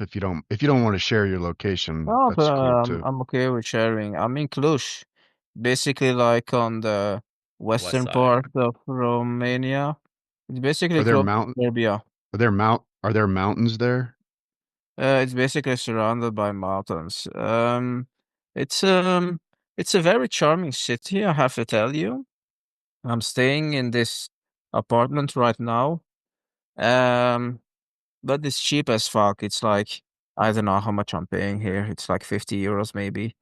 if you don't want to share your location, Oh, but that's cool too. I'm okay with sharing. I'm in Cluj, basically like on the West western side. part of Romania. It's basically Are there close to mount Serbia. are there mountains there? It's basically surrounded by mountains. It's um, it's a very charming city, I have to tell you. I'm staying in this apartment right now. Um, but it's cheap as fuck. It's like I don't know how much I'm paying here. It's like 50 euros maybe.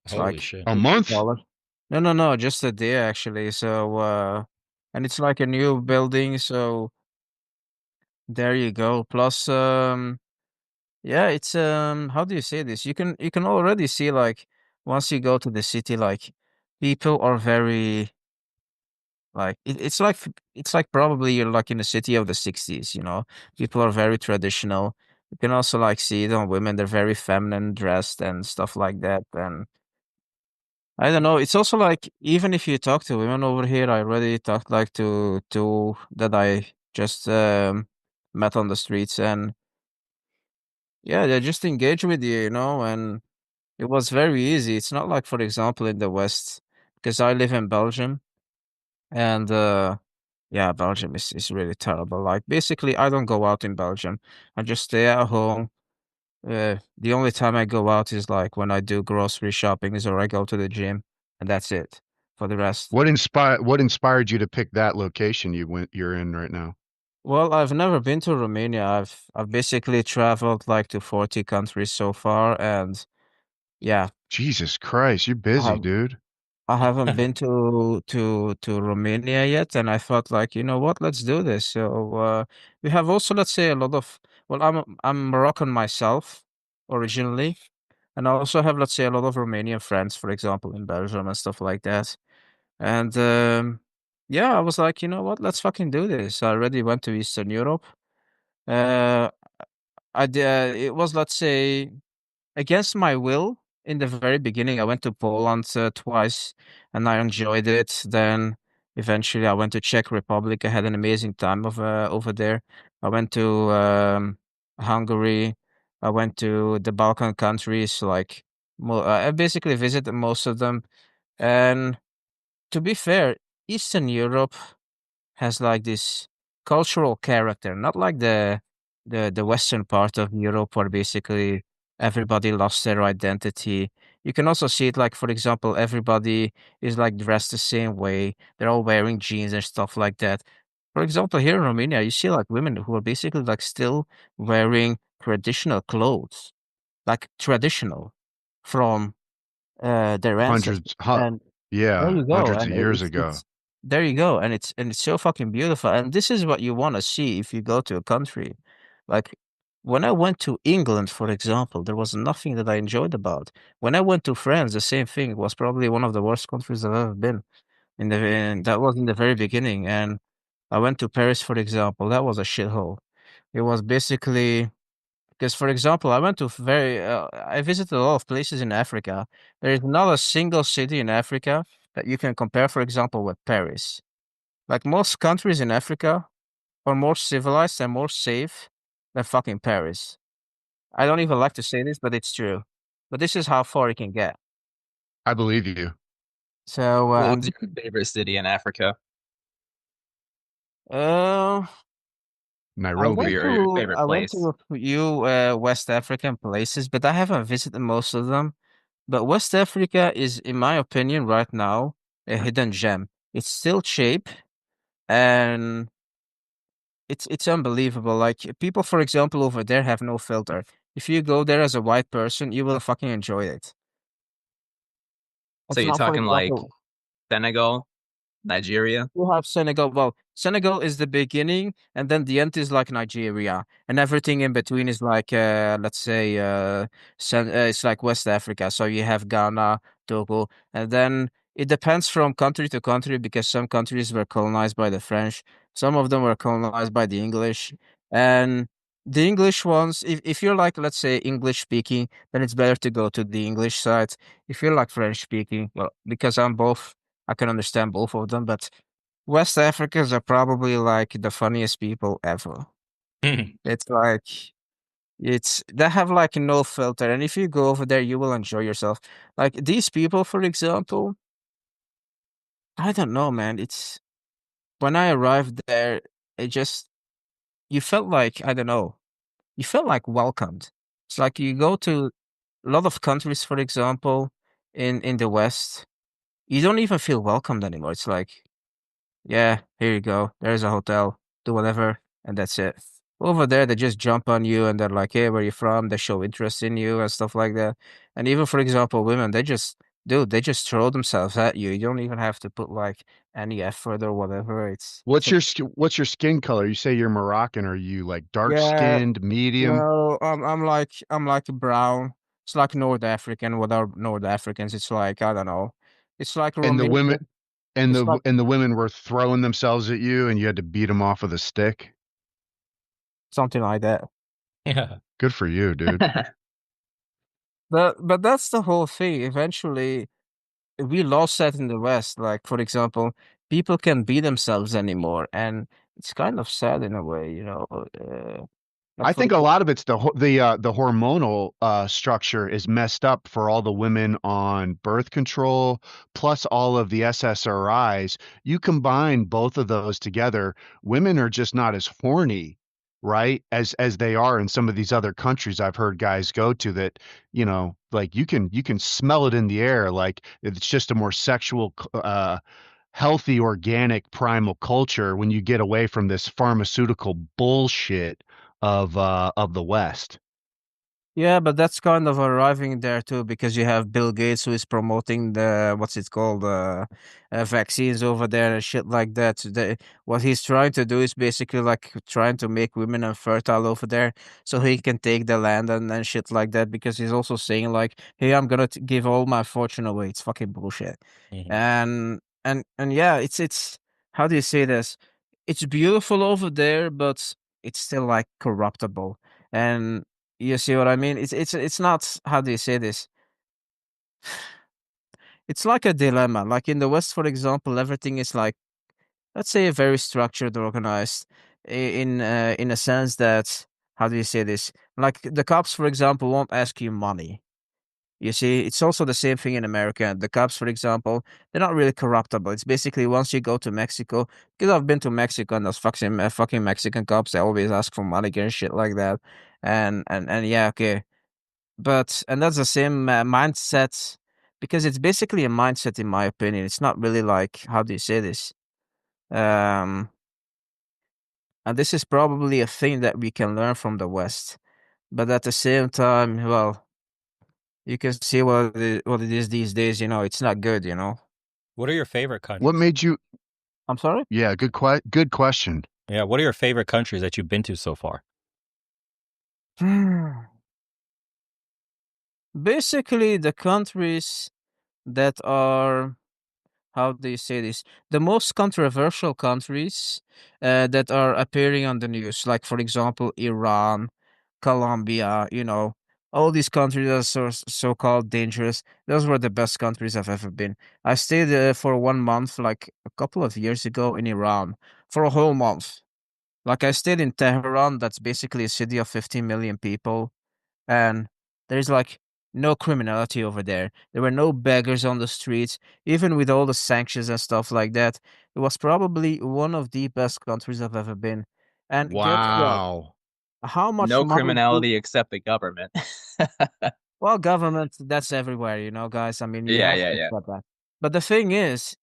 It's Holy like shit. A month? $50. No, no, no, just a day actually. So and it's like a new building, so there you go. Plus yeah, it's how do you say this? You can already see like once you go to the city like people are very like it's like probably you're like in the city of the 60s, you know. People are very traditional. You can also like see it on women, they're very feminine dressed and stuff like that. And I don't know, it's also like even if you talk to women over here, I already talked like to two that I just met on the streets and yeah, they just engage with you, you know, and it was very easy. It's not like, for example, in the West, because I live in Belgium, and yeah, Belgium is really terrible. Like, basically, I don't go out in Belgium. I just stay at home. The only time I go out is like when I do grocery shopping, is or I go to the gym, and that's it. For the rest, What inspired you to pick that location you're in right now? well, I've never been to Romania. I've basically traveled like to 40 countries so far, and yeah, Jesus Christ, you're I busy, have dude. I haven't been to Romania yet, and I thought like, you know what, let's do this. So we have also, let's say, a lot of. Well, I'm Moroccan myself originally, and I also have, let's say, a lot of Romanian friends, for example, in Belgium and stuff like that. And yeah, I was like, you know what, let's fucking do this. I already went to Eastern Europe. Uh, I did. It was, let's say, against my will in the very beginning. I went to Poland twice and I enjoyed it. Then eventually I went to Czech Republic. I had an amazing time over there. I went to Hungary. I went to the Balkan countries. Like I basically visited most of them. And to be fair, Eastern Europe has like this cultural character, not like the western part of Europe where basically everybody lost their identity. You can also see it like, for example, everybody is like dressed the same way. They're all wearing jeans and stuff like that. For example, here in Romania, you see like women who are basically like still wearing traditional clothes, like traditional from their Hundreds, ancestors. huh, And there yeah, you go. hundreds of And years ago. it's there you go. And it's so fucking beautiful. And this is what you want to see if you go to a country. Like when I went to England, for example, there was nothing that I enjoyed about. When I went to France, the same thing. It was probably one of the worst countries I've ever been. And that was in the very beginning. And I went to Paris, for example. That was a shithole. It was basically because, for example, I visited a lot of places in Africa. There is not a single city in Africa that you can compare, for example, with Paris. Like most countries in Africa are more civilized and more safe than fucking Paris. I don't even like to say this, but it's true. But this is how far it can get. I believe you. So, What was and your favorite city in Africa? uh, Or Nairobi. your favorite I went to place? a few West African places, but I haven't visited most of them. But West Africa is, in my opinion, right now, a hidden gem. It's still cheap and it's unbelievable. Like people, for example, over there have no filter. If you go there as a white person, you will fucking enjoy it. So It's you're not, for talking like example, Senegal, Nigeria? you have Senegal. Well, Senegal is the beginning, and then the end is like Nigeria, and everything in between is like, let's say, it's like West Africa. So you have Ghana, Togo, and then it depends from country to country because some countries were colonized by the French, some of them were colonized by the English, and the English ones. If you're like, let's say, English speaking, then it's better to go to the English side. If you're like French speaking, well, because I'm both. I can understand both of them, but West Africans are probably like the funniest people ever. It's like It's they have like no filter, and if you go over there, you will enjoy yourself. Like these people, for example, I don't know, man. It's when I arrived there, it just you felt like I don't know, you felt like welcomed. It's like you go to a lot of countries, for example, in the West, you don't even feel welcomed anymore. It's like, yeah, here you go. There's a hotel. Do whatever, and that's it. Over there, they just jump on you and they're like, "Hey, where you from?" They show interest in you and stuff like that. And even, for example, women, they just throw themselves at you. You don't even have to put like any effort or whatever. It's What's your skin color? You say you're Moroccan. Are you like dark yeah, skinned, medium? no, I'm like brown. It's like North African. Without North Africans, it's like I don't know. It's like And the women Romanian. It's like and the women were throwing themselves at you, and you had to beat them off with a stick. something like that. Yeah. Good for you, dude. But that's the whole thing. Eventually, we lost that in the West. Like for example, people can be themselves anymore, and it's kind of sad in a way, you know. Like I for think a lot of it's the hormonal structure is messed up for all the women on birth control, plus all of the SSRIs. You combine both of those together, women are just not as horny, right? As they are in some of these other countries I've heard guys go to that, like you can smell it in the air, like it's just a more sexual healthy, organic, primal culture when you get away from this pharmaceutical bullshit of the West. Yeah, but that's kind of arriving there too, because you have Bill Gates who is promoting the what's it called, vaccines over there and shit like that. What he's trying to do is basically like trying to make women infertile over there, so he can take the land and shit like that. Because he's also saying like, "Hey, I'm gonna give all my fortune away." It's fucking bullshit. Mhm. And yeah, it's how do you say this? It's beautiful over there, but it's still like corruptible. And you see what I mean? It's not how do you say this? It's like a dilemma. Like in the West, for example, everything is like let's say very structured, organized, in a sense that how do you say this? Like the cops, for example, won't ask you money. You see, it's also the same thing in America. The cops, for example, they're not really corruptible. It's basically once you go to Mexico, because I've been to Mexico and those fucking Mexican cops, they always ask for money and shit like that. And yeah, okay. But and that's the same mindset because it's basically a mindset in my opinion. It's not really like how do you say this? Um, and this is probably a thing that we can learn from the West. But at the same time, well, you can see what it is these days. You know, it's not good. You know. What are your favorite What countries? made you? I'm sorry. Yeah, good question. Yeah, what are your favorite countries that you've been to so far? Basically, the countries that are how do you say this? The most controversial countries that are appearing on the news, like for example, Iran, Colombia, you know, all these countries are so-called dangerous. Those were the best countries I've ever been. I stayed for 1 month, like a couple of years ago in Iran, for a whole month. Like I stayed in Tehran, that's basically a city of 15 million people, and there's like no criminality over there. There were no beggars on the streets, even with all the sanctions and stuff like that. It was probably one of the best countries I've ever been. And guess what? Wow. How much No money do criminality except the government. well, government, that's everywhere, you know, guys. I mean, you Yeah, have yeah, to yeah. accept that. But the thing is,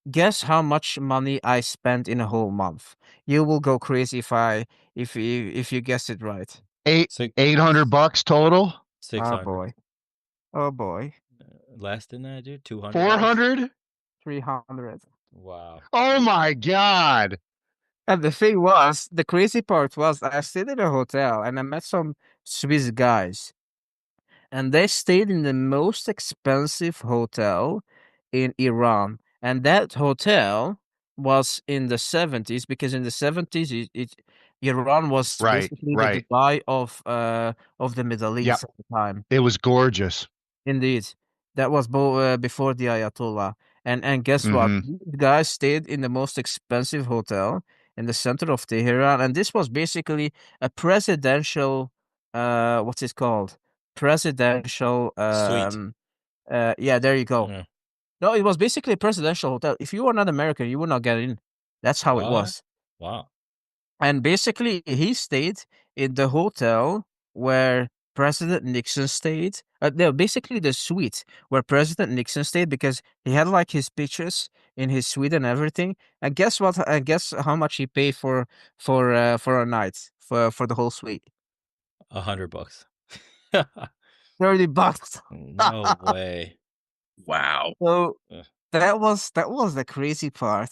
guess how much money I spent in a whole month? You will go crazy if you guess it right. Eight Six, $800 total? Oh 600. boy. Oh boy. Less than that, dude? 200 less? 400? 300. Wow. Oh my God. And the thing was, the crazy part was I stayed in a hotel and I met some Swiss guys, and they stayed in the most expensive hotel in Iran. And that hotel was in the 70s because in the 70s Iran was Right, basically the right. Dubai of the Middle Yep. East at the time. It was gorgeous. Indeed. That was before the Ayatollah. And guess what? Mm-hmm. These guys stayed in the most expensive hotel in the center of Tehran. And this was basically a presidential what's it called? Presidential Sweet. yeah, there you go. Mm. No, it was basically a presidential hotel. If you were not American, you would not get in. That's how it What? was. Wow. And basically, he stayed in the hotel where President Nixon stayed. No, basically the suite where President Nixon stayed because he had like his pictures in his suite and everything. And guess what? I guess how much he paid for a night for the whole suite. $100. 30 bucks. No way. Wow. So Ugh. that was the crazy part.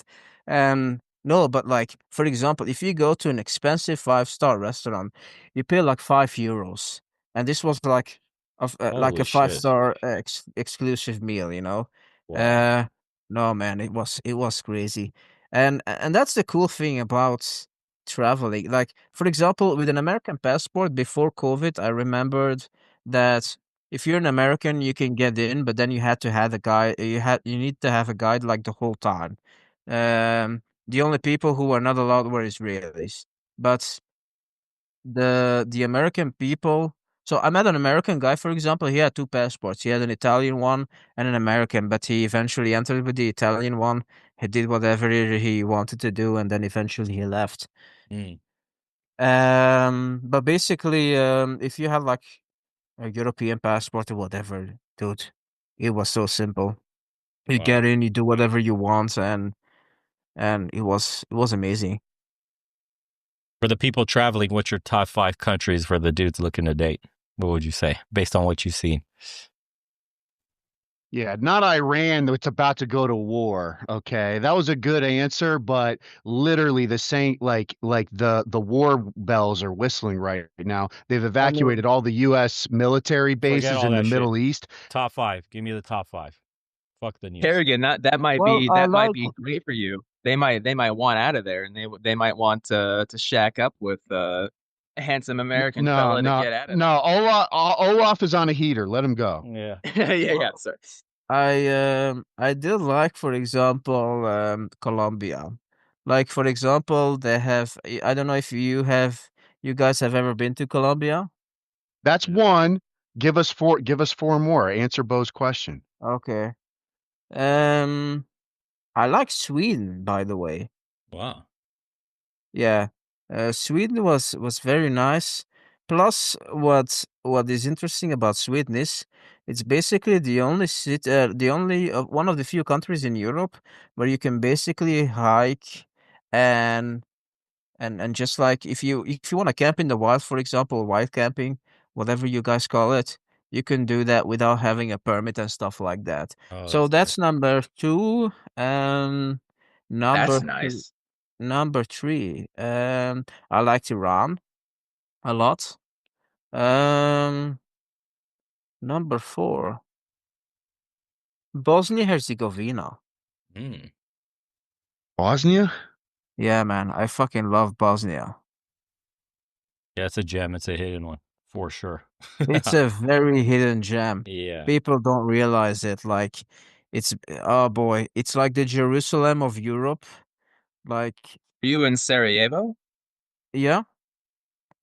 No, but like for example, if you go to an expensive 5-star restaurant, you pay like €5, and this was like Holy a five shit. star exclusive meal, you know. Wow. Uh, no man, it was crazy, and that's the cool thing about traveling. Like for example, with an American passport before COVID, I remembered that if you're an American, you can get in, but then you had to have a guide. You need to have a guide like the whole time. The only people who were not allowed were Israelis, but the American people. So I met an American guy, for example. He had two passports. He had an Italian one and an American, but he eventually entered with the Italian one. He did whatever he wanted to do, and then eventually he left. Mm. But basically, if you have like a European passport or whatever, dude. It was so simple. You Wow. get in, you do whatever you want, and it was amazing. For the people traveling, what's your top 5 countries for the dudes looking to date? What would you say based on what you've seen? Yeah, not Iran that's about to go to war. Okay. That was a good answer, but literally the same like the war bells are whistling right now. They've I mean, evacuated all the US military Forget bases all in the that shit. Middle East. Top 5. Give me the top 5. Fuck the news. Kerrigan, that might well, be I that might like be great for you. They might want out of there, and they might want to shack up with a handsome American No, fella to no, get out of no. Olaf is on a heater. Let him go. Yeah. there. Yeah, sorry. I did like, for example, Colombia. Like for example, they have. I don't know if you guys have ever been to Colombia. That's No. one. Give us four more. Answer Bo's question. Okay. Um, I like Sweden, by the way. Wow. Yeah, Sweden was very nice. Plus, what is interesting about Sweden is it's basically the only one of the few countries in Europe where you can basically hike and and just like if you want to camp in the wild, for example, wild camping, whatever you guys call it, you can do that without having a permit and stuff like that. Oh, So that's good. that's number two. Number That's three. nice. Number three, I liked Iran a lot. Um, Number four, Bosnia Herzegovina. Mm. Bosnia? Yeah, man, I fucking love Bosnia. Yeah, it's a gem. It's a hidden one for sure. It's a very hidden gem. Yeah. People don't realize it. Like, oh boy, it's like the Jerusalem of Europe. Like, Are you in Sarajevo? yeah.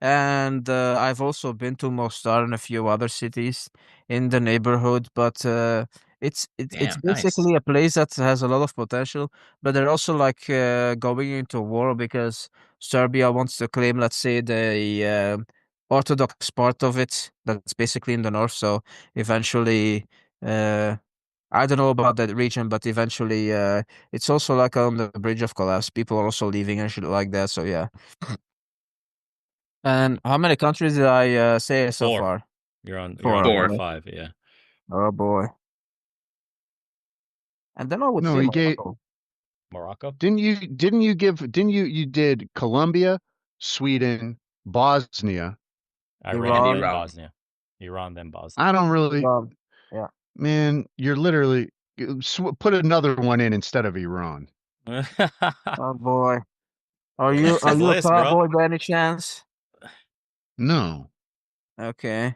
And I've also been to Mostar and a few other cities in the neighborhood, but it's Damn, nice. basically a place that has a lot of potential. But they're also like going into war because Serbia wants to claim, let's say, the Orthodox part of it that's basically in the north. So eventually, uh, I don't know about that region, but eventually, it's also like on the bridge of collapse. People are also leaving and shit like that. So yeah. And how many countries did I say so 4. far? You're on Four. number Four. Okay. 5. Yeah. Oh boy. And then I would No, say he gave Morocco. Morocco. didn't you did Colombia, Sweden, Bosnia. And Iran, then Iran. Iran. Bosnia. Iran, then Bosnia. I don't really, Iran. Yeah. man, you're literally put another one in instead of Iran. Oh boy. Are you That's are his you a list, bro. cowboy by any chance? No. Okay.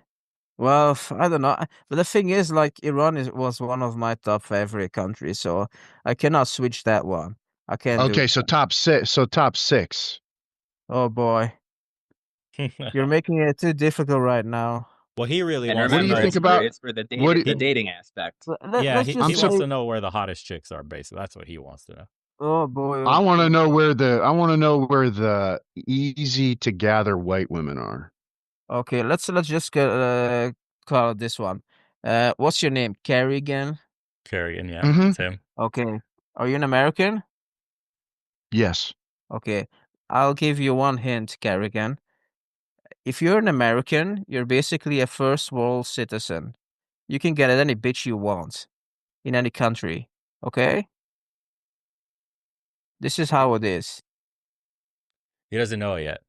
Well, I don't know. But the thing is, like, Iran was one of my top favorite countries, so I cannot switch that one. I can't do Okay, so that. top six. So top six. Oh boy. You're making it too difficult right now. Well, he really And wants What to do you remember, know. think about it's for the what? the He, dating aspect. yeah, Let's he, just I'm he so wants say, to know where the hottest chicks are. Basically, that's what he wants to know. oh boy, oh I want to boy. know where the easy to gather white women are. Okay, let's just get call it this one. What's your name? Kerrigan? Carrigan, yeah, Mm-hmm. it's him. Okay. Are you an American? Yes. Okay. I'll give you one hint, Kerrigan. If you're an American, you're basically a first world citizen. You can get any bitch you want in any country. Okay? This is how it is. He doesn't know it yet,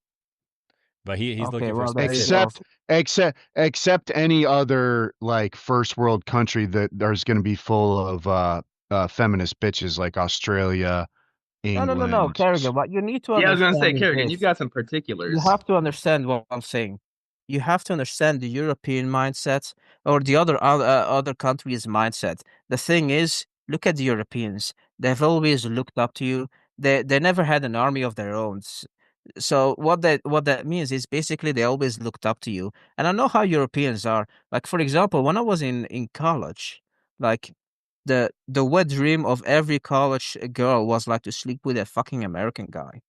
but he's Okay, looking for well there you specifics. go. Except any other like first world country that there's going to be full of feminist bitches like Australia, No, England. Kerrigan, what you need to Yeah, I was gonna say, understand is Kerrigan, you've this. got some You particulars. have to understand what I'm saying. You have to understand the European mindset or the other countries' mindset. The thing is, look at the Europeans. They've always looked up to you. They never had an army of their own. So what that means is basically they always looked up to you. And I know how Europeans are. Like for example, when I was in college, like the wet dream of every college girl was like to sleep with a fucking American guy.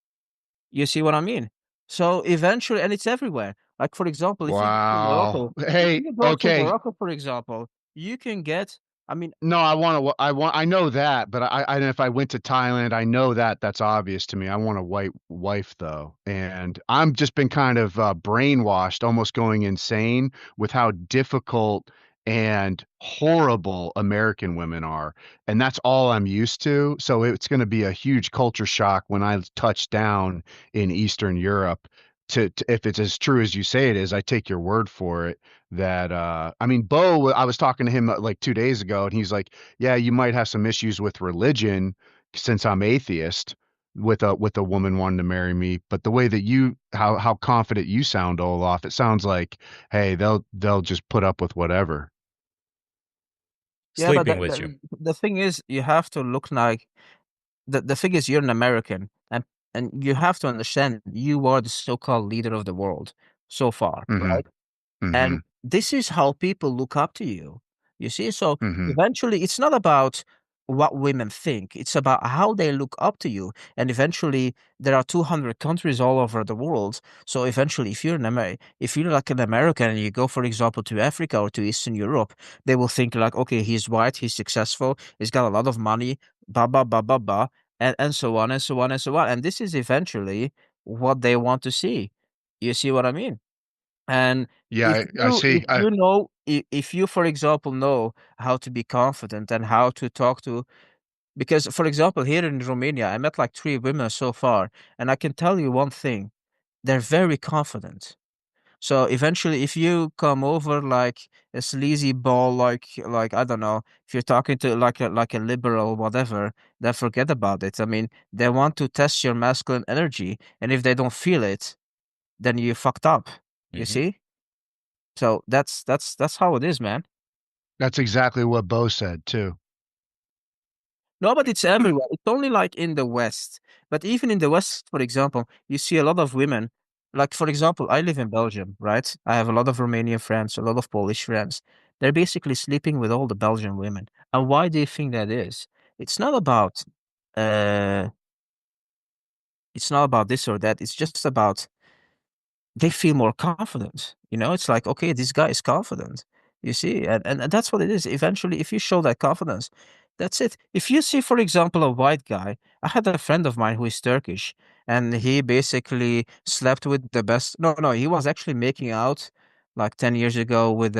You see what I mean? So eventually, and it's everywhere. Like for example, if you go to Wow. Morocco, if Hey, you go to okay. Morocco, for example, you can get. I mean, No, I know that, but if I went to Thailand, I know that that's obvious to me. I want a white wife though. And I'm just been kind of brainwashed, almost going insane with how difficult and horrible American women are. And that's all I'm used to. So it's going to be a huge culture shock when I touch down in Eastern Europe. If it's as true as you say it is, I take your word for it that I mean Bo, I was talking to him like 2 days ago and he's like, yeah, you might have some issues with religion since I'm atheist with a woman wanting to marry me, but the way that you how confident you sound, Olaf, it sounds like, hey, they'll just put up with whatever. yeah, but Sleeping with you. the thing is, you have to look like the thing is, you're an American, and you have to understand you are the so-called leader of the world so far, Mm-hmm. right? Mm-hmm. And this is how people look up to you. You see? So Mm-hmm. eventually, it's not about what women think, it's about how they look up to you. And eventually, there are 200 countries all over the world. So eventually, if you're like an American and you go, for example, to Africa or to Eastern Europe, they will think like, okay, he's white, he's successful, he's got a lot of money, blah, blah, blah, blah, blah, and so on and so on and so on. And this is eventually what they want to see. You see what I mean? And Yeah, I if see. you know if you, for example, know how to be confident and how to talk to because, for example, here in Romania, I met like 3 women so far, and I can tell you one thing, they're very confident. So eventually, if you come over like a sleazy ball, like I don't know, if you're talking to like a liberal, whatever, then forget about it. I mean, they want to test your masculine energy, and if they don't feel it, then you fucked up. You Hmm. see? So that's how it is, man. That's exactly what Bo said too. No, but it's everywhere. It's only like in the West. But even in the West, for example, you see a lot of women. Like, for example, I live in Belgium, right? I have a lot of Romanian friends, a lot of Polish friends. They're basically sleeping with all the Belgian women. And why do you think that is? It's not about uh it's not about this or that. It's just about they feel more confident. You know, it's like, okay, this guy is confident. You see, and that's what it is. Eventually, if you show that confidence, that's it. If you see, for example, a white guy, I had a friend of mine who is Turkish, and he basically slept with the best. No, he was actually making out like 10 years ago with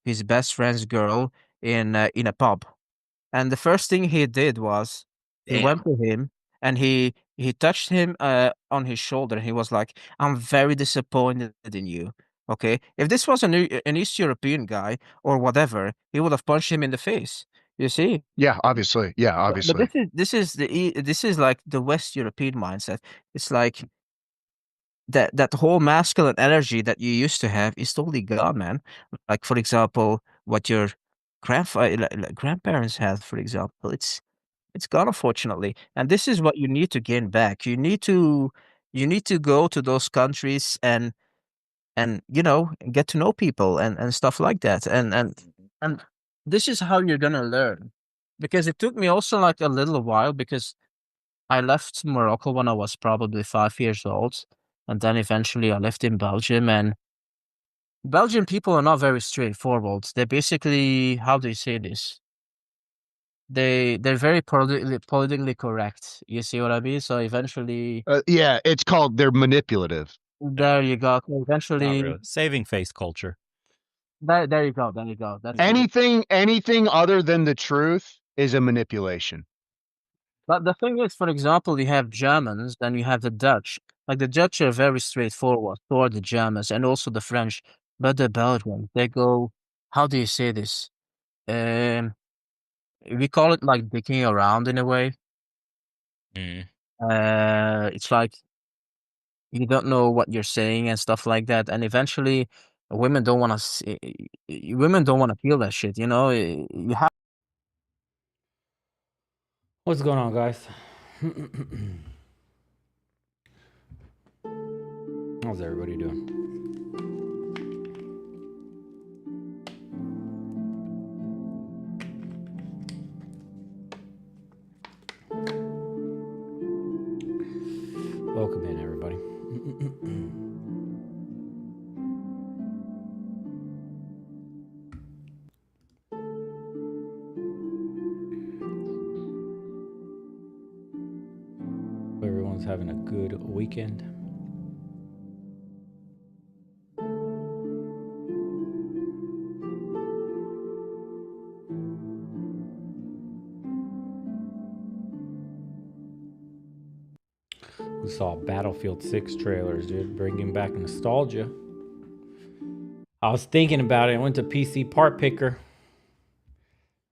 his best friend's girl in a pub. And the first thing he did was he Damn. went to him and he touched him on his shoulder. He was like, "I'm very disappointed in you." Okay, if this was an East European guy or whatever, he would have punched him in the face. You see, Yeah, obviously. Yeah, but obviously. this is like the West European mindset. It's like that whole masculine energy that you used to have is totally gone, man. Like for example, what your grandparents had, for example, it's gone, unfortunately. And this is what you need to gain back. You need to go to those countries and and get to know people and stuff like that. And this is how you're gonna learn, because it took me also like a little while, because I left Morocco when I was probably 5 years old, and then eventually I lived in Belgium. And Belgian people are not very straightforward. They basically, how do you say this? They're very politically correct. You see what I mean? So eventually, Yeah, it's called they're manipulative. there you go. Not Eventually, really. Saving face culture. there you go. There you go. That's it. Anything other than the truth is a manipulation. But the thing is, for example, you have Germans, then you have the Dutch. Like the Dutch are very straightforward toward the Germans and also the French. But the Belgians, they go, how do you say this? Um, we call it like dicking around in a way. Mm. It's like you don't know what you're saying and stuff like that. And eventually, women don't want to. Women don't want to feel that shit. You have. What's going on, guys? How's everybody doing? Welcome in, everybody. Everyone's having a good weekend. We saw Battlefield 6 trailers, dude, bringing back nostalgia. I was thinking about it. I went to PC Part Picker.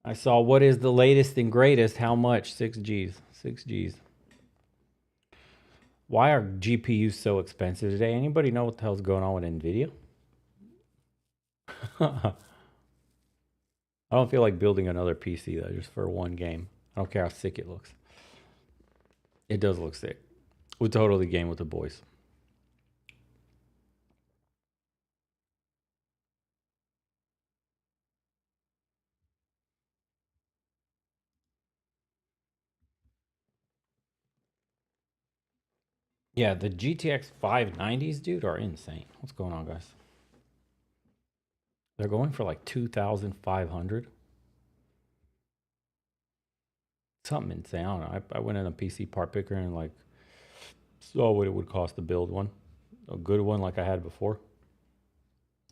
I saw what is the latest and greatest. How much? 6Gs. 6Gs. Why are GPUs so expensive today? Anybody know what the hell's going on with NVIDIA? I don't feel like building another PC though, just for one game. I don't care how sick it looks. It does look sick. We'll totally game with the boys. Yeah, the GTX 590s, dude, are insane. What's going on, guys? They're going for like 2,500. Something insane. I don't know. I went in a PC Part Picker and like saw what it would cost to build one. A good one like I had before.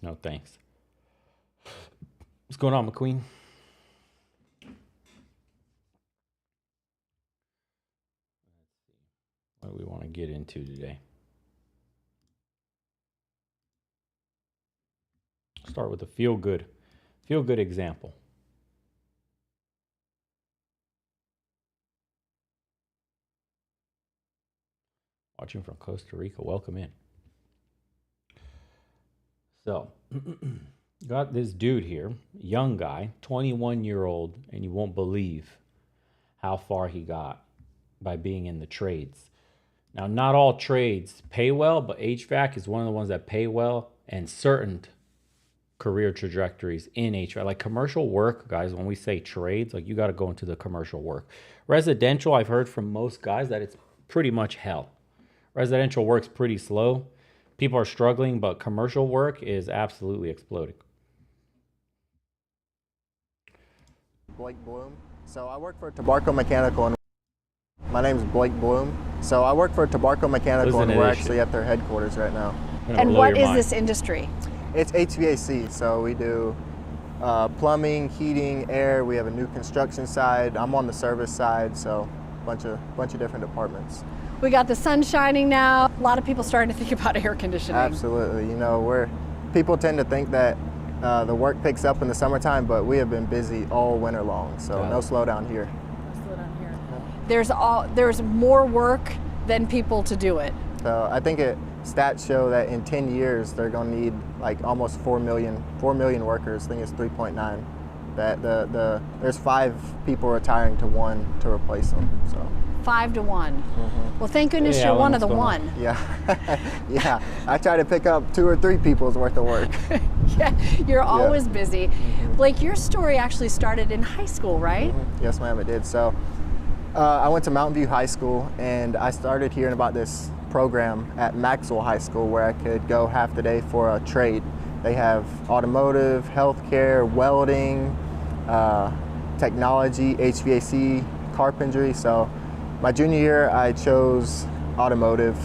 No thanks. What's going on, McQueen? What do we want to get into today? Start with a feel good example. Watching from Costa Rica, welcome in. So, got this dude here, young guy, 21-year-old, and you won't believe how far he got by being in the trades. Now, not all trades pay well, but HVAC is one of the ones that pay well, and certain career trajectories in HVAC. Like commercial work, guys, when we say trades, like you got to go into the commercial work. Residential, I've heard from most guys that it's pretty much hell. Residential work's pretty slow. People are struggling, but commercial work is absolutely exploding. Blake Bloom. So I work for Tabarco Mechanical, and my name is Blake Bloom. So I work for Tabarco Mechanical, and we're actually at their headquarters right now. And what is this industry? It's HVAC. So we do plumbing, heating, air. We have a new construction side. I'm on the service side, so bunch of different departments. We got the sun shining now. A lot of people starting to think about air conditioning. Absolutely. You know, people tend to think that the work picks up in the summertime, but we have been busy all winter long, so no slowdown here. No slowdown here. There's more work than people to do it. So I think stats show that in 10 years they're going to need like almost 4 million workers. I think it's 3.9. That there's 5 people retiring to 1 to replace them. So 5 to 1. Well, thank goodness Hey, you're Alan, one of what's the going one. on? Yeah, yeah. I try to pick up 2 or 3 people's worth of work. Yeah, you're always busy. Blake, your story actually started in high school, right? Yes, ma'am, it did. So I went to Mountain View High School, and I started hearing about this program at Maxwell High School where I could go half the day for a trade. They have automotive, healthcare, welding, technology, HVAC, carpentry. So my junior year, I chose automotive.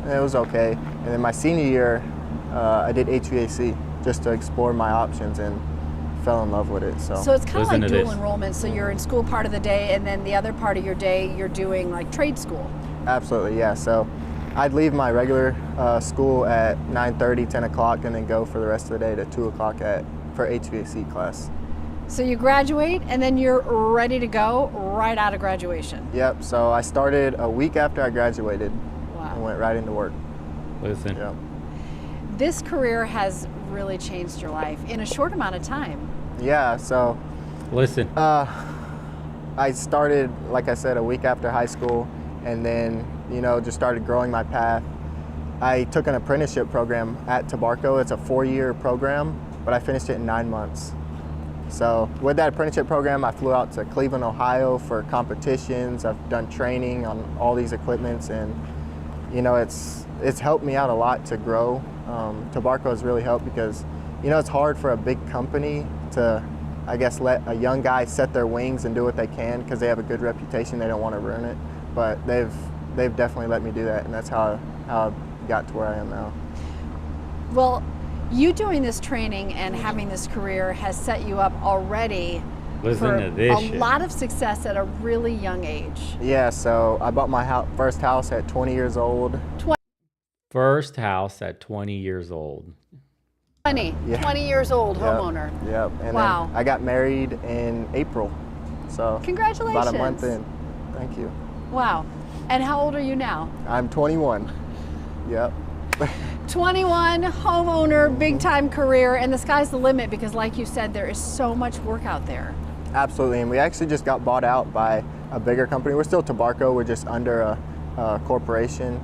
It was okay. And then my senior year, I did HVAC just to explore my options and fell in love with it. So it's kind of Listen like to dual this. enrollment. So you're in school part of the day, and then the other part of your day, you're doing like trade school. Absolutely, yeah. So I'd leave my regular school at 9:30, 10 o'clock, and then go for the rest of the day to 2 o'clock for HVAC class. So you graduate, and then you're ready to go right out of graduation. Yep, so I started a week after I graduated and Wow. went right into work. Listen, Yep. This career has really changed your life in a short amount of time. Yeah, so listen. I started, like I said, a week after high school, and then, just started growing my path. I took an apprenticeship program at Tabarco. It's a 4-year program, but I finished it in 9 months. So with that apprenticeship program, I flew out to Cleveland, Ohio for competitions. I've done training on all these equipments, and it's helped me out a lot to grow. Tabarco has really helped because, it's hard for a big company to, I guess, let a young guy set their wings and do what they can because they have a good reputation. They don't want to ruin it, but they've definitely let me do that, and that's how I got to where I am now. Well, you doing this training and having this career has set you up already Listen for to this a shit. lot of success at a really young age. Yeah, so I bought my first house at 20 years old. First house at 20 years old. 20 Yeah. years old, Yep, homeowner. Yep. And Wow. then I got married in April. So Congratulations. about a month in. Thank you. Wow. And how old are you now? I'm 21. Yep. 21, homeowner, big time career, and the sky's the limit because, like you said, there is so much work out there. Absolutely. And we actually just got bought out by a bigger company. We're still Tabarco. We're just under a corporation.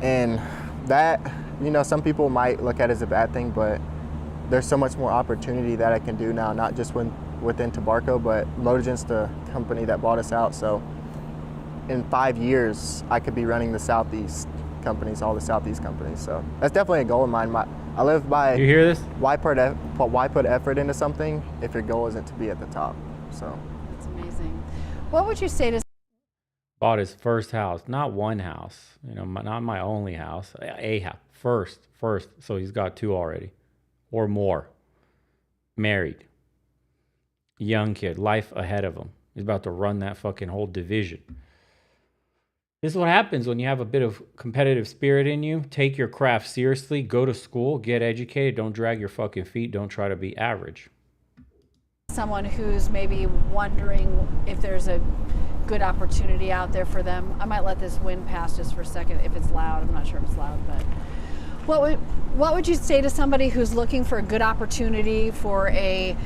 And that, some people might look at it as a bad thing, but there's so much more opportunity that I can do now, not just within Tabarco, but Motogen's the company that bought us out. So in 5 years, I could be running the Southeast companies, all the Southeast companies. So that's definitely a goal of mine. I live by You hear this? why put effort into something if your goal isn't to be at the top. So That's amazing. What would you say to Bought his first house, not one house, not my only house, a house, first. So he's got 2 already, or more. Married, young kid, life ahead of him. He's about to run that fucking whole division. This is what happens when you have a bit of competitive spirit in you. Take your craft seriously, go to school, get educated, don't drag your fucking feet, don't try to be average. someone who's maybe wondering if there's a good opportunity out there for them? I might let this wind pass just for a second if it's loud. I'm not sure if it's loud, but what would you say to somebody who's looking for a good opportunity for a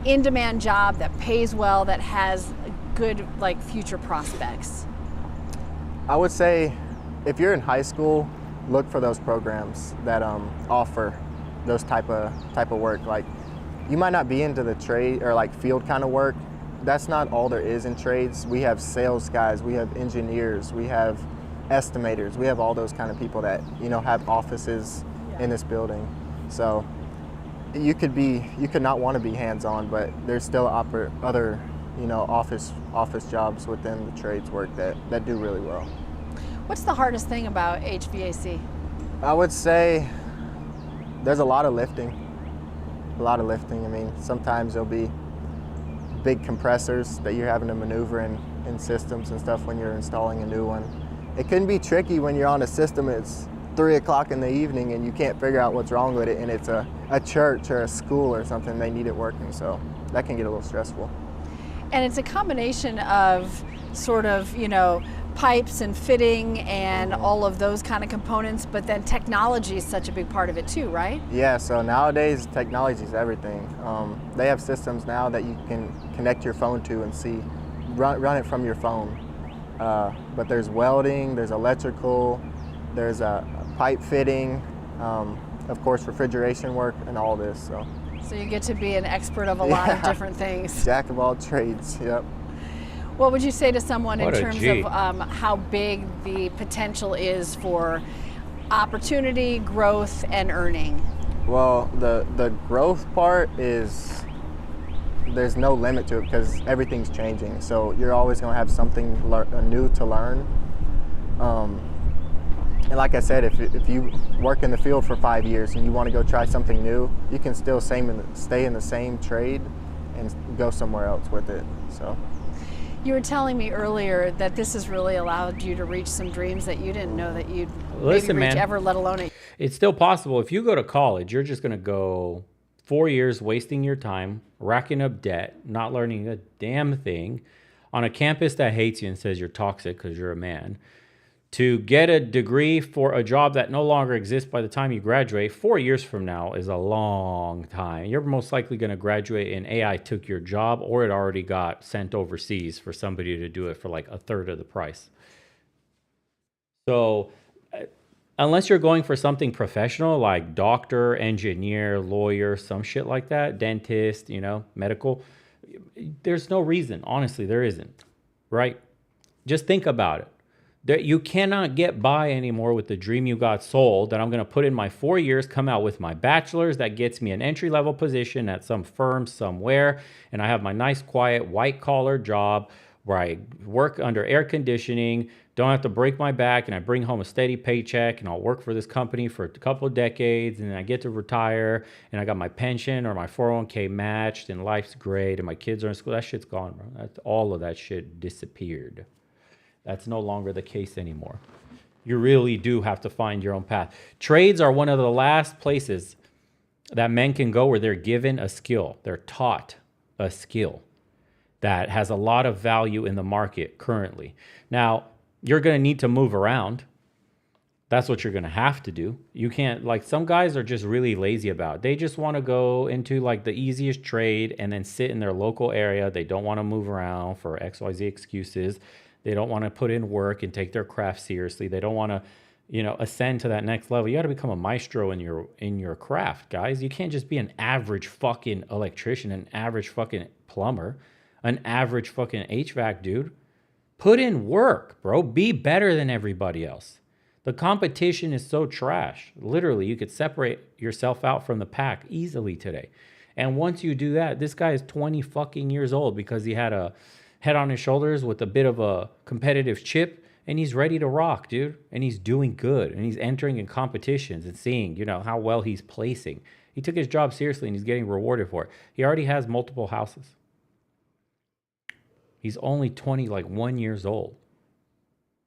in-demand job that pays well, that has good future prospects? I would say if you're in high school, look for those programs that offer those type of work. Like, you might not be into the trade or field kind of work. That's not all there is in trades. We have sales guys, we have engineers, we have estimators, we have all those kind of people that have offices in this building. So you could not want to be hands-on, but there's still other office jobs within the trades work that do really well. What's the hardest thing about HVAC? I would say there's a lot of lifting. I mean, sometimes there'll be big compressors that you're having to maneuver in systems and stuff when you're installing a new one. It can be tricky when you're on a system, it's 3 o'clock in the evening and you can't figure out what's wrong with it, and it's a church or a school or something, they need it working, so that can get a little stressful. And it's a combination of sort of, pipes and fitting and all of those kind of components, but then technology is such a big part of it too, right? Yeah, so nowadays technology is everything. They have systems now that you can connect your phone to and run it from your phone. But there's welding, there's electrical, there's a pipe fitting, of course refrigeration work and all this. So you get to be an expert of a lot of different things. Jack of all trades, yep. What would you say to someone in What a terms G. of how big the potential is for opportunity, growth, and earning? Well, the growth part is, there's no limit to it because everything's changing. So you're always going to have something new to learn. And like I said, if you work in the field for 5 years and you want to go try something new, you can still stay in the same trade and go somewhere else with it. So. You were telling me earlier that this has really allowed you to reach some dreams that you didn't know that you'd Listen, maybe reach man. ever, let alone it. It's still possible. If you go to college, you're just going to go 4 years wasting your time, racking up debt, not learning a damn thing on a campus that hates you and says you're toxic because you're a man, to get a degree for a job that no longer exists by the time you graduate. 4 years from now is a long time. You're most likely going to graduate and AI took your job, or it already got sent overseas for somebody to do it for like a third of the price. So unless you're going for something professional like doctor, engineer, lawyer, some shit like that, dentist, medical, there's no reason. Honestly, there isn't, right? Just think about it. You cannot get by anymore with the dream you got sold that I'm going to put in my 4 years, come out with my bachelor's that gets me an entry-level position at some firm somewhere, and I have my nice, quiet, white-collar job where I work under air conditioning, don't have to break my back, and I bring home a steady paycheck, and I'll work for this company for a couple of decades, and then I get to retire, and I got my pension or my 401k matched, and life's great, and my kids are in school. That shit's gone, bro. All of that shit disappeared. That's no longer the case anymore. You really do have to find your own path. Trades are one of the last places that men can go where they're given a skill. They're taught a skill that has a lot of value in the market currently. Now, you're going to need to move around. That's what you're going to have to do. You can't, like, some guys are just really lazy about it. They just want to go into like the easiest trade and then sit in their local area. They don't want to move around for XYZ excuses. They don't want to put in work and take their craft seriously. They don't want to, ascend to that next level. You got to become a maestro in your craft, guys. You can't just be an average fucking electrician, an average fucking plumber, an average fucking HVAC dude. Put in work, bro. Be better than everybody else. The competition is so trash. Literally, you could separate yourself out from the pack easily today. And once you do that, this guy is 20 fucking years old because he had a head on his shoulders with a bit of a competitive chip, and he's ready to rock, dude. And he's doing good, and he's entering in competitions and seeing, how well he's placing. He took his job seriously, and he's getting rewarded for it. He already has multiple houses. He's only 1 years old.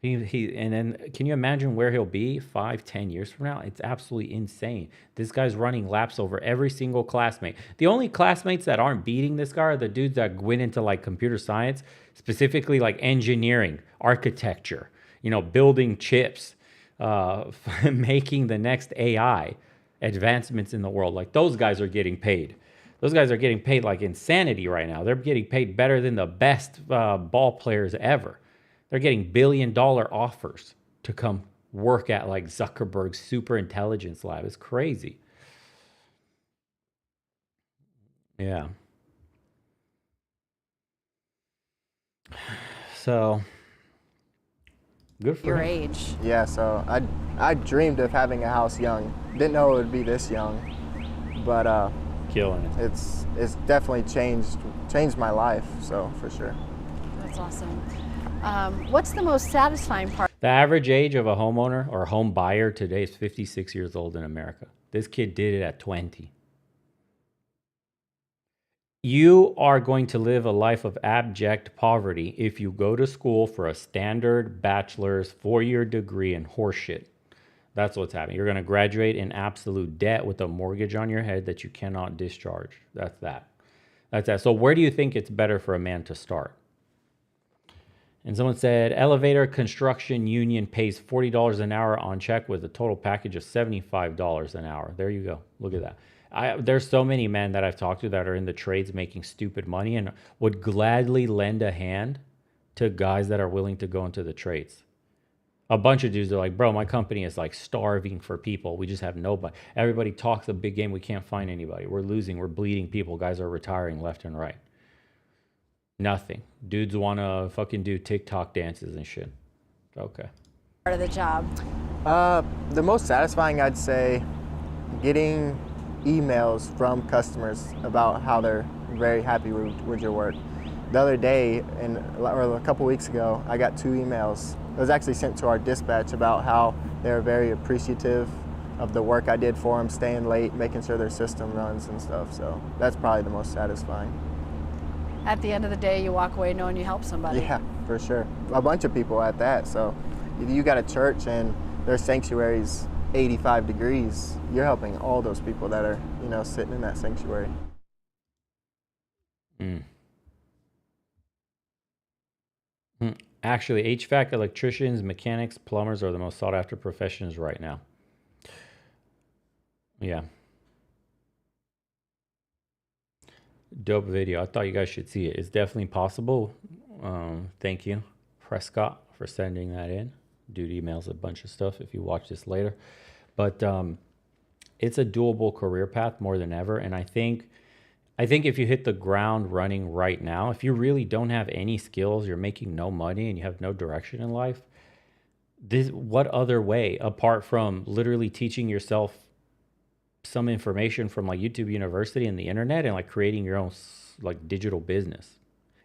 And then can you imagine where he'll be 5-10 years from now? It's absolutely insane. This guy's running laps over every single classmate. The only classmates that aren't beating this guy are the dudes that went into like computer science, specifically like engineering, architecture, building chips, making the next AI advancements in the world. Like those guys are getting paid. Those guys are getting paid like insanity right now. They're getting paid better than the best ball players ever. They're getting billion-dollar offers to come work at like Zuckerberg's super intelligence lab. It's crazy. Yeah. So good for Your him. age. Yeah, so I dreamed of having a house young. Didn't know it would be this young, but Killing it. it's definitely changed my life. So for sure. That's awesome. What's the most satisfying part? The average age of a homeowner or home buyer today is 56 years old in America. This kid did it at 20. You are going to live a life of abject poverty if you go to school for a standard bachelor's 4-year degree in horseshit. That's what's happening. You're going to graduate in absolute debt with a mortgage on your head that you cannot discharge. That's that. So where do you think it's better for a man to start? And someone said, elevator construction union pays $40 an hour on check with a total package of $75 an hour. There you go. Look at that. There's so many men that I've talked to that are in the trades making stupid money and would gladly lend a hand to guys that are willing to go into the trades. A bunch of dudes are like, bro, my company is like starving for people. We just have nobody. Everybody talks a big game. We can't find anybody. We're losing. We're bleeding people. Guys are retiring left and right. Nothing. Dudes want to fucking do TikTok dances and shit. Okay. Part of the job. The most satisfying, I'd say, getting emails from customers about how they're very happy with your work. The other day, or a couple weeks ago, I got 2 emails. It was actually sent to our dispatch about how they're very appreciative of the work I did for them, staying late, making sure their system runs and stuff. So that's probably the most satisfying. At the end of the day, you walk away knowing you helped somebody. Yeah, for sure. A bunch of people at that. So if you got a church and their sanctuary's 85 degrees, you're helping all those people that are, sitting in that sanctuary. Actually, HVAC, electricians, mechanics, plumbers are the most sought after professions right now. Yeah. Dope video. I thought you guys should see it. It's definitely possible. Thank you, Prescott, for sending that in. Dude emails a bunch of stuff if you watch this later. But it's a doable career path more than ever. And I think if you hit the ground running right now, if you really don't have any skills, you're making no money, and you have no direction in life, what other way apart from literally teaching yourself some information from like YouTube University and the internet, and like creating your own like digital business,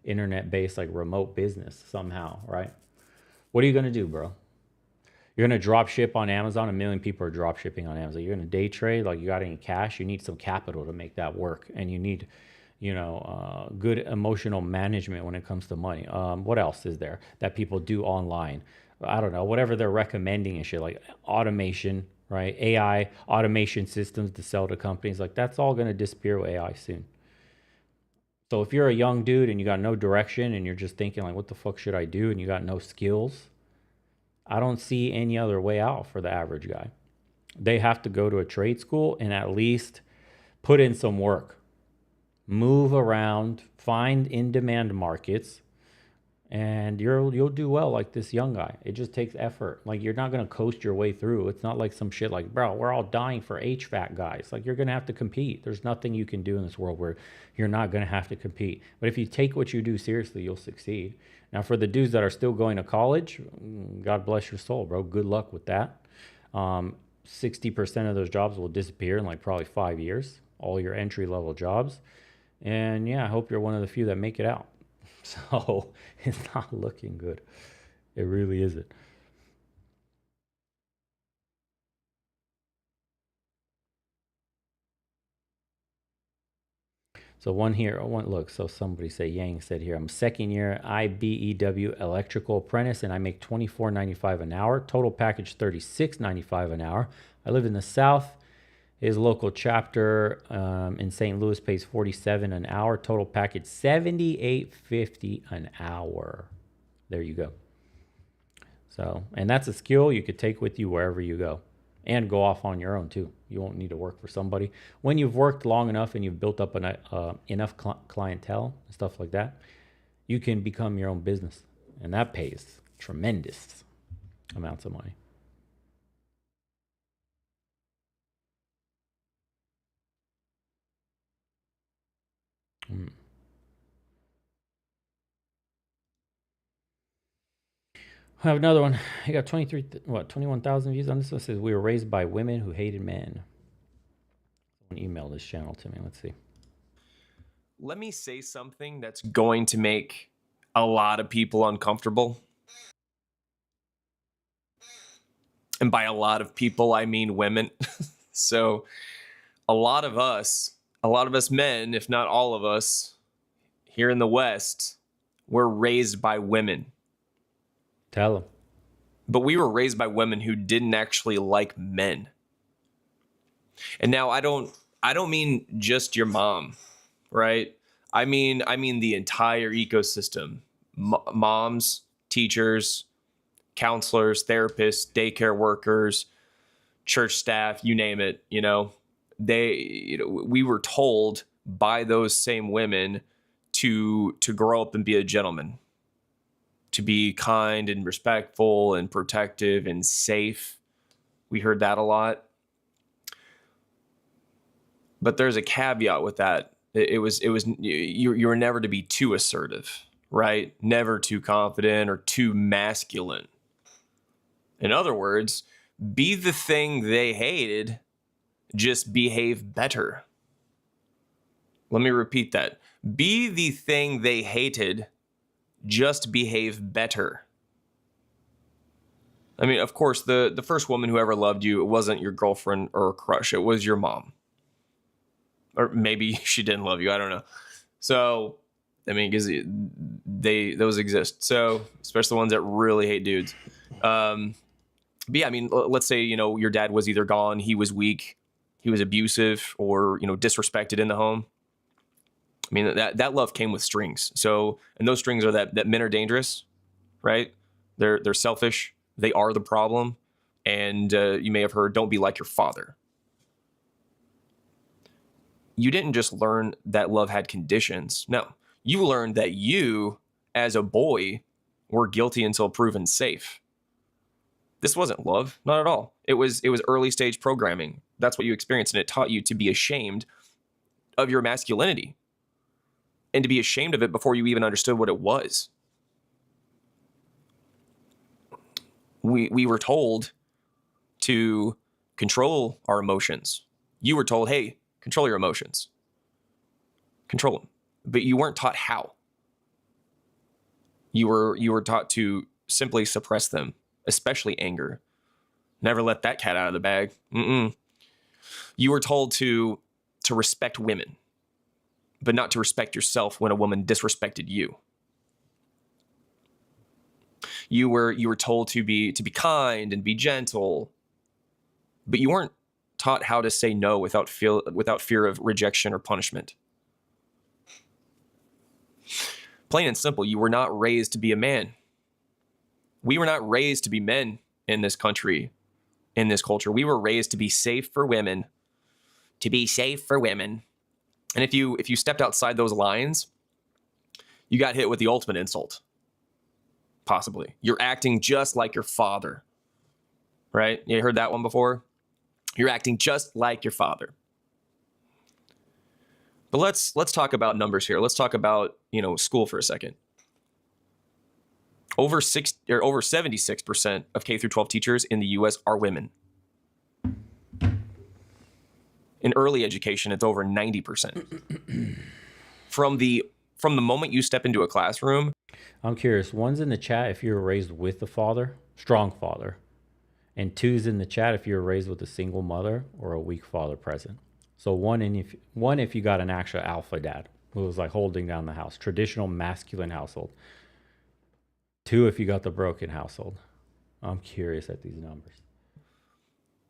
internet-based like remote business somehow, right? What are you gonna do, bro? You're gonna drop ship on Amazon. 1 million people are drop shipping on Amazon. You're gonna day trade. Like, you got any cash? You need some capital to make that work, and you need, good emotional management when it comes to money. What else is there that people do online? I don't know. Whatever they're recommending and shit, like automation, right? AI automation systems to sell to companies. Like, that's all gonna disappear with AI soon. So if you're a young dude and you got no direction and you're just thinking like, what the fuck should I do? And you got no skills, I don't see any other way out for the average guy. They have to go to a trade school and at least put in some work, move around, find in-demand markets, and you'll do well like this young guy. It just takes effort. Like, you're not going to coast your way through. It's not like some shit like, bro, we're all dying for HVAC guys. Like, you're going to have to compete. There's nothing you can do in this world where you're not going to have to compete. But if you take what you do seriously, you'll succeed. Now, for the dudes that are still going to college, God bless your soul, bro. Good luck with that. 60% of those jobs will disappear in like probably 5 years, all your entry-level jobs. And yeah, I hope you're one of the few that make it out. So it's not looking good. It really isn't. So look, so somebody say, Yang said here, I'm second year IBEW electrical apprentice and I make $24.95 an hour. Total package $36.95 an hour. I live in the South. His local chapter in St. Louis pays $47 an hour. Total package $78.50 an hour. There you go. So, and that's a skill you could take with you wherever you go, and go off on your own too. You won't need to work for somebody. When you've worked long enough and you've built up enough clientele and stuff like that, you can become your own business, and that pays tremendous amounts of money. I have another one. I got 21,000 views on this one. It says, we were raised by women who hated men. Someone email this channel to me. Let's see. Let me say something that's going to make a lot of people uncomfortable. And by a lot of people, I mean women. So a lot of us men, if not all of us here in the West, were raised by women. Tell them. But we were raised by women who didn't actually like men. And now I don't mean just your mom, right? I mean the entire ecosystem. Moms, teachers, counselors, therapists, daycare workers, church staff, you name it, we were told by those same women to grow up and be a gentleman. to be kind and respectful and protective and safe. We heard that a lot. But there's a caveat with that. You were never to be too assertive, right? Never too confident or too masculine. In other words, be the thing they hated, just behave better. Let me repeat that. Be the thing they hated, just behave better. I mean, of course, the first woman who ever loved you, it wasn't your girlfriend or a crush. It was your mom. Or maybe she didn't love you. I don't know. So, I mean, because those exist. So, especially the ones that really hate dudes. But yeah, I mean, let's say, your dad was either gone, he was weak, he was abusive, or, disrespected in the home. I mean, that love came with strings. So, and those strings are that men are dangerous, right? They're selfish. They are the problem. And you may have heard, don't be like your father. You didn't just learn that love had conditions. No, you learned that you, as a boy, were guilty until proven safe. This wasn't love, not at all. It was early stage programming. That's what you experienced, and it taught you to be ashamed of your masculinity and to be ashamed of it before you even understood what it was. We were told to control our emotions. You were told, hey, control your emotions. Control them. But you weren't taught how. You were taught to simply suppress them, especially anger. Never let that cat out of the bag. You were told to respect women, but not to respect yourself when a woman disrespected you. You were told to be kind and be gentle, but you weren't taught how to say no without fear of rejection or punishment. Plain and simple, you were not raised to be a man. We were not raised to be men in this country, in this culture. We were raised to be safe for women. To be safe for women. And if you stepped outside those lines, you got hit with the ultimate insult. Possibly. You're acting just like your father. Right? You heard that one before? You're acting just like your father. But let's talk about numbers here. Let's talk about, school for a second. Over 76% of K through 12 teachers in the US are women. In early education, it's over 90%. From the moment you step into a classroom. I'm curious, one's in the chat if you were raised with a father, strong father, and two's in the chat if you were raised with a single mother or a weak father present. So one if you got an actual alpha dad who was like holding down the house, traditional masculine household. Two if you got the broken household. I'm curious at these numbers.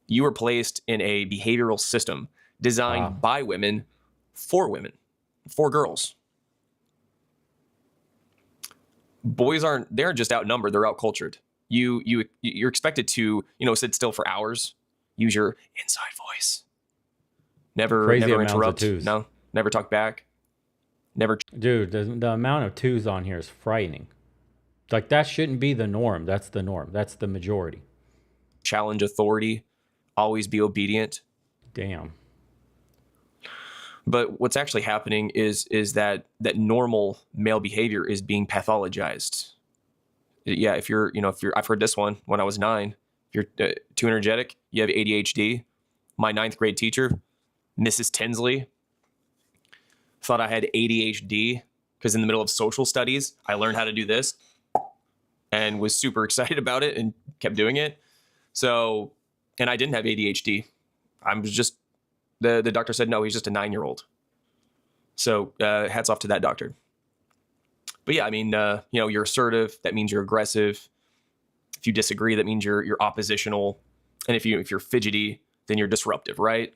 You were placed in a behavioral system designed by women, for girls. Boys they're just outnumbered, they're outcultured. You're expected to, sit still for hours, use your inside voice. Never interrupt. No, never talk back. Never. Dude, the amount of twos on here is frightening. Like, that shouldn't be the norm. That's the norm. That's the majority. Challenge authority. Always be obedient. Damn. But what's actually happening is that normal male behavior is being pathologized. Yeah, if you're, I've heard this one when I was 9. If you're too energetic, you have ADHD. My 9th grade teacher, Mrs. Tinsley, thought I had ADHD because in the middle of social studies, I learned how to do this and was super excited about it and kept doing it. So, and I didn't have ADHD. I was just, the doctor said, no, he's just a 9-year-old. So hats off to that doctor. But yeah, I mean, you're assertive. That means you're aggressive. If you disagree, that means you're oppositional. And if you're fidgety, then you're disruptive, right?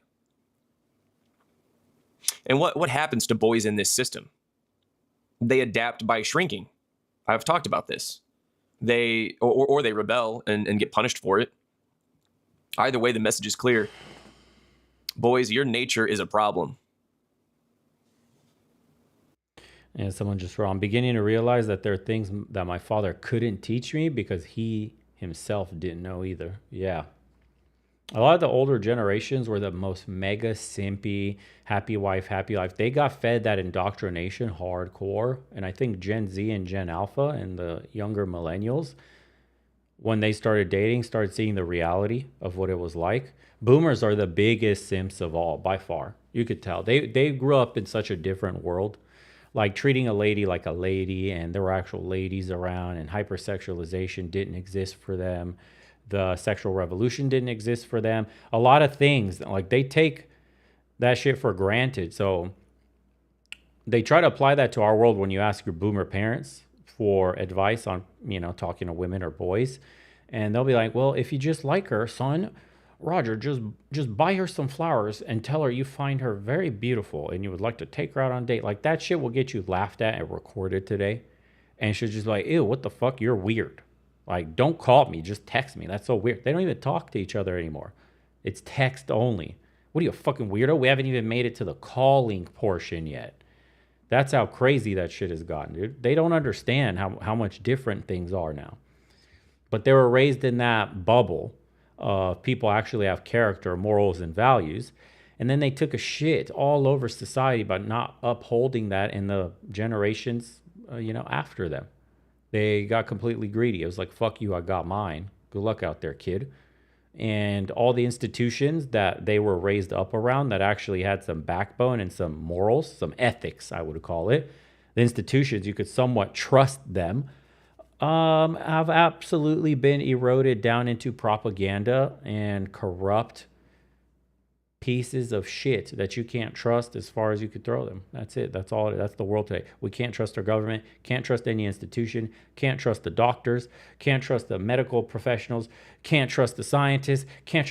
And what happens to boys in this system? They adapt by shrinking. I've talked about this. They or they rebel and get punished for it. Either way, the message is clear. Boys, your nature is a problem. And someone just wrote, I'm beginning to realize that there are things that my father couldn't teach me because he himself didn't know either. Yeah. A lot of the older generations were the most mega simpy, happy wife, happy life. They got fed that indoctrination hardcore. And I think Gen Z and Gen Alpha and the younger millennials, when they started dating, started seeing the reality of what it was like. Boomers are the biggest simps of all, by far. You could tell. They grew up in such a different world, like treating a lady like a lady, and there were actual ladies around, and hypersexualization didn't exist for them. The sexual revolution didn't exist for them. A lot of things, like they take that shit for granted. So they try to apply that to our world when you ask your boomer parents for advice on, talking to women or boys. And they'll be like, well, if you just like her, son, Roger, just buy her some flowers and tell her you find her very beautiful and you would like to take her out on a date. Like that shit will get you laughed at and recorded today. And she'll just be like, ew, what the fuck? You're weird. Like, don't call me, just text me. That's so weird. They don't even talk to each other anymore. It's text only. What are you, a fucking weirdo? We haven't even made it to the calling portion yet. That's how crazy that shit has gotten, dude. They don't understand how much different things are now. But they were raised in that bubble of people actually have character, morals, and values. And then they took a shit all over society by not upholding that in the generations, after them. They got completely greedy. It was like, fuck you, I got mine. Good luck out there, kid. And all the institutions that they were raised up around that actually had some backbone and some morals, some ethics, I would call it. The institutions, you could somewhat trust them, have absolutely been eroded down into propaganda and corrupt pieces of shit that you can't trust as far as you could throw them. That's it. That's all. That's the world today. We can't trust our government, can't trust any institution, can't trust the doctors, can't trust the medical professionals, can't trust the scientists,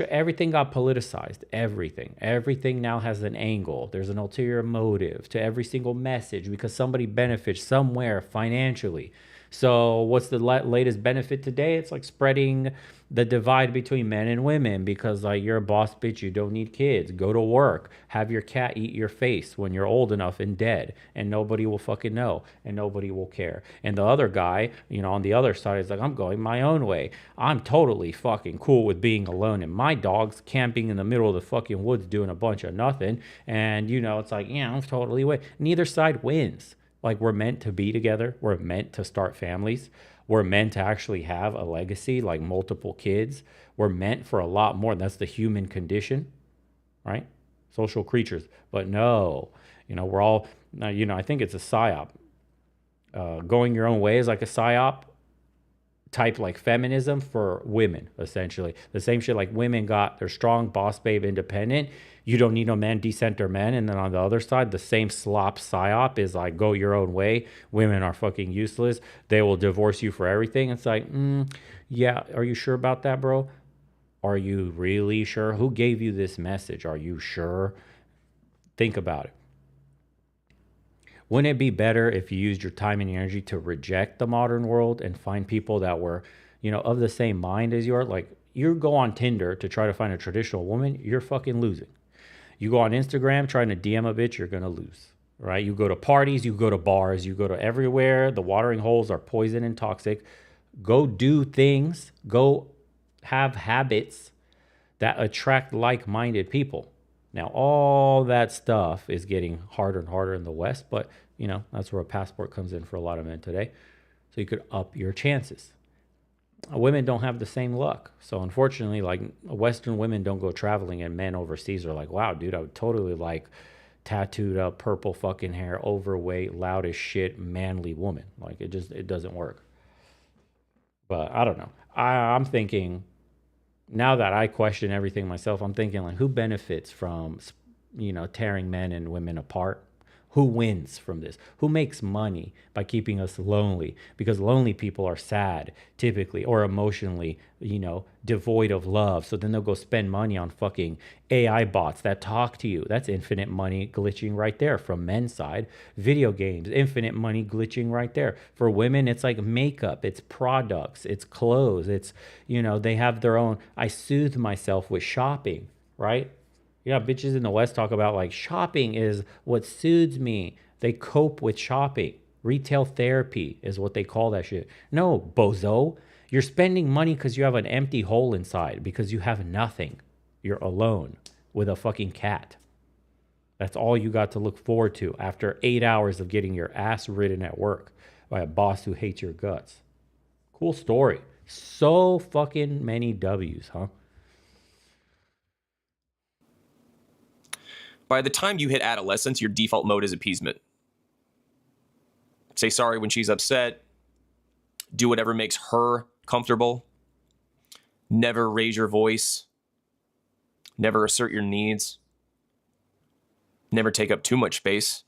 everything got politicized. Everything now has an angle. There's an ulterior motive to every single message because somebody benefits somewhere financially. So what's the latest benefit today? It's like spreading the divide between men and women because like you're a boss bitch, you don't need kids, go to work, have your cat eat your face when you're old enough and dead, and nobody will fucking know and nobody will care. And the other guy, on the other side is like, I'm going my own way. I'm totally fucking cool with being alone and my dog's camping in the middle of the fucking woods doing a bunch of nothing. And it's like, yeah, I'm totally way. Neither side wins. Like we're meant to be together. We're meant to start families. We're meant to actually have a legacy, like multiple kids. We're meant for a lot more. That's the human condition, right? Social creatures. But no, we're all, I think it's a psyop. Going your own way is like a psyop type, like feminism for women, essentially. The same shit like women got their strong boss babe independent. You don't need no man, decenter men. And then on the other side, the same slop psyop is like, go your own way. Women are fucking useless. They will divorce you for everything. It's like, yeah, are you sure about that, bro? Are you really sure? Who gave you this message? Are you sure? Think about it. Wouldn't it be better if you used your time and energy to reject the modern world and find people that were, of the same mind as you are? Like, you go on Tinder to try to find a traditional woman, you're fucking losing. You go on Instagram trying to DM a bitch, you're going to lose, right? You go to parties, you go to bars, you go to everywhere. The watering holes are poison and toxic. Go do things, go have habits that attract like-minded people. Now, all that stuff is getting harder and harder in the West, but, that's where a passport comes in for a lot of men today. So you could up your chances. Women don't have the same luck. So unfortunately, like Western women don't go traveling and men overseas are like, wow, dude, I would totally like tattooed up, purple fucking hair, overweight, loud as shit, manly woman. Like it doesn't work. But I don't know. I'm thinking, now that I question everything myself, I'm thinking like, who benefits from, tearing men and women apart? Who wins from this? Who makes money by keeping us lonely? Because lonely people are sad, typically, or emotionally, devoid of love. So then they'll go spend money on fucking AI bots that talk to you. That's infinite money glitching right there from men's side. Video games, infinite money glitching right there. For women, it's like makeup, it's products, it's clothes, it's, they have their own. I soothe myself with shopping, right? Yeah, bitches in the West talk about like shopping is what soothes me. They cope with shopping. Retail therapy is what they call that shit. No, bozo. You're spending money because you have an empty hole inside, because you have nothing. You're alone with a fucking cat. That's all you got to look forward to after 8 hours of getting your ass ridden at work by a boss who hates your guts. Cool story. So fucking many W's, huh? By the time you hit adolescence, your default mode is appeasement. Say sorry when she's upset. Do whatever makes her comfortable. Never raise your voice. Never assert your needs. Never take up too much space.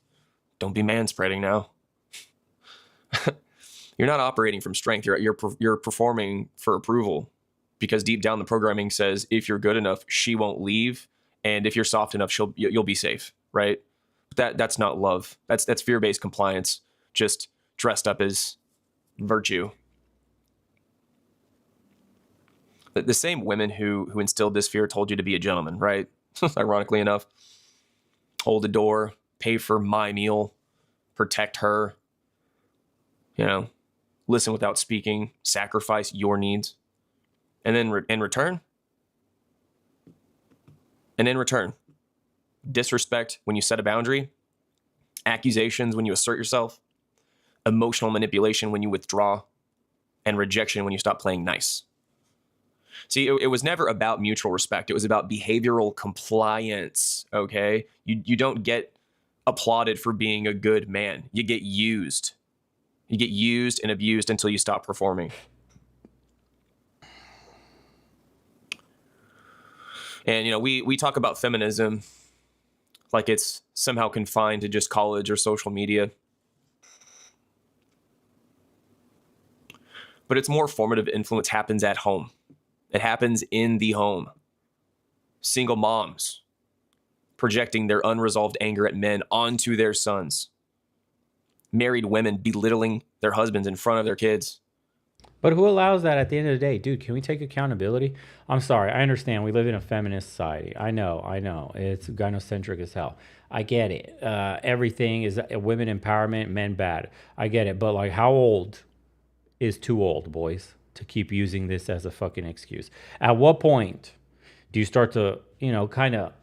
Don't be manspreading now. You're not operating from strength. You're performing for approval, because deep down the programming says if you're good enough, she won't leave, and if you're soft enough, you'll be safe, right? But that's not love. That's fear-based compliance, just dressed up as virtue. The same women who instilled this fear told you to be a gentleman, right? Ironically enough. Hold the door, pay for my meal, protect her, listen without speaking, sacrifice your needs. And then in return, disrespect when you set a boundary, accusations when you assert yourself, emotional manipulation when you withdraw, and rejection when you stop playing nice. See, it was never about mutual respect. It was about behavioral compliance, okay? You don't get applauded for being a good man. You get used. You get used and abused until you stop performing. And, we talk about feminism like it's somehow confined to just college or social media. But its more formative influence happens at home. It happens in the home. Single moms projecting their unresolved anger at men onto their sons. Married women belittling their husbands in front of their kids. But who allows that at the end of the day? Dude, can we take accountability? I'm sorry. I understand. We live in a feminist society. I know. It's gynocentric as hell. I get it. Everything is women empowerment, men bad. I get it. But how old is too old, boys, to keep using this as a fucking excuse? At what point do you start to, kind of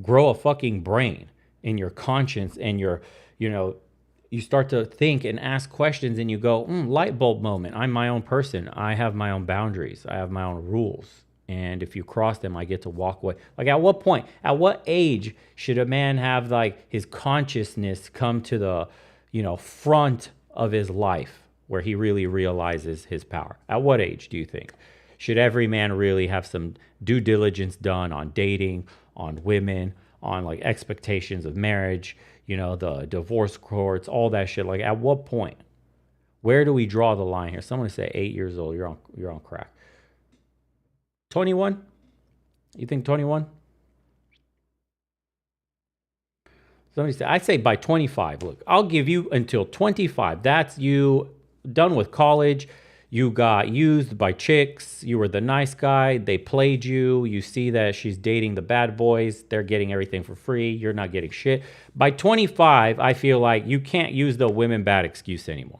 grow a fucking brain in your conscience and you start to think and ask questions and you go, light bulb moment. I'm my own person. I have my own boundaries. I have my own rules. And if you cross them, I get to walk away. At what point, at what age should a man have his consciousness come to the, front of his life where he really realizes his power? At what age do you think? Should every man really have some due diligence done on dating, on women, on expectations of marriage, the divorce courts, all that shit? At what point? Where do we draw the line here? Someone say 8 years old, you're on crack. 21? You think 21? Somebody said, I'd say by 25. Look, I'll give you until 25. That's you done with college. You got used by chicks. You were the nice guy. They played you. You see that she's dating the bad boys. They're getting everything for free. You're not getting shit. By 25, I feel like you can't use the women bad excuse anymore.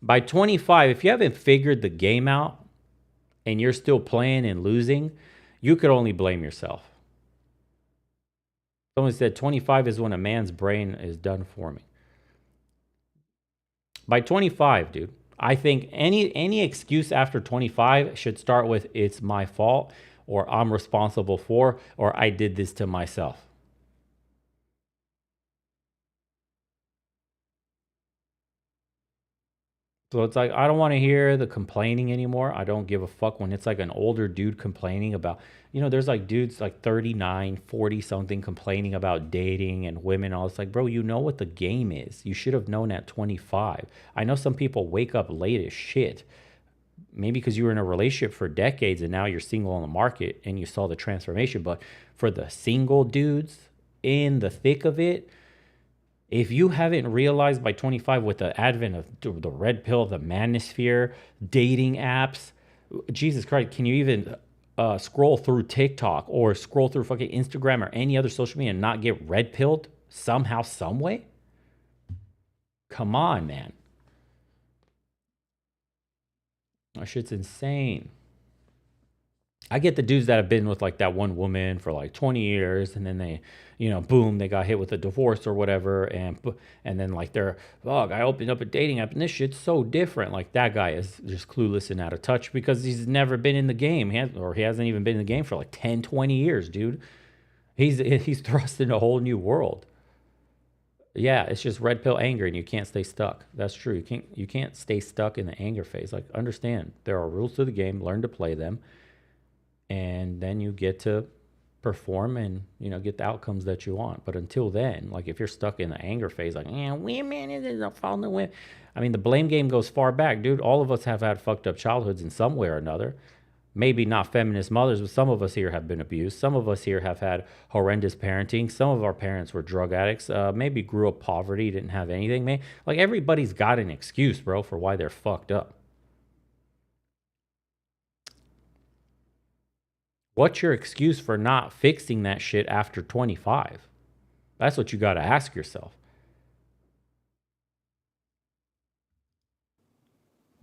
By 25, if you haven't figured the game out and you're still playing and losing, you could only blame yourself. Someone said 25 is when a man's brain is done forming. By 25, dude, I think any excuse after 25 should start with it's my fault, or I'm responsible for, or I did this to myself. So it's I don't want to hear the complaining anymore. I don't give a fuck when it's an older dude complaining about, there's dudes 39, 40 something complaining about dating and women. All it's bro, you know what the game is. You should have known at 25. I know some people wake up late as shit. Maybe because you were in a relationship for decades and now you're single on the market and you saw the transformation. But for the single dudes in the thick of it, if you haven't realized by 25 with the advent of the red pill, the manosphere, dating apps, Jesus Christ, can you even scroll through TikTok or scroll through fucking Instagram or any other social media and not get red pilled somehow, some way? Come on, man. That shit's insane. I get the dudes that have been with like that one woman for like 20 years and then they, boom, they got hit with a divorce or whatever. And then like they're, oh, I opened up a dating app and this shit's so different. Like that guy is just clueless and out of touch because he's never been in the game. He hasn't even been in the game for like 10, 20 years, dude. He's thrust in a whole new world. Yeah, it's just red pill anger and you can't stay stuck. That's true. You can't stay stuck in the anger phase. Like understand there are rules to the game, learn to play them. And then you get to perform and get the outcomes that you want. But until then, like if you're stuck in the anger phase, like women, it is a fault of women. I mean, the blame game goes far back, dude. All of us have had fucked up childhoods in some way or another. Maybe not feminist mothers, but some of us here have been abused. Some of us here have had horrendous parenting. Some of our parents were drug addicts. Maybe grew up poverty, didn't have anything. Like everybody's got an excuse, bro, for why they're fucked up. What's your excuse for not fixing that shit after 25? That's what you got to ask yourself.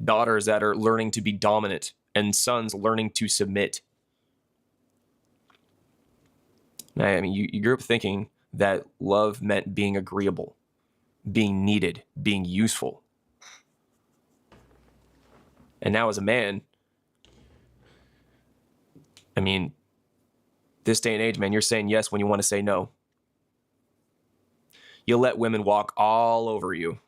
Daughters that are learning to be dominant and sons learning to submit. I mean, you grew up thinking that love meant being agreeable, being needed, being useful. And now as a man, I mean, this day and age, man, you're saying yes when you want to say no. You let women walk all over you.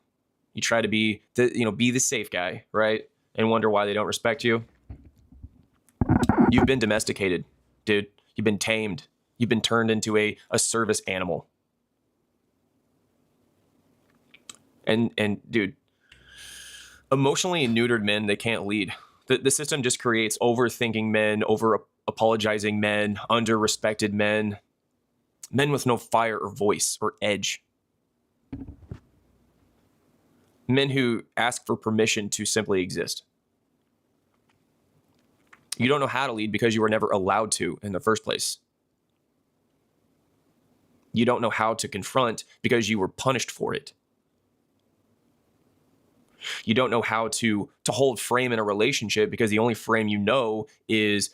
You try to be the safe guy, right? And wonder why they don't respect you. You've been domesticated, dude. You've been tamed. You've been turned into a service animal. And dude, emotionally neutered men, they can't lead. The system just creates overthinking men, over-apologizing men, under-respected men, men with no fire or voice or edge. Men who ask for permission to simply exist. You don't know how to lead because you were never allowed to in the first place. You don't know how to confront because you were punished for it. You don't know how to hold frame in a relationship because the only frame you know is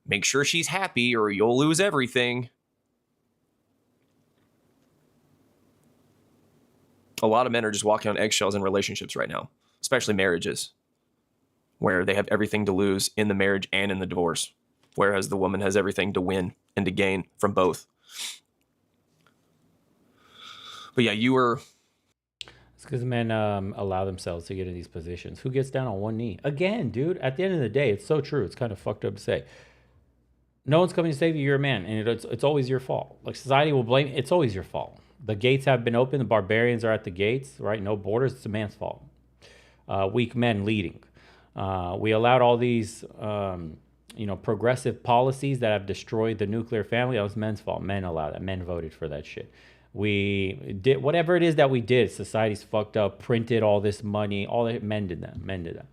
make sure she's happy or you'll lose everything. A lot of men are just walking on eggshells in relationships right now, especially marriages, where they have everything to lose in the marriage and in the divorce, whereas the woman has everything to win and to gain from both. But yeah, you were... It's because men allow themselves to get in these positions. Who gets down on one knee? Again, dude, at the end of the day, it's so true. It's kind of fucked up to say. No one's coming to save you. You're a man, and it's always your fault. Like society will blame. It's always your fault. The gates have been opened. The barbarians are at the gates, right? No borders. It's a man's fault. Weak men leading. We allowed all these, progressive policies that have destroyed the nuclear family. That was men's fault. Men allowed that. Men voted for that shit. We did whatever it is that we did. Society's fucked up. Printed all this money. All that. Men did that. Men did that.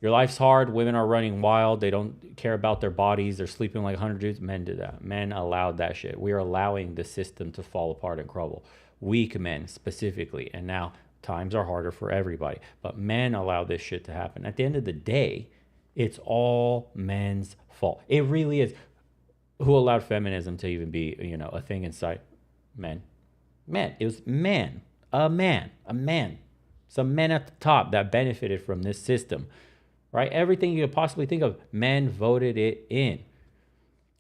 Your life's hard. Women are running wild. They don't care about their bodies. They're sleeping like 100 dudes. Men did that. Men allowed that shit. We are allowing the system to fall apart and crumble. Weak men specifically. And now times are harder for everybody. But men allow this shit to happen. At the end of the day, it's all men's fault. It really is. Who allowed feminism to even be, a thing in sight? Men. Men. It was men. A man. Some men at the top that benefited from this system. Right? Everything you could possibly think of, men voted it in.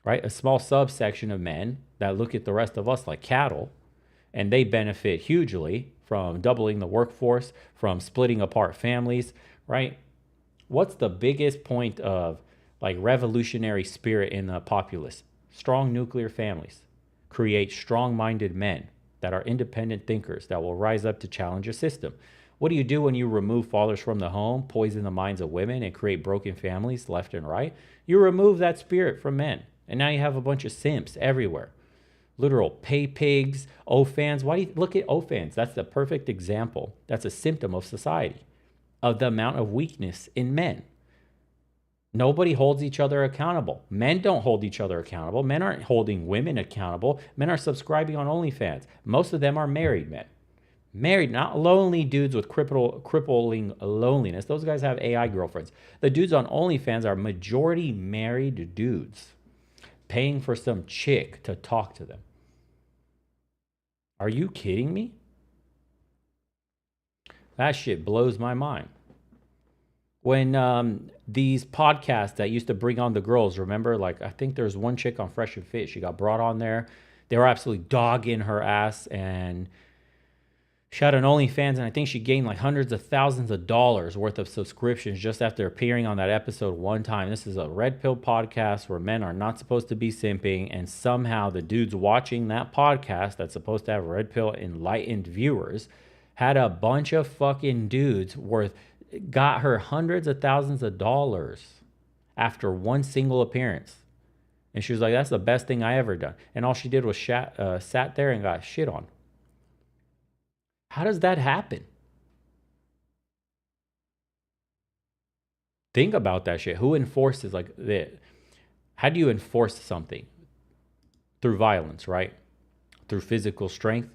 Right? A small subsection of men that look at the rest of us like cattle, and they benefit hugely from doubling the workforce, from splitting apart families, right? What's the biggest point of like revolutionary spirit in the populace? Strong nuclear families create strong-minded men that are independent thinkers that will rise up to challenge a system. What do you do when you remove fathers from the home, poison the minds of women, and create broken families left and right? You remove that spirit from men. And now you have a bunch of simps everywhere. Literal pay pigs, OFANs. Why do you look at OFANs? That's the perfect example. That's a symptom of society, of the amount of weakness in men. Nobody holds each other accountable. Men don't hold each other accountable. Men aren't holding women accountable. Men are subscribing on OnlyFans. Most of them are married men. Married, not lonely dudes with crippling loneliness. Those guys have AI girlfriends. The dudes on OnlyFans are majority married dudes paying for some chick to talk to them. Are you kidding me? That shit blows my mind. When these podcasts that used to bring on the girls, remember, like I think there's one chick on Fresh and Fit. She got brought on there. They were absolutely dogging her ass, and she had an OnlyFans, and I think she gained like hundreds of thousands of dollars worth of subscriptions just after appearing on that episode one time. This is a red pill podcast where men are not supposed to be simping, and somehow the dudes watching that podcast that's supposed to have red pill enlightened viewers had a bunch of fucking dudes got her hundreds of thousands of dollars after one single appearance. And she was like, that's the best thing I ever done. And all she did was sat there and got shit on. How does that happen? Think about that shit. Who enforces like that? How do you enforce something? Through violence, right? Through physical strength.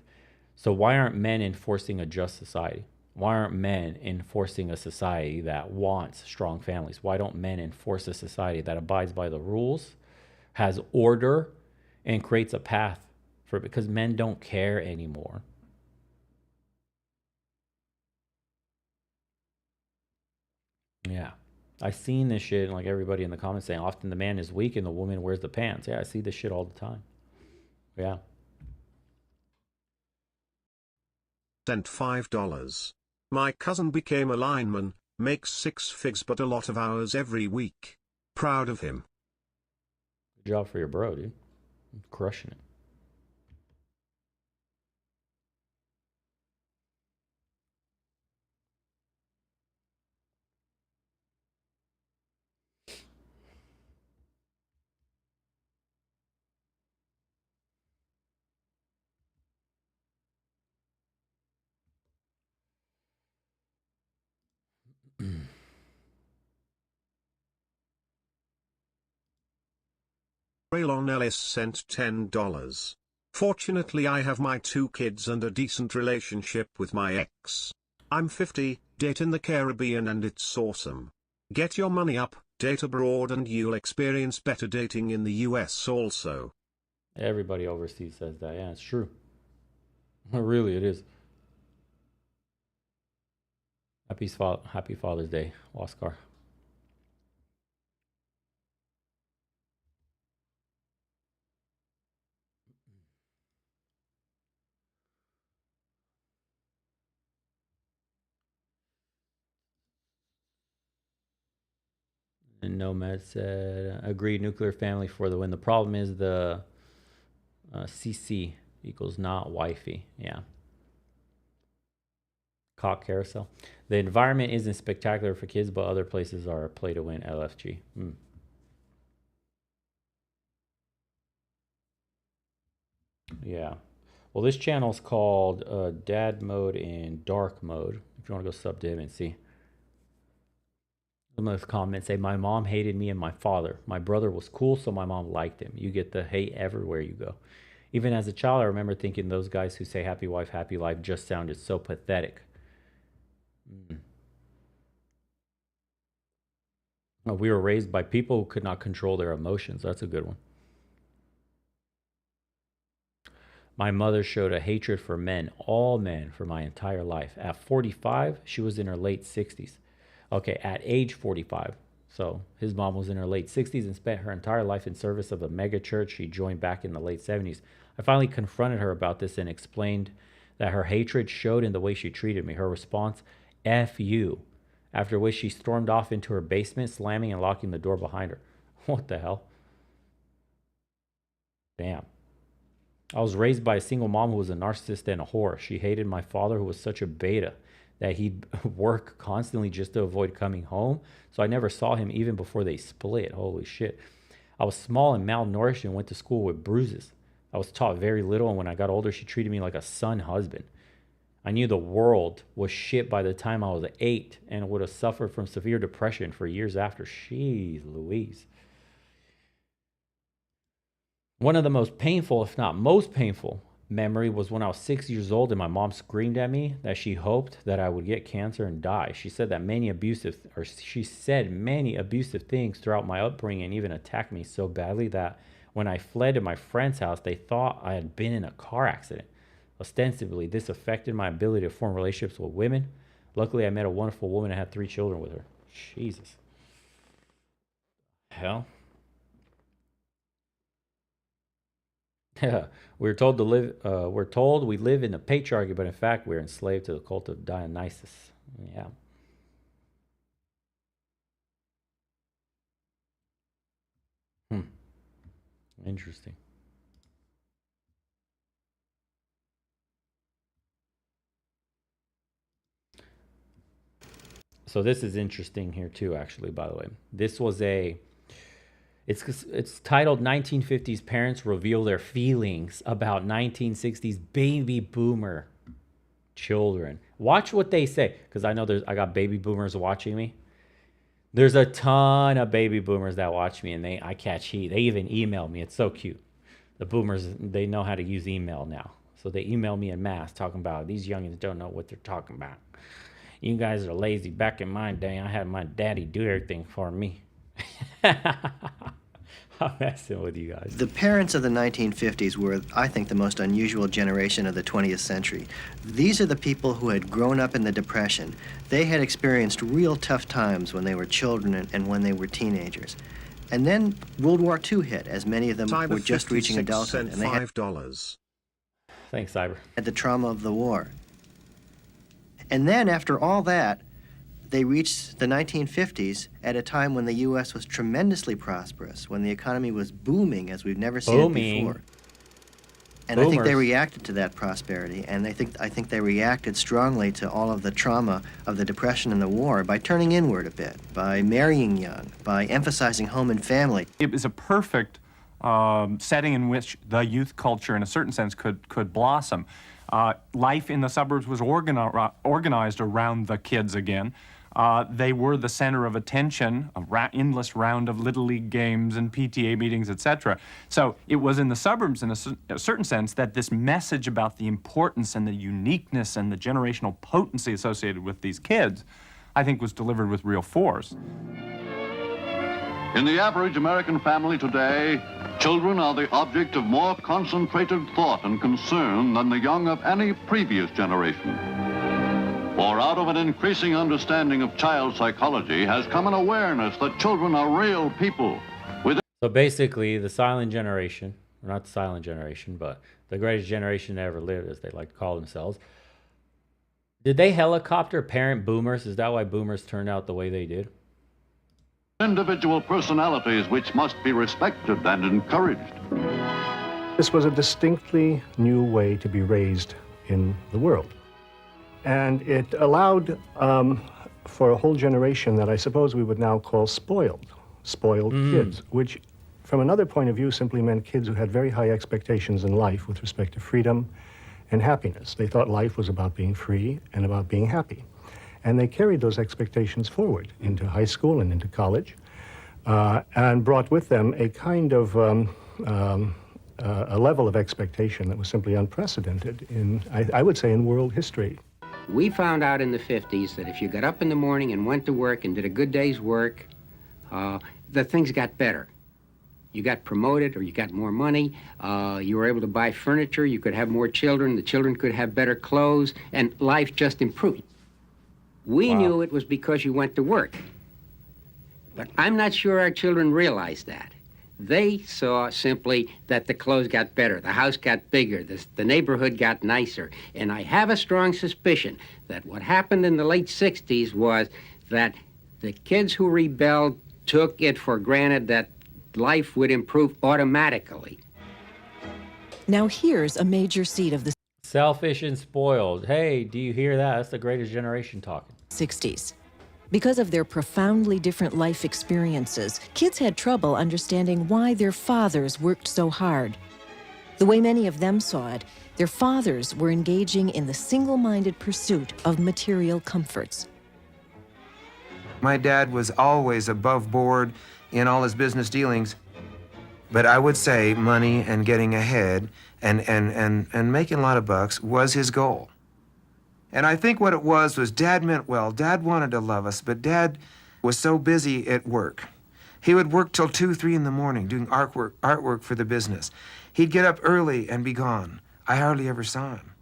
So why aren't men enforcing a just society? Why aren't men enforcing a society that wants strong families? Why don't men enforce a society that abides by the rules, has order, and creates a path for it? Because men don't care anymore. Yeah. I've seen this shit, and like everybody in the comments saying, often the man is weak and the woman wears the pants. Yeah, I see this shit all the time. Yeah. Sent $5. My cousin became a lineman, makes 6 figs but a lot of hours every week. Proud of him. Good job for your bro, dude. Crushing it. Raylon Ellis sent $10. Fortunately I have my 2 kids and a decent relationship with my ex. I'm 50, date in the Caribbean and it's awesome. Get your money up, date abroad and you'll experience better dating in the US also. Everybody overseas says that. Yeah, it's true. Really, it is. Happy Father's Day, Oscar. And Nomad said, agreed, nuclear family for the win. The problem is the CC equals not wifey. Yeah. Cock carousel. The environment isn't spectacular for kids, but other places are play to win. LFG. Yeah. Well, this channel is called Dad Mode and Dark Mode. If you want to go sub to him and see. Some of the comments say, my mom hated me and my father. My brother was cool, so my mom liked him. You get the hate everywhere you go. Even as a child, I remember thinking those guys who say happy wife, happy life just sounded so pathetic. We were raised by people who could not control their emotions. That's a good one. My mother showed a hatred for men, all men, for my entire life. At 45, she was in her late 60s. Okay, at age 45. So his mom was in her late 60s and spent her entire life in service of a mega church she joined back in the late 70s. I finally confronted her about this and explained that her hatred showed in the way she treated me. Her response, F you. After which she stormed off into her basement, slamming and locking the door behind her. What the hell? Damn. I was raised by a single mom who was a narcissist and a whore. She hated my father, who was such a beta that he'd work constantly just to avoid coming home. So I never saw him even before they split. Holy shit. I was small and malnourished and went to school with bruises. I was taught very little, and when I got older, she treated me like a son husband. I knew the world was shit by the time I was 8 and would have suffered from severe depression for years after. Jeez Louise. One of the most painful, if not most painful, memory was when I was 6 years old and my mom screamed at me that she hoped that I would get cancer and die. She said many abusive things throughout my upbringing and even attacked me so badly that when I fled to my friend's house, they thought I had been in a car accident. Ostensibly, this affected my ability to form relationships with women. Luckily, I met a wonderful woman and had 3 children with her. Jesus. Hell. We're told we live in a patriarchy, but in fact we're enslaved to the cult of Dionysus. Yeah. Interesting. So this is interesting here too, actually, by the way. This was it's titled 1950s Parents Reveal Their Feelings About 1960s Baby Boomer Children. Watch what they say, because I know I got baby boomers watching me. There's a ton of baby boomers that watch me, and I catch heat. They even email me. It's so cute. The boomers, they know how to use email now. So they email me en masse talking about these youngins don't know what they're talking about. You guys are lazy. Back in my day, I had my daddy do everything for me. I'm messing with you guys. The parents of the 1950s were, I think, the most unusual generation of the 20th century. These are the people who had grown up in the Depression. They had experienced real tough times when they were children and when they were teenagers. And then World War II hit, as many of them were just reaching adulthood. And they had $5. Thanks, Cyber. Had the trauma of the war. And then, after all that, they reached the 1950s at a time when the U.S. was tremendously prosperous, when the economy was booming as we've never seen it before. And I think they reacted to that prosperity, and I think they reacted strongly to all of the trauma of the Depression and the war by turning inward a bit, by marrying young, by emphasizing home and family. It was a perfect setting in which the youth culture, in a certain sense, could blossom. Life in the suburbs was organized around the kids again. They were the center of attention, endless round of Little League games and PTA meetings, etc. So it was in the suburbs, in a certain sense, that this message about the importance and the uniqueness and the generational potency associated with these kids, I think, was delivered with real force. In the average American family today, children are the object of more concentrated thought and concern than the young of any previous generation. For out of an increasing understanding of child psychology has come an awareness that children are real people. So basically, the silent generation, or not the silent generation, but the greatest generation that ever lived, as they like to call themselves, did they helicopter parent boomers? Is that why boomers turned out the way they did? Individual personalities which must be respected and encouraged. This was a distinctly new way to be raised in the world. And it allowed for a whole generation that I suppose we would now call spoiled kids, which from another point of view simply meant kids who had very high expectations in life with respect to freedom and happiness. They thought life was about being free and about being happy. And they carried those expectations forward into high school and into college, and brought with them a kind of a level of expectation that was simply unprecedented in, I would say, in world history. We found out in the 50s that if you got up in the morning and went to work and did a good day's work, the things got better. You got promoted or you got more money, you were able to buy furniture, you could have more children, the children could have better clothes, and life just improved. We knew it was because you went to work. But I'm not sure our children realized that. They saw simply that the clothes got better, the house got bigger, the neighborhood got nicer. And I have a strong suspicion that what happened in the late 60s was that the kids who rebelled took it for granted that life would improve automatically. Now here's a major seed of the selfish and spoiled. Hey, do you hear that? That's the greatest generation talking. 60s. Because of their profoundly different life experiences, kids had trouble understanding why their fathers worked so hard. The way many of them saw it, their fathers were engaging in the single-minded pursuit of material comforts. My dad was always above board in all his business dealings. But I would say money and getting ahead and making a lot of bucks was his goal. And I think what it was Dad meant well. Dad wanted to love us, but Dad was so busy at work. He would work till 2, 3 in the morning doing artwork for the business. He'd get up early and be gone. I hardly ever saw him.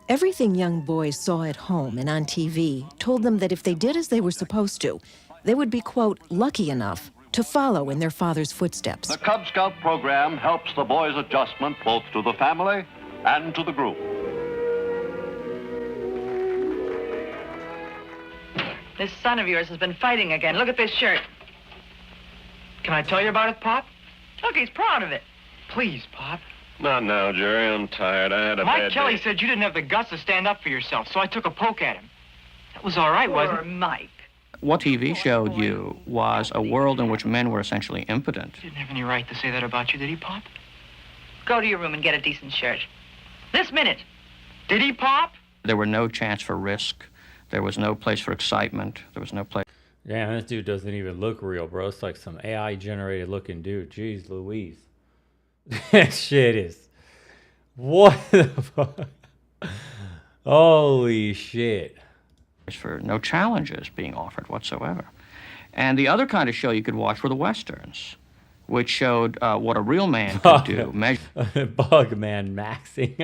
Everything young boys saw at home and on TV told them that if they did as they were supposed to, they would be, quote, lucky enough to follow in their father's footsteps. The Cub Scout program helps the boys' adjustment both to the family and to the group. This son of yours has been fighting again. Look at this shirt. Can I tell you about it, Pop? Look, he's proud of it. Please, Pop. Not now, Jerry. I'm tired. I had a Mike bad Kelly day. said you didn't have the guts to stand up for yourself, so I took a poke at him. That was all right, wasn't it? Poor Mike. What TV showed you was a world in which men were essentially impotent. He didn't have any right to say that about you, did he, Pop? Go to your room and get a decent shirt. This minute. Did he, Pop? There were no chance for risk. There was no place for excitement. There was no place. Damn, this dude doesn't even look real, bro. It's like some AI generated looking dude. Jeez Louise. That shit is. What the fuck? Holy shit. For no challenges being offered whatsoever. And the other kind of show you could watch were the Westerns, which showed what a real man could do, Bugman maxing.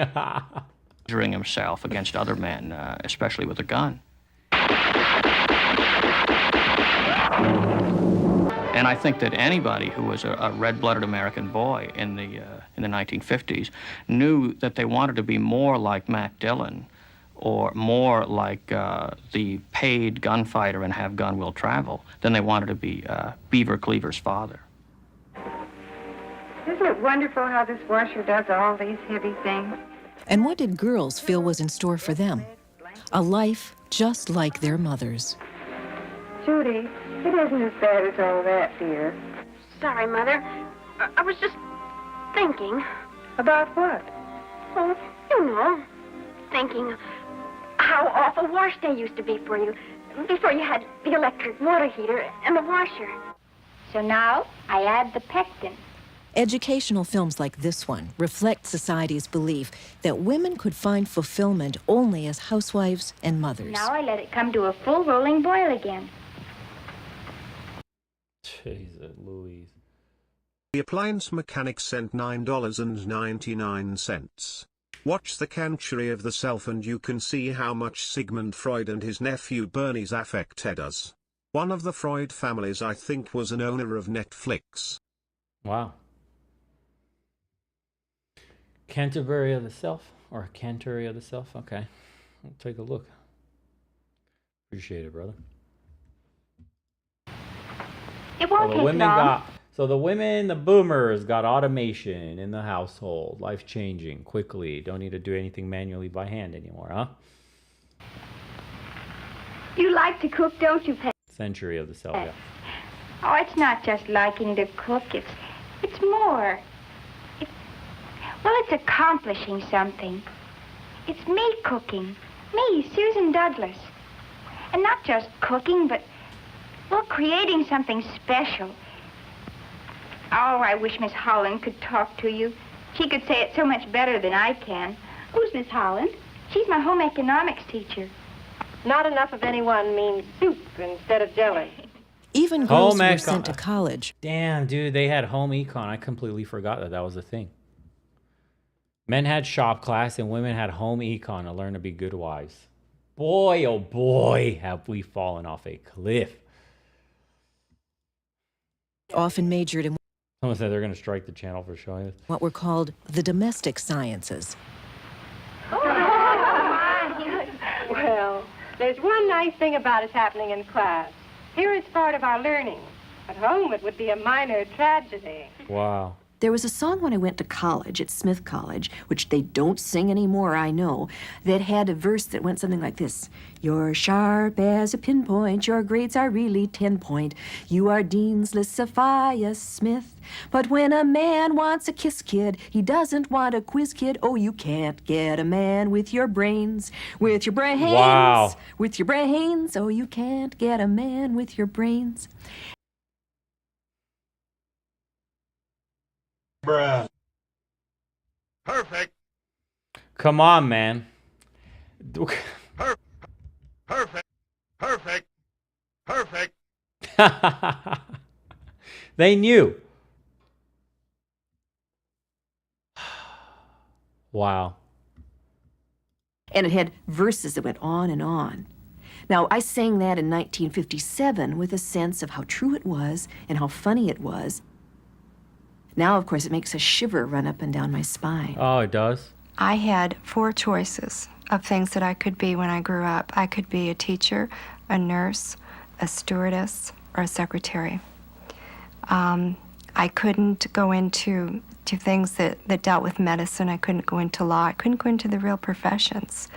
measuring himself against other men, especially with a gun. And I think that anybody who was a red-blooded American boy in the 1950s knew that they wanted to be more like Mac Dillon or more like the paid gunfighter and Have Gun Will Travel than they wanted to be Beaver Cleaver's father. Isn't it wonderful how this washer does all these heavy things? And what did girls feel was in store for them? A life just like their mothers. Judy, it isn't as bad as all that, dear. Sorry, Mother. I was just thinking. About what? Oh, you know. Thinking how awful wash day used to be for you before you had the electric water heater and the washer. So now I add the pectin. Educational films like this one reflect society's belief that women could find fulfillment only as housewives and mothers. Now I let it come to a full rolling boil again. Jesus Louise. The appliance mechanic sent $9.99. Watch The Century of the Self and you can see how much Sigmund Freud and his nephew Bernie's affected us. One of the Freud families I think was an owner of Netflix. Wow. Canterbury of the Self? Or Canterbury of the Self? Okay. I'll take a look. Appreciate it, brother. It won't So the women the boomers got automation in the household. Life changing quickly. Don't need to do anything manually by hand anymore, huh? You like to cook, don't you, Pat? Century of the Self, yeah. Oh, it's not just liking to cook. It's more. It's accomplishing something. It's me cooking. Me, Susan Douglas. And not just cooking, but, well, creating something special. Oh, I wish Miss Holland could talk to you. She could say it so much better than I can. Who's Miss Holland? She's my home economics teacher. Not enough of anyone means soup instead of jelly. Even girls who were sent to college. Damn, dude, they had home econ. I completely forgot that was a thing. Men had shop class and women had home econ to learn to be good wives. Boy, oh boy, have we fallen off a cliff. Often majored in Someone said they're going to strike the channel for showing this. what were called the domestic sciences. Well, there's one nice thing about it happening in class. Here it's part of our learning. At home, it would be a minor tragedy. Wow. There was a song when I went to college at Smith College, which they don't sing anymore, I know, that had a verse that went something like this. You're sharp as a pinpoint, your grades are really 10-point. You are Dean's List Sophia Smith. But when a man wants a kiss kid, he doesn't want a quiz kid. Oh, you can't get a man with your brains. With your brains. Wow. With your brains. Oh, you can't get a man with your brains. Bruh. Perfect. Come on, man. Perfect. Perfect. Perfect. They knew. Wow. And it had verses that went on and on. Now, I sang that in 1957 with a sense of how true it was and how funny it was. Now, of course, it makes a shiver run up and down my spine. Oh, it does? I had 4 choices of things that I could be when I grew up. I could be a teacher, a nurse, a stewardess, or a secretary. I couldn't go into things that dealt with medicine. I couldn't go into law. I couldn't go into the real professions.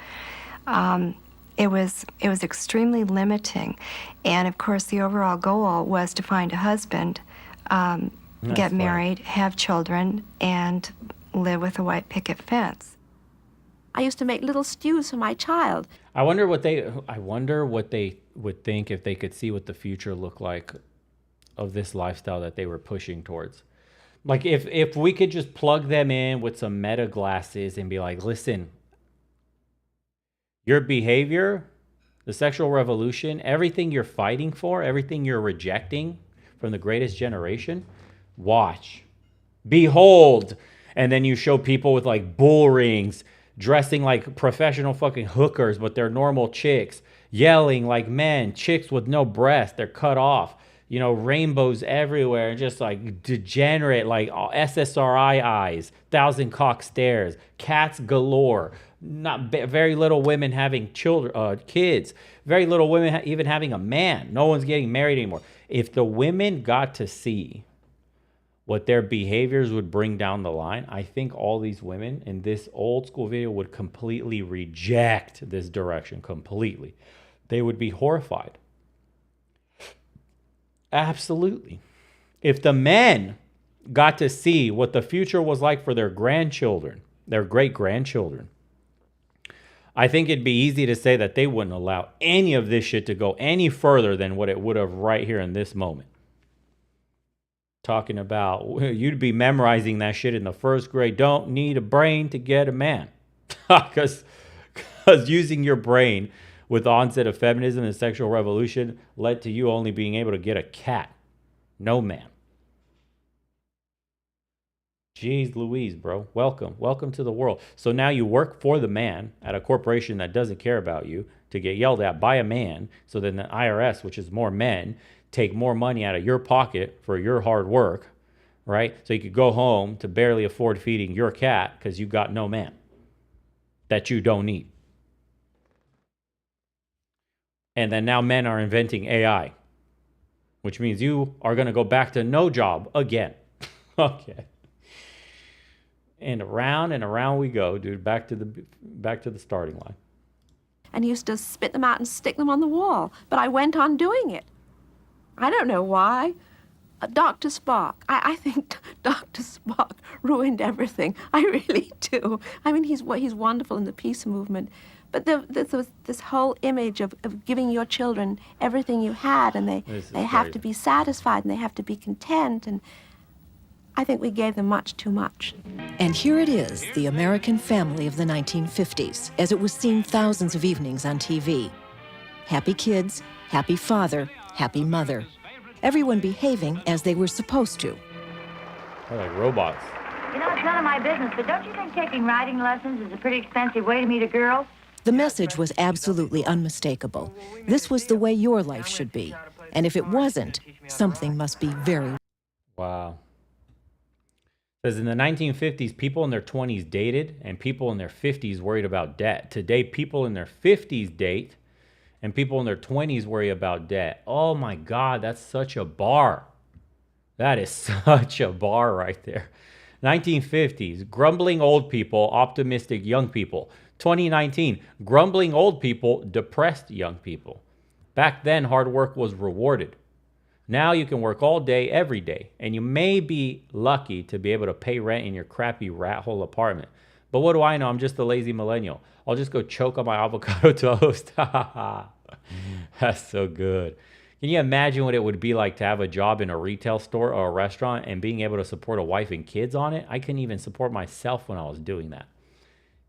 It was extremely limiting. And of course, the overall goal was to find a husband, get married, have children, and live with a white picket fence. I used to make little stews for my child. I wonder what they would think if they could see what the future looked like of this lifestyle that they were pushing towards. Like if we could just plug them in with some meta glasses and be like, listen, your behavior, the sexual revolution, everything you're fighting for, everything you're rejecting from the greatest generation, watch, behold. And then you show people with like bull rings, dressing like professional fucking hookers, but they're normal chicks, yelling like men, chicks with no breasts, they're cut off, you know, rainbows everywhere, and just like degenerate, like SSRI eyes, thousand cock stares, cats galore, very little women having children, kids, very little women even having a man. No one's getting married anymore. If the women got to see what their behaviors would bring down the line, I think all these women in this old school video would completely reject this direction completely. They would be horrified. Absolutely. If the men got to see what the future was like for their grandchildren, their great-grandchildren, I think it'd be easy to say that they wouldn't allow any of this shit to go any further than what it would have right here in this moment. Talking about, you'd be memorizing that shit in the first grade. Don't need a brain to get a man. Because using your brain with the onset of feminism and sexual revolution led to you only being able to get a cat. No man. Jeez Louise, bro. Welcome. Welcome to the world. So now you work for the man at a corporation that doesn't care about you to get yelled at by a man. So then the IRS, which is more men, take more money out of your pocket for your hard work, right? So you could go home to barely afford feeding your cat because you got no man that you don't need. And then now men are inventing AI, which means you are going to go back to no job again. Okay. And around we go, dude, back to the starting line. And he used to spit them out and stick them on the wall. But I went on doing it. I don't know why. Dr. Spock. I think Dr. Spock ruined everything. I really do. I mean, he's wonderful in the peace movement. But this whole image of giving your children everything you had, and they have to be satisfied, and they have to be content, and I think we gave them much too much. And here it is, the American family of the 1950s, as it was seen thousands of evenings on TV. Happy kids, happy father, happy mother. Everyone behaving as they were supposed to. They're like robots. You know, it's none of my business, but don't you think taking writing lessons is a pretty expensive way to meet a girl? The message was absolutely unmistakable. This was the way your life should be. And if it wasn't, something must be very... Wow. Says in the 1950s, people in their 20s dated and people in their 50s worried about debt. Today, people in their 50s date and people in their 20s worry about debt. Oh my God, that's such a bar. That is such a bar right there. 1950s, grumbling old people, optimistic young people. 2019, grumbling old people, depressed young people. Back then, hard work was rewarded. Now you can work all day, every day, and you may be lucky to be able to pay rent in your crappy rat hole apartment. But what do I know? I'm just a lazy millennial. I'll just go choke on my avocado toast. That's so good. Can you imagine what it would be like to have a job in a retail store or a restaurant and being able to support a wife and kids on it? I couldn't even support myself when I was doing that.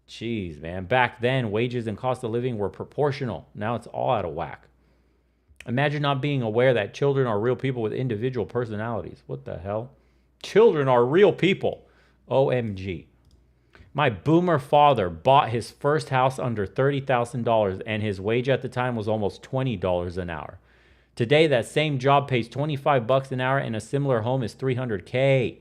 Jeez, man. Back then, wages and cost of living were proportional. Now it's all out of whack. Imagine not being aware that children are real people with individual personalities. What the hell? Children are real people. OMG. My boomer father bought his first house under $30,000 and his wage at the time was almost $20 an hour. Today, that same job pays $25 an hour and a similar home is $300K.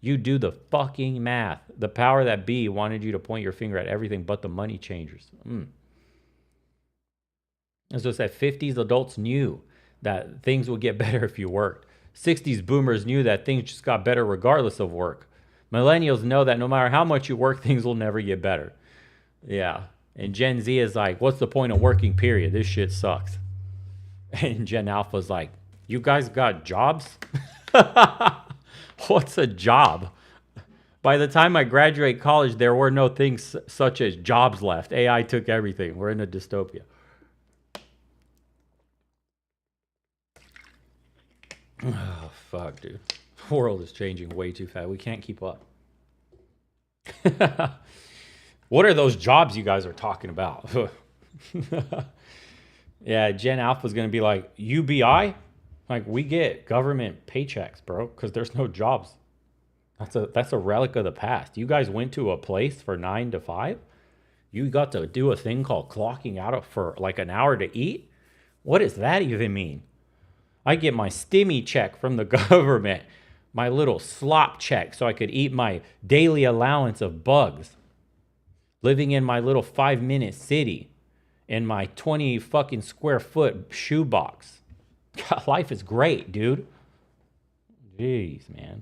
You do the fucking math. The power that be wanted you to point your finger at everything but the money changers. As I said, 50s adults knew that things would get better if you worked. 60s boomers knew that things just got better regardless of work. Millennials know that no matter how much you work, things will never get better. Yeah. And Gen Z is like, what's the point of working, period? This shit sucks. And Gen Alpha's like, you guys got jobs? What's a job? By the time I graduate college, there were no things such as jobs left. AI took everything. We're in a dystopia. Oh, fuck, dude. The world is changing way too fast. We can't keep up. What are those jobs you guys are talking about? Yeah, Gen Alpha is going to be like, UBI? Like, we get government paychecks, bro, because there's no jobs. That's a relic of the past. You guys went to a place for 9 to 5? You got to do a thing called clocking out for like an hour to eat? What does that even mean? I get my stimmy check from the government, my little slop check so I could eat my daily allowance of bugs. Living in my little 5-minute city in my 20 fucking square foot shoebox. God, life is great, dude. Jeez, man.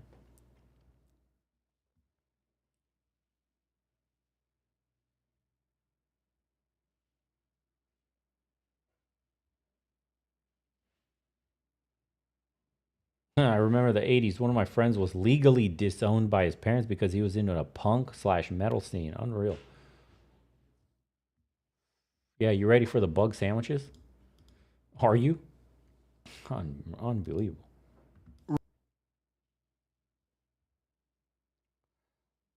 I remember the 80s. One of my friends was legally disowned by his parents because he was into a punk/metal scene. Unreal. Yeah, you ready for the bug sandwiches? Are you? Unbelievable.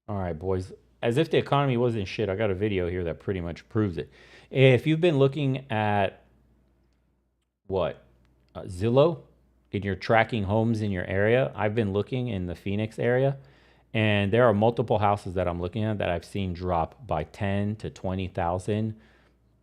All right, boys. As if the economy wasn't shit, I got a video here that pretty much proves it. If you've been looking at Zillow, and you're tracking homes in your area, I've been looking in the Phoenix area, and there are multiple houses that I'm looking at that I've seen drop by 10 to 20,000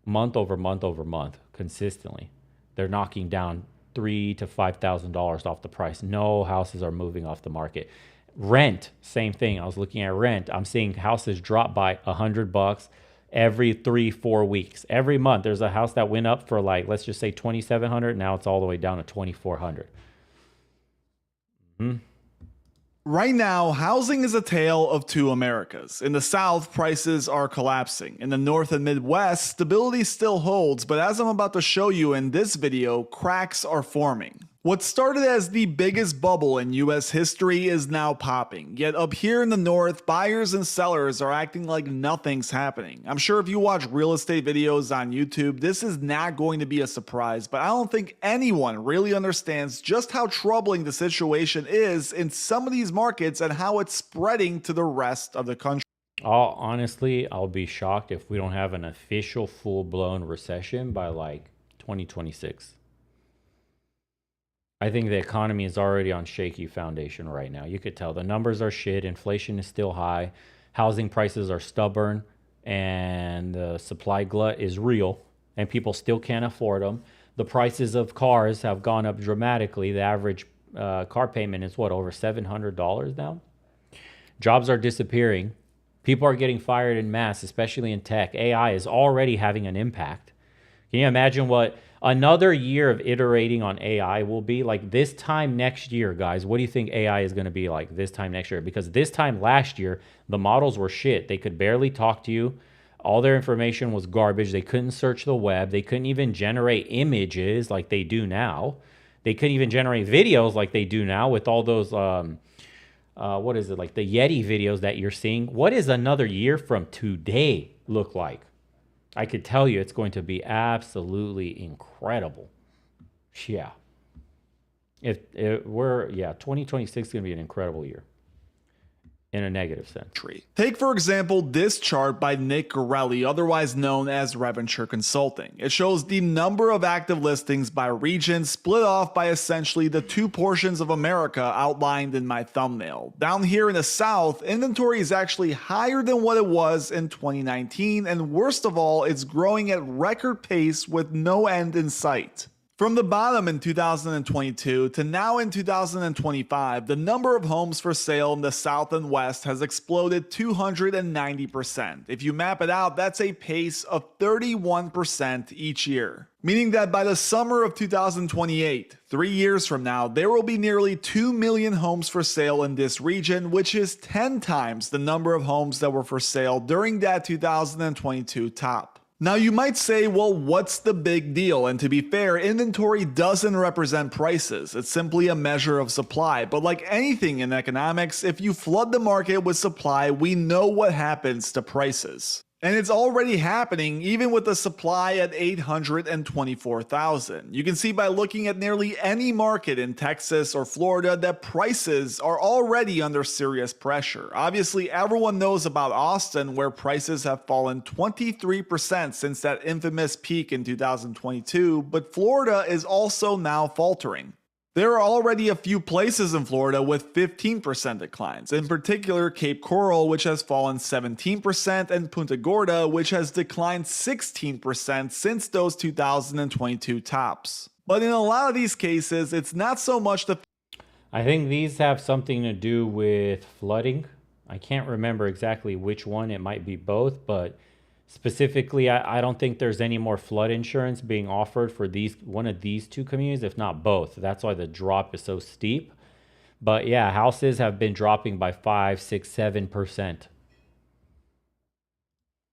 month over month over month consistently. They're knocking down $3,000 to $5,000 off the price. No houses are moving off the market. Rent, same thing. I was looking at rent. I'm seeing houses drop by $100 every 3-4 weeks. Every month, there's a house that went up for like, let's just say $2,700. Now it's all the way down to $2,400. Right now, housing is a tale of two Americas. In the South, prices are collapsing. In the North and Midwest, stability still holds, but as I'm about to show you in this video, cracks are forming. What started as the biggest bubble in US history is now popping, yet up here in the North, buyers and sellers are acting like nothing's happening. I'm sure if you watch real estate videos on YouTube, this is not going to be a surprise, but I don't think anyone really understands just how troubling the situation is in some of these markets and how it's spreading to the rest of the country. Honestly, I'll be shocked if we don't have an official full-blown recession by like 2026. I think the economy is already on shaky foundation right now. You could tell the numbers are shit. Inflation is still high. Housing prices are stubborn. And the supply glut is real. And people still can't afford them. The prices of cars have gone up dramatically. The average car payment is over $700 now? Jobs are disappearing. People are getting fired in mass, especially in tech. AI is already having an impact. Can you imagine what another year of iterating on AI will be like this time next year, guys? What do you think AI is going to be like this time next year? Because this time last year, the models were shit. They could barely talk to you. All their information was garbage. They couldn't search the web. They couldn't even generate images like they do now. They couldn't even generate videos like they do now with all those, like the Yeti videos that you're seeing. What does another year from today look like? I could tell you it's going to be absolutely incredible. Yeah. If 2026 is going to be an incredible year in a negative sense. Take, for example, this chart by Nick Gorelli, otherwise known as Reventure Consulting. It shows the number of active listings by region split off by essentially the two portions of America outlined in my thumbnail. Down here in the South, inventory is actually higher than what it was in 2019, and worst of all, it's growing at record pace with no end in sight. From the bottom in 2022 to now in 2025, the number of homes for sale in the South and West has exploded 290%. If you map it out, that's a pace of 31% each year. Meaning that by the summer of 2028, 3 years from now, there will be nearly 2 million homes for sale in this region, which is 10 times the number of homes that were for sale during that 2022 top. Now you might say, well, what's the big deal? And to be fair, inventory doesn't represent prices. It's simply a measure of supply. But like anything in economics, if you flood the market with supply, we know what happens to prices. And it's already happening even with the supply at 824,000. You can see by looking at nearly any market in Texas or Florida that prices are already under serious pressure. Obviously, everyone knows about Austin, where prices have fallen 23% since that infamous peak in 2022, but Florida is also now faltering. There are already a few places in Florida with 15% declines, in particular Cape Coral, which has fallen 17%, and Punta Gorda, which has declined 16% since those 2022 tops. But in a lot of these cases, it's not so much the... I think these have something to do with flooding. I can't remember exactly which one. It might be both, but specifically, I don't think there's any more flood insurance being offered for one of these two communities, if not both. That's why the drop is so steep. But yeah, houses have been dropping by 5, 6, 7%.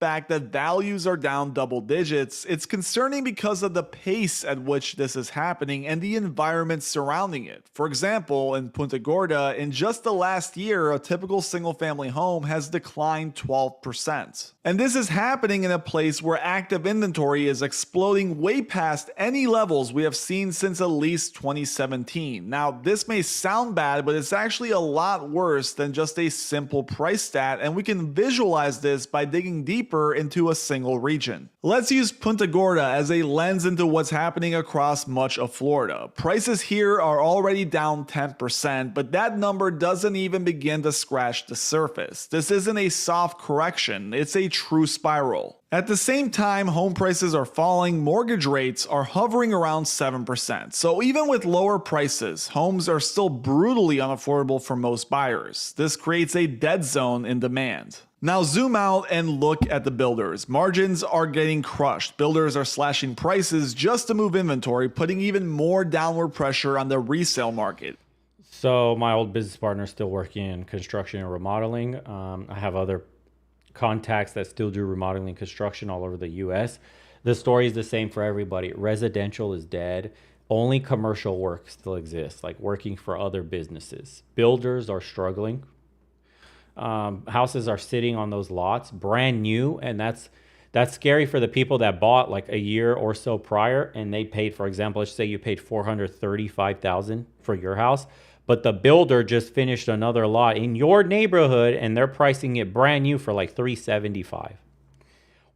Fact that values are down double digits, it's concerning because of the pace at which this is happening and the environment surrounding it. For example, in Punta Gorda, in just the last year, a typical single-family home has declined 12%. And this is happening in a place where active inventory is exploding way past any levels we have seen since at least 2017. Now, this may sound bad, but it's actually a lot worse than just a simple price stat, and we can visualize this by digging deeper into a single region. Let's use Punta Gorda as a lens into what's happening across much of Florida. Prices here are already down 10%, but that number doesn't even begin to scratch the surface. This isn't a soft correction, it's a true spiral. At the same time, home prices are falling, mortgage rates are hovering around 7%. So even with lower prices, homes are still brutally unaffordable for most buyers. This creates a dead zone in demand. Now zoom out and look at the builders. Margins are getting crushed. Builders are slashing prices just to move inventory, putting even more downward pressure on the resale market. So my old business partner is still working in construction and remodeling. I have other contacts that still do remodeling and construction all over the US. The story is the same for everybody. Residential is dead. Only commercial work still exists, like working for other businesses. Builders are struggling. Houses are sitting on those lots brand new, and that's scary for the people that bought like a year or so prior, and they paid, for example, let's say you paid $435,000 for your house, but the builder just finished another lot in your neighborhood and they're pricing it brand new for like $375,000.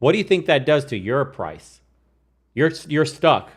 What do you think that does to your price? You're stuck.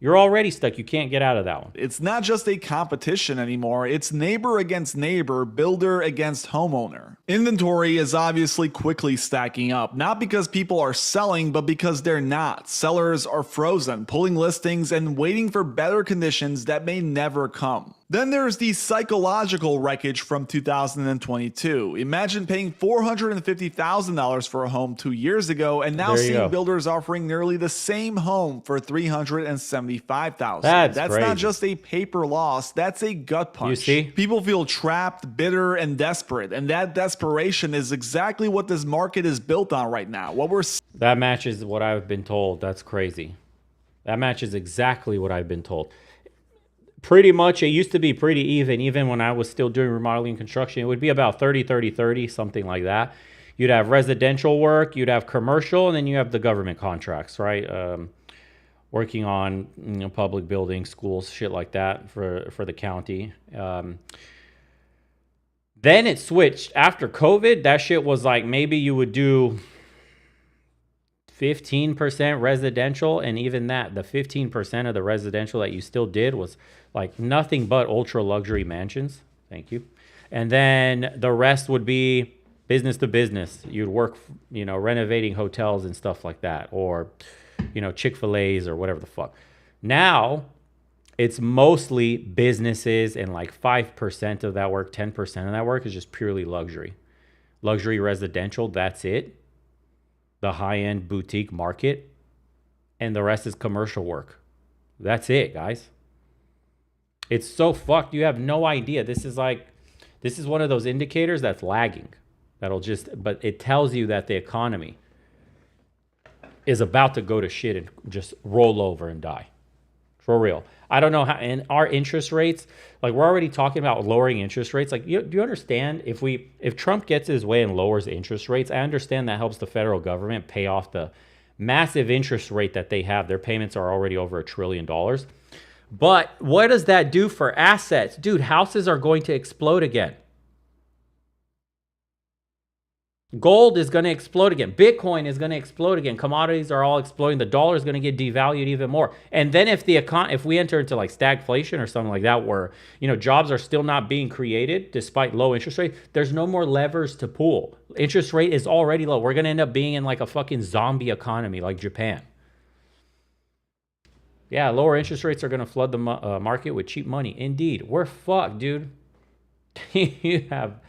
You're already stuck. You can't get out of that one. It's not just a competition anymore. It's neighbor against neighbor, builder against homeowner. Inventory is obviously quickly stacking up, not because people are selling, but because they're not. Sellers are frozen, pulling listings and waiting for better conditions that may never come. Then there's the psychological wreckage from 2022. Imagine paying $450,000 for a home 2 years ago and now seeing builders offering nearly the same home for $375,000. That's crazy. Not just a paper loss, that's a gut punch. You see? People feel trapped, bitter, and desperate, and that desperation is exactly what this market is built on right now. That matches what I've been told. That's crazy. That matches exactly what I've been told. Pretty much, it used to be pretty even when I was still doing remodeling and construction. It would be about 30, 30, 30, something like that. You'd have residential work, you'd have commercial, and then you have the government contracts, right? working on public buildings, schools, shit like that for the county. Then it switched after COVID. That shit was like maybe you would do 15% residential, and even that, the 15% of the residential that you still did was like nothing but ultra luxury mansions. Thank you. And then the rest would be business to business. You'd work, renovating hotels and stuff like that, or, Chick-fil-A's or whatever the fuck. Now it's mostly businesses, and like 5% of that work, 10% of that work is just purely luxury. Luxury residential, that's it. The high-end boutique market, and the rest is commercial work. That's it, guys. It's so fucked. You have no idea. This is one of those indicators that's lagging. But it tells you that the economy is about to go to shit and just roll over and die. For real. I don't know how, and our interest rates, like we're already talking about lowering interest rates. Like, do you understand if Trump gets his way and lowers interest rates, I understand that helps the federal government pay off the massive interest rate that they have. Their payments are already over $1 trillion. But what does that do for assets? Dude, houses are going to explode again. Gold is going to explode again. Bitcoin is going to explode again. Commodities are all exploding. The dollar is going to get devalued even more. And then if we enter into like stagflation or something like that, where jobs are still not being created despite low interest rate, there's no more levers to pull. Interest rate is already low. We're going to end up being in like a fucking zombie economy like Japan. Yeah, lower interest rates are going to flood the market with cheap money. Indeed, we're fucked, dude. You have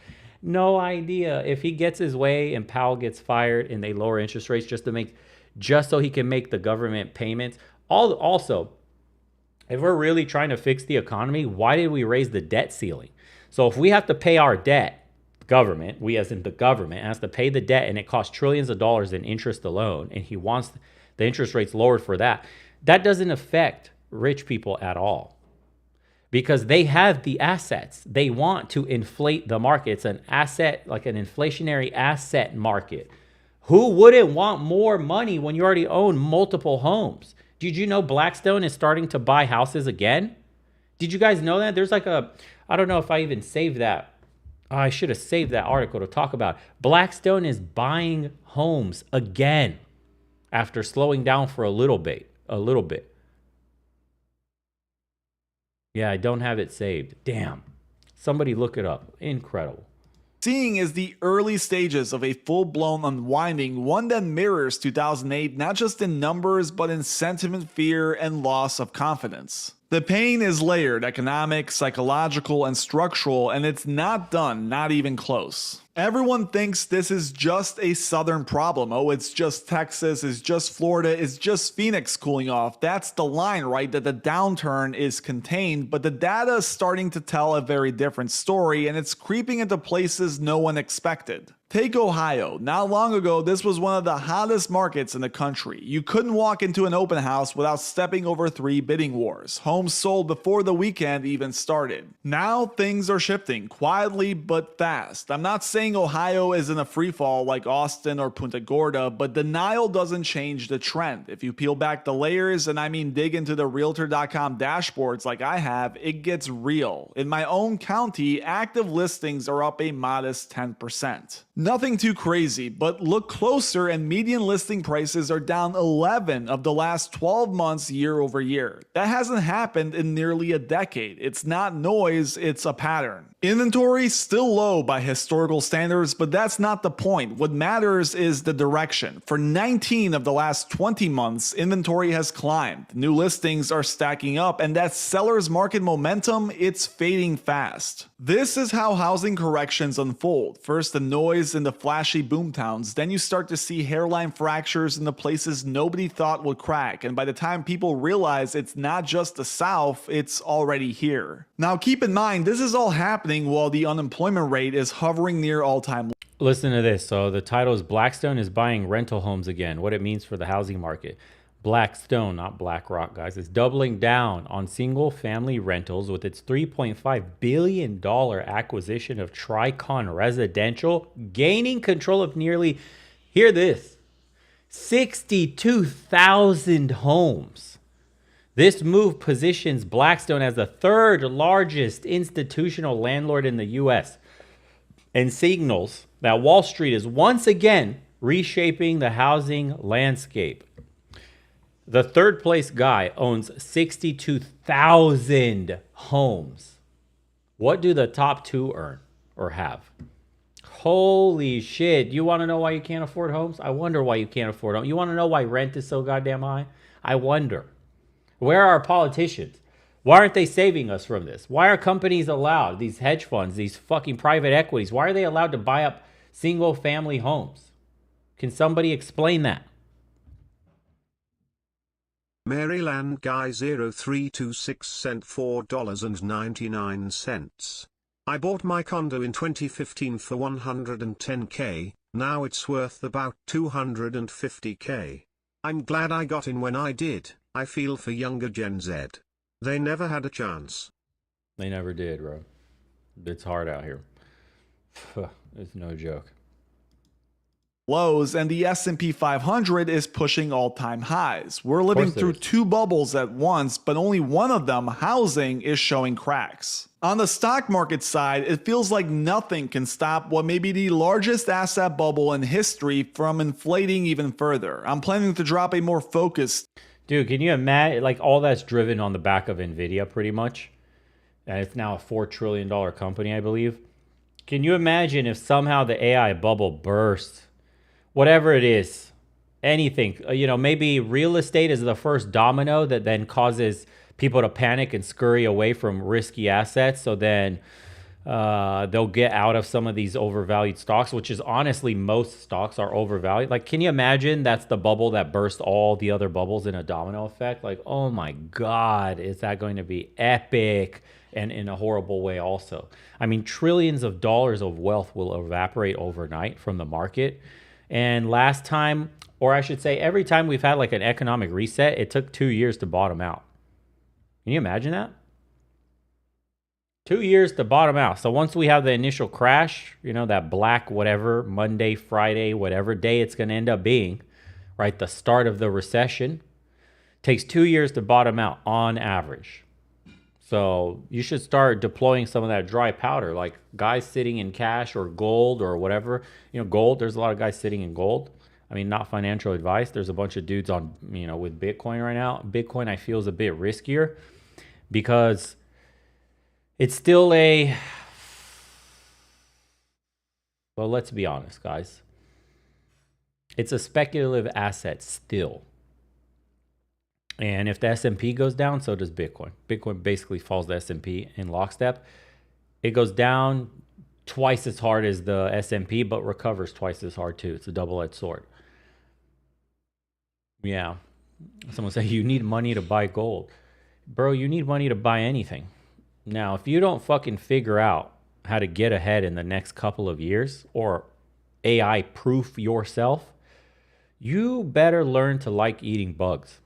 no idea. If he gets his way and Powell gets fired and they lower interest rates just so he can make the government payments. Also, if we're really trying to fix the economy, why did we raise the debt ceiling? So if we have to pay our debt, government, we as in the government, has to pay the debt, and it costs trillions of dollars in interest alone, and he wants the interest rates lowered for that, that doesn't affect rich people at all. Because they have the assets. They want to inflate the market. It's an asset, like an inflationary asset market. Who wouldn't want more money when you already own multiple homes? Did you know Blackstone is starting to buy houses again? Did you guys know that? There's I don't know if I even saved that. Oh, I should have saved that article to talk about. Blackstone is buying homes again after slowing down for a little bit. Yeah, I don't have it saved. Damn. Somebody look it up. Incredible. Seeing is the early stages of a full-blown unwinding, one that mirrors 2008 not just in numbers but in sentiment, fear, and loss of confidence. The pain is layered, economic, psychological, and structural, and it's not done, not even close. Everyone thinks this is just a southern problem. Oh, it's just Texas, it's just Florida, it's just Phoenix cooling off. That's the line, right? That the downturn is contained, but the data is starting to tell a very different story, and it's creeping into places no one expected. Take Ohio. Not long ago, this was one of the hottest markets in the country. You couldn't walk into an open house without stepping over 3 bidding wars. Homes sold before the weekend even started. Now things are shifting, quietly but fast. I'm not saying Ohio is in a freefall like Austin or Punta Gorda, but denial doesn't change the trend. If you peel back the layers, and I mean dig into the Realtor.com dashboards like I have, it gets real. In my own county, active listings are up a modest 10%. Nothing too crazy, but look closer and median listing prices are down 11 of the last 12 months year over year. That hasn't happened in nearly a decade. It's not noise, it's a pattern. Inventory still low by historical standards, but that's not the point. What matters is the direction. For 19 of the last 20 months, inventory has climbed. New listings are stacking up, and that seller's market momentum, it's fading fast. This is how housing corrections unfold. First the noise in the flashy boomtowns, then you start to see hairline fractures in the places nobody thought would crack, and by the time people realize it's not just the South, it's already here. Now keep in mind, this is all happening while the unemployment rate is hovering near all-time lows. Listen to this. So the title is Blackstone is buying rental homes again. What it means for the housing market. Blackstone, not BlackRock, guys, is doubling down on single-family rentals with its $3.5 billion acquisition of Tricon Residential, gaining control of nearly, hear this, 62,000 homes. This move positions Blackstone as the third largest institutional landlord in the U.S. and signals that Wall Street is once again reshaping the housing landscape. The third place guy owns 62,000 homes. What do the top two earn or have? Holy shit. You want to know why you can't afford homes? I wonder why you can't afford homes. You want to know why rent is so goddamn high? I wonder. Where are our politicians? Why aren't they saving us from this? Why are companies allowed, these hedge funds, these fucking private equities, why are they allowed to buy up single family homes? Can somebody explain that? Maryland Guy 0326 sent $4.99. I bought my condo in 2015 for $110K, now it's worth about $250K. I'm glad I got in when I did. I feel for younger Gen Z. They never had a chance. They never did, bro. It's hard out here. It's no joke. Lows, and the S&P 500 is pushing all-time highs. We're living through two bubbles at once, but only one of them, housing, is showing cracks. On the stock market side, it feels like nothing can stop what may be the largest asset bubble in history from inflating even further. I'm planning to drop a more focused... Dude, can you imagine, like, all that's driven on the back of NVIDIA pretty much? And it's now a $4 trillion company, I believe. Can you imagine if somehow the AI bubble burst? Whatever it is, anything, you know, maybe real estate is the first domino that then causes people to panic and scurry away from risky assets. So then they'll get out of some of these overvalued stocks, which is honestly, most stocks are overvalued. Like, can you imagine that's the bubble that burst all the other bubbles in a domino effect? Like, oh my God, is that going to be epic and in a horrible way also? I mean, trillions of dollars of wealth will evaporate overnight from the market. And last time, or I should say every time we've had like an economic reset, it took 2 years to bottom out. Can you imagine that? 2 years to bottom out. So once we have the initial crash, you know, that black whatever, Monday, Friday, whatever day it's going to end up being, right? The start of the recession takes 2 years to bottom out on average. So you should start deploying some of that dry powder, like guys sitting in cash or gold or whatever. You know, gold, there's a lot of guys sitting in gold. I mean, not financial advice. There's a bunch of dudes on, you know, with Bitcoin right now. Bitcoin, I feel, is a bit riskier because it's still well, let's be honest, guys. It's a speculative asset still. And if the S&P goes down, so does Bitcoin. Bitcoin basically follows the S&P in lockstep. It goes down twice as hard as the S&P, but recovers twice as hard too. It's a double-edged sword. Yeah. Someone say, you need money to buy gold. Bro, you need money to buy anything. Now, if you don't fucking figure out how to get ahead in the next couple of years or AI-proof yourself, you better learn to like eating bugs.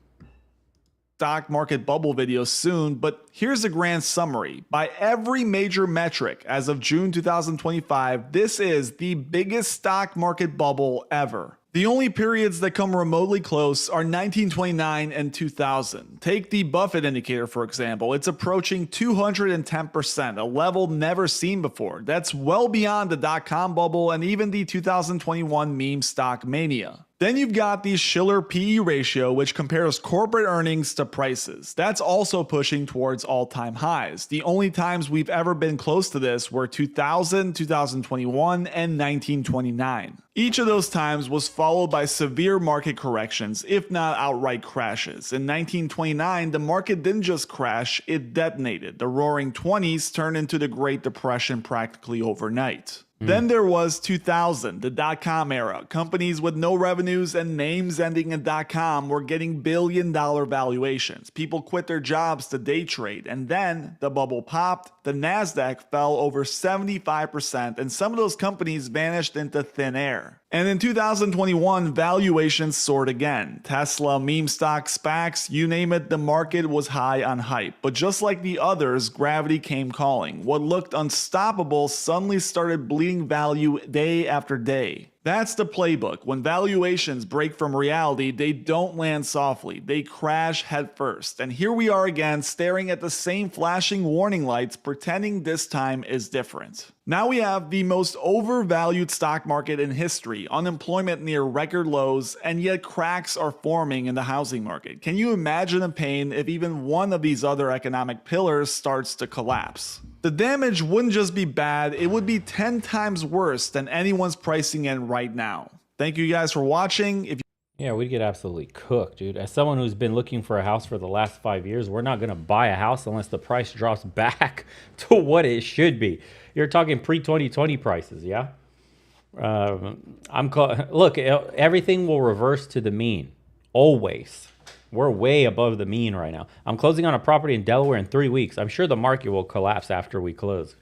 Stock market bubble video soon, but here's a grand summary. By every major metric as of June 2025, this is the biggest stock market bubble ever. The only periods that come remotely close are 1929 and 2000. Take the Buffett indicator, for example. It's approaching 210%, a level never seen before. That's well beyond the dot-com bubble and even the 2021 meme stock mania. Then you've got the Shiller PE ratio, which compares corporate earnings to prices. That's also pushing towards all-time highs. The only times we've ever been close to this were 2000, 2021, and 1929. Each of those times was followed by severe market corrections, if not outright crashes. In 1929, the market didn't just crash, it detonated. The Roaring '20s turned into the Great Depression practically overnight. Then there was 2000, the dot-com era. Companies with no revenues and names ending in .com were getting billion-dollar valuations. People quit their jobs to day trade. And then the bubble popped, the NASDAQ fell over 75%, and some of those companies vanished into thin air. And in 2021, valuations soared again. Tesla, meme stock, SPACs, you name it, the market was high on hype. But just like the others, gravity came calling. What looked unstoppable suddenly started bleeding value day after day. That's the playbook. When valuations break from reality, they don't land softly. They crash headfirst. And here we are again, staring at the same flashing warning lights, pretending this time is different. Now we have the most overvalued stock market in history, unemployment near record lows, and yet cracks are forming in the housing market. Can you imagine the pain if even one of these other economic pillars starts to collapse? The damage wouldn't just be bad, it would be 10 times worse than anyone's pricing in right now. Thank you guys for watching. Yeah, we'd get absolutely cooked, dude. As someone who's been looking for a house for the last 5 years, we're not going to buy a house unless the price drops back to what it should be. You're talking pre-2020 prices, yeah? Look, everything will reverse to the mean, always. We're way above the mean right now. I'm closing on a property in Delaware in 3 weeks. I'm sure the market will collapse after we close.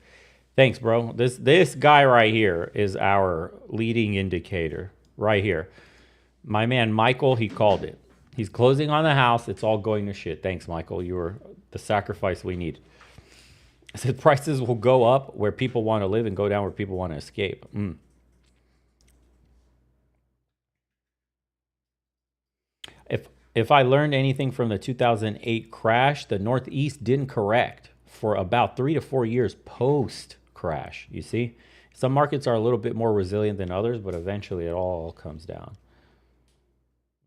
Thanks, bro. This guy right here is our leading indicator right here. My man, Michael, he called it. He's closing on the house. It's all going to shit. Thanks, Michael. You were the sacrifice we need. I said prices will go up where people want to live and go down where people want to escape. If I learned anything from the 2008 crash, the Northeast didn't correct for about 3 to 4 years post-crash, you see? Some markets are a little bit more resilient than others, but eventually it all comes down.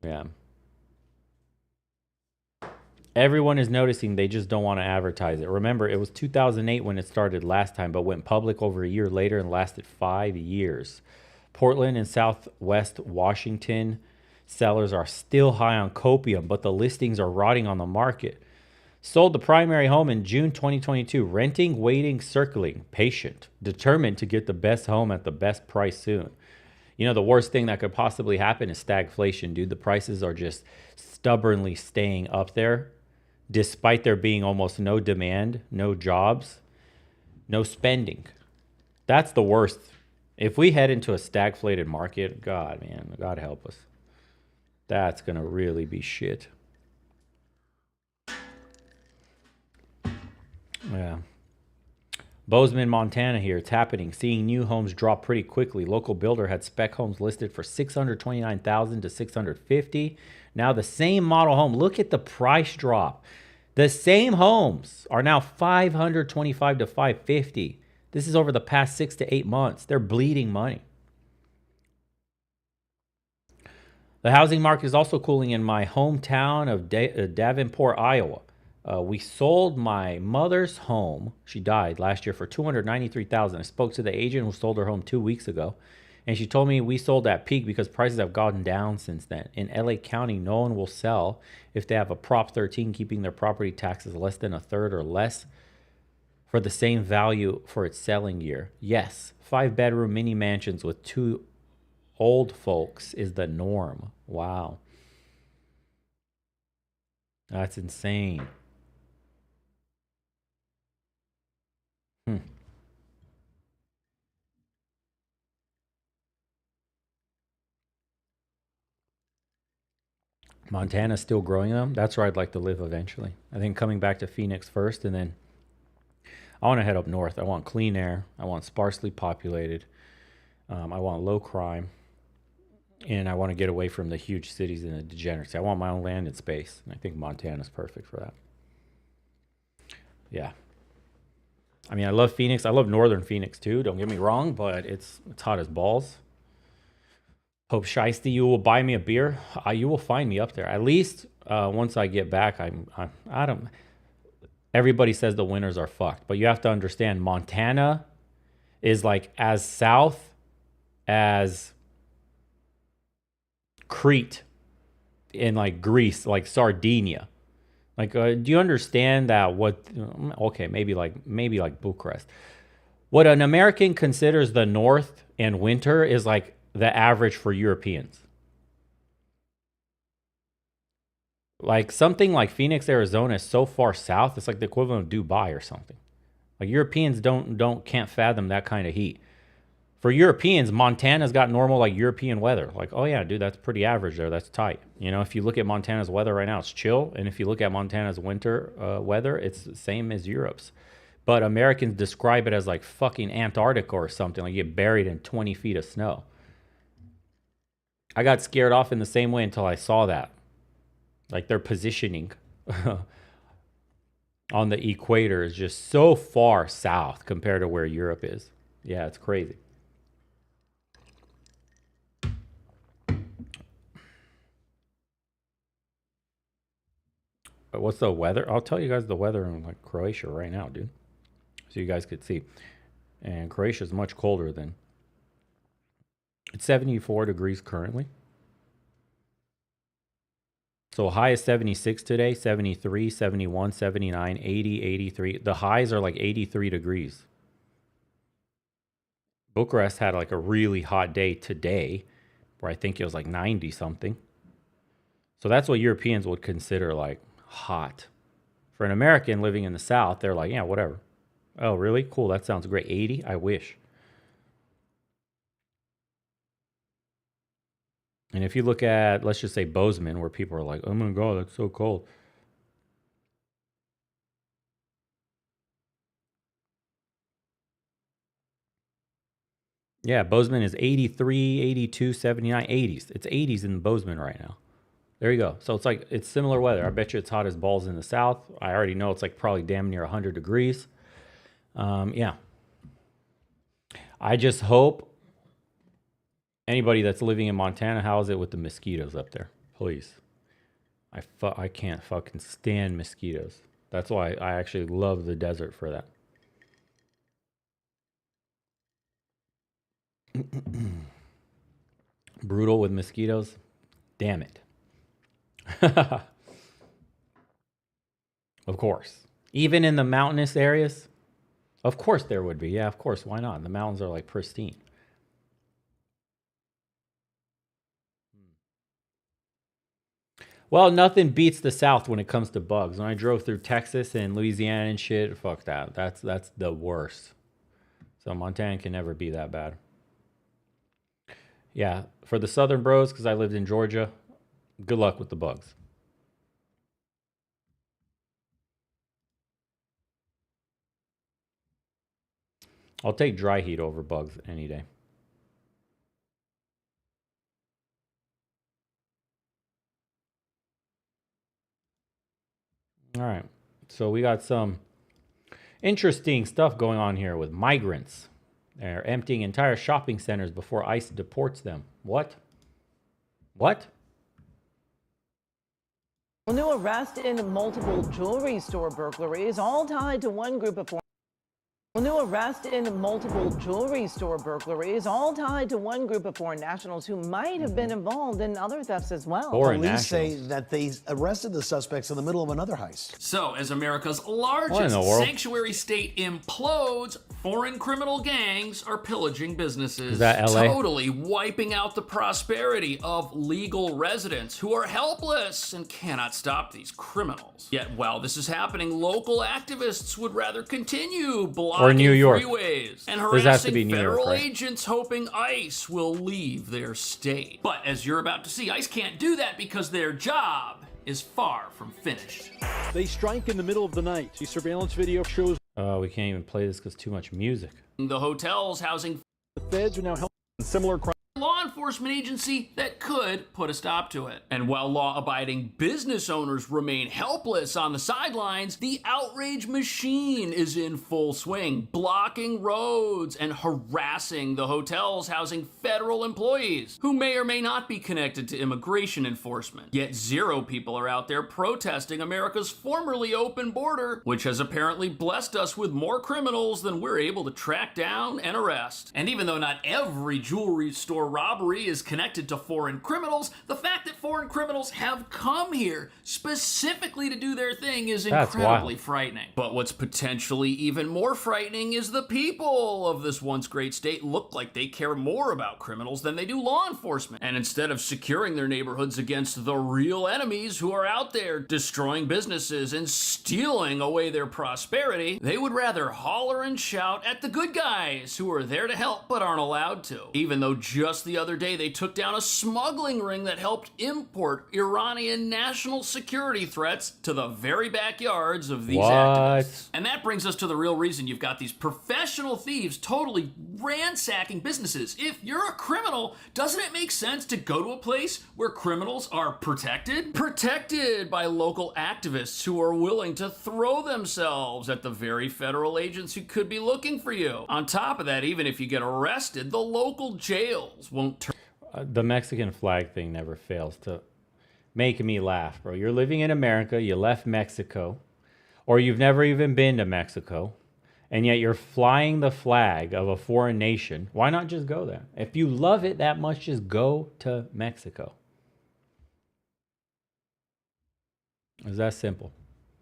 Yeah. Everyone is noticing, they just don't want to advertise it. Remember, it was 2008 when it started last time, but went public over a year later and lasted 5 years. Portland and Southwest Washington sellers are still high on copium, but the listings are rotting on the market. Sold the primary home in June 2022. Renting, waiting, circling, patient, determined to get the best home at the best price soon. You know, the worst thing that could possibly happen is stagflation, dude. The prices are just stubbornly staying up there, despite there being almost no demand, no jobs, no spending. That's the worst. If we head into a stagflated market, God, man, God help us. That's going to really be shit. Yeah. Bozeman, Montana here. It's happening. Seeing new homes drop pretty quickly. Local builder had spec homes listed for $629,000 to $650,000. Now the same model home, look at the price drop. The same homes are now $525,000 to $550,000. This is over the past 6 to 8 months. They're bleeding money. The housing market is also cooling in my hometown of Davenport, Iowa. We sold my mother's home. She died last year for $293,000. I spoke to the agent who sold her home 2 weeks ago, and she told me we sold at peak because prices have gone down since then. In LA County, no one will sell if they have a Prop 13 keeping their property taxes less than a third or less for the same value for its selling year. Yes, 5-bedroom mini mansions with 2 old folks is the norm. Wow. That's insane. Montana's still growing them. That's where I'd like to live eventually. I think coming back to Phoenix first, and then I want to head up north. I want clean air. I want sparsely populated. I want low crime. And I want to get away from the huge cities and the degeneracy. I want my own land and space. And I think Montana's perfect for that. Yeah. I mean, I love Phoenix. I love northern Phoenix too. Don't get me wrong, but it's hot as balls. Hope Shiesty, you will buy me a beer. You will find me up there. At least once I get back, I don't. Everybody says the winters are fucked, but you have to understand Montana is like as south as Crete in like Greece, like Sardinia. Like, do you understand that okay, maybe like Bucharest. What an American considers the north and winter is like the average for Europeans. Like something like Phoenix, Arizona is so far south, it's like the equivalent of Dubai or something. Like Europeans can't fathom that kind of heat. For Europeans, Montana's got normal like European weather. Like, oh yeah, dude, that's pretty average there. That's tight. You know, if you look at Montana's weather right now, it's chill. And if you look at Montana's winter weather, it's the same as Europe's. But Americans describe it as like fucking Antarctica or something. Like you get buried in 20 feet of snow. I got scared off in the same way until I saw that. Like their positioning on the equator is just so far south compared to where Europe is. Yeah, it's crazy. But what's the weather? I'll tell you guys the weather in like Croatia right now, dude. So you guys could see. And Croatia is much colder than. It's 74 degrees currently. So high is 76 today, 73, 71, 79, 80, 83. The highs are like 83 degrees. Bucharest had like a really hot day today, where I think it was like 90 something. So that's what Europeans would consider like hot. For an American living in the South, they're like, yeah, whatever. Oh, really? Cool. That sounds great. 80? I wish. And if you look at, let's just say Bozeman, where people are like, oh my God, that's so cold. Yeah, Bozeman is 83, 82, 79, 80s. It's 80s in Bozeman right now. There you go. So it's like, it's similar weather. I bet you it's hot as balls in the South. I already know it's like probably damn near 100 degrees. Yeah. I just hope anybody that's living in Montana, how is it with the mosquitoes up there? Please. I can't fucking stand mosquitoes. That's why I actually love the desert for that. Brutal with mosquitoes? Damn it. Of course. Even in the mountainous areas? Of course there would be. Yeah, of course. Why not? The mountains are like pristine. Well, nothing beats the South when it comes to bugs. When I drove through Texas and Louisiana and shit, fuck that. That's the worst. So Montana can never be that bad. Yeah, for the Southern bros, because I lived in Georgia, good luck with the bugs. I'll take dry heat over bugs any day. All right, so we got some interesting stuff going on here with migrants. They're emptying entire shopping centers before ICE deports them. What? What? A new arrest in multiple jewelry store burglaries, all tied to one group of A new arrest in multiple jewelry store burglaries, all tied to one group of foreign nationals who might have been involved in other thefts as well. Police say that they arrested the suspects in the middle of another heist. So, as America's largest sanctuary state implodes, foreign criminal gangs are pillaging businesses. Is that LA? Totally wiping out the prosperity of legal residents who are helpless and cannot stop these criminals. Yet while this is happening, local activists would rather continue blocking New York. freeways and This has to be harassing New York, federal right? agents hoping ICE will leave their state. But as you're about to see, ICE can't do that because their job is far from finished. They strike in the middle of the night. The surveillance video shows We can't even play this because too much music. The hotels housing the feds are now helping similar crimes. law enforcement agency that could put a stop to it. And while law-abiding business owners remain helpless on the sidelines, the outrage machine is in full swing, blocking roads and harassing the hotels housing federal employees who may or may not be connected to immigration enforcement. Yet zero people are out there protesting America's formerly open border, which has apparently blessed us with more criminals than we're able to track down and arrest. And even though not every jewelry store robbery is connected to foreign criminals, the fact that foreign criminals have come here specifically to do their thing is That's incredibly wild. frightening. But what's potentially even more frightening is the people of this once great state look like they care more about criminals than they do law enforcement. And instead of securing their neighborhoods against the real enemies who are out there destroying businesses and stealing away their prosperity, they would rather holler and shout at the good guys who are there to help but aren't allowed to. Even though just the other day they took down a smuggling ring that helped import Iranian national security threats to the very backyards of these activists. And that brings us to the real reason you've got these professional thieves totally ransacking businesses. If you're a criminal, doesn't it make sense to go to a place where criminals are protected? Protected by local activists who are willing to throw themselves at the very federal agents who could be looking for you. On top of that, even if you get arrested, the local jails won't turn. The Mexican flag thing never fails to make me laugh, bro. You're living in America, you left Mexico, or you've never even been to Mexico, and yet you're flying the flag of a foreign nation. Why not just go there? If you love it that much, just go to Mexico. It's that simple.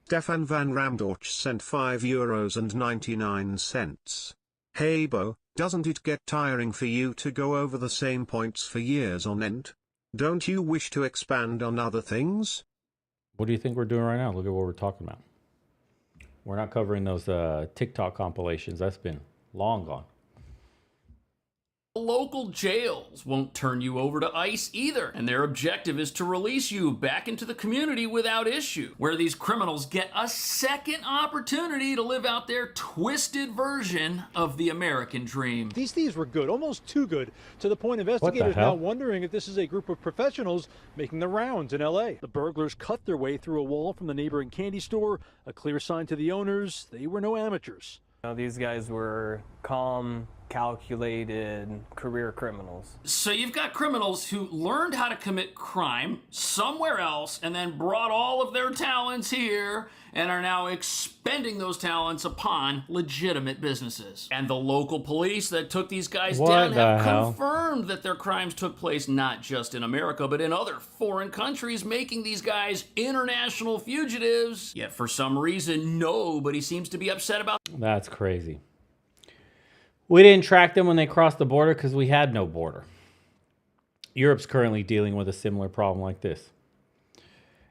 Stefan van Ramdorch sent €5.99. Hey Bo, doesn't it get tiring for you to go over the same points for years on end? Don't you wish to expand on other things? What do you think we're doing right now? Look at what we're talking about. We're not covering those TikTok compilations. That's been long gone. Local jails won't turn you over to ICE either, and their objective is to release you back into the community without issue, where these criminals get a second opportunity to live out their twisted version of the American dream. These thieves were good, almost too good, to the point investigators now wondering if this is a group of professionals making the rounds in LA. The burglars cut their way through a wall from the neighboring candy store, a clear sign to the owners they were no amateurs. These guys were calm, calculated career criminals. So you've got criminals who learned how to commit crime somewhere else and then brought all of their talents here and are now expending those talents upon legitimate businesses. And the local police that took these guys down have confirmed that their crimes took place not just in America, but in other foreign countries, making these guys international fugitives. Yet for some reason, nobody seems to be upset about. That's crazy. We didn't track them when they crossed the border because we had no border. Europe's currently dealing with a similar problem like this.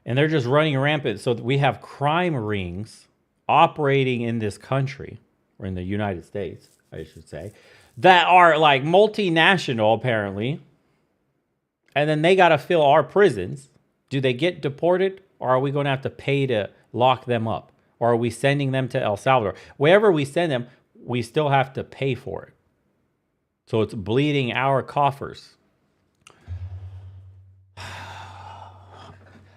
And they're just running rampant. So we have crime rings operating in this country, or in the United States, I should say, that are like multinational apparently. And then they got to fill our prisons. Do they get deported, or are we going to have to pay to lock them up? Or are we sending them to El Salvador? Wherever we send them, we still have to pay for it. So it's bleeding our coffers.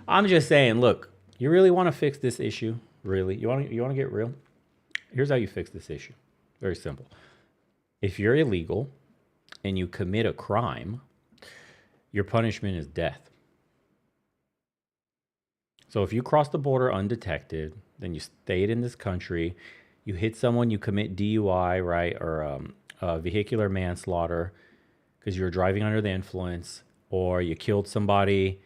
I'm just saying, look, you really want to fix this issue? Really? You want to get real? Here's how you fix this issue. Very simple. If you're illegal and you commit a crime, your punishment is death. So if you cross the border undetected, then you stayed in this country, you hit someone, you commit DUI, right, or vehicular manslaughter because you were driving under the influence, or you killed somebody,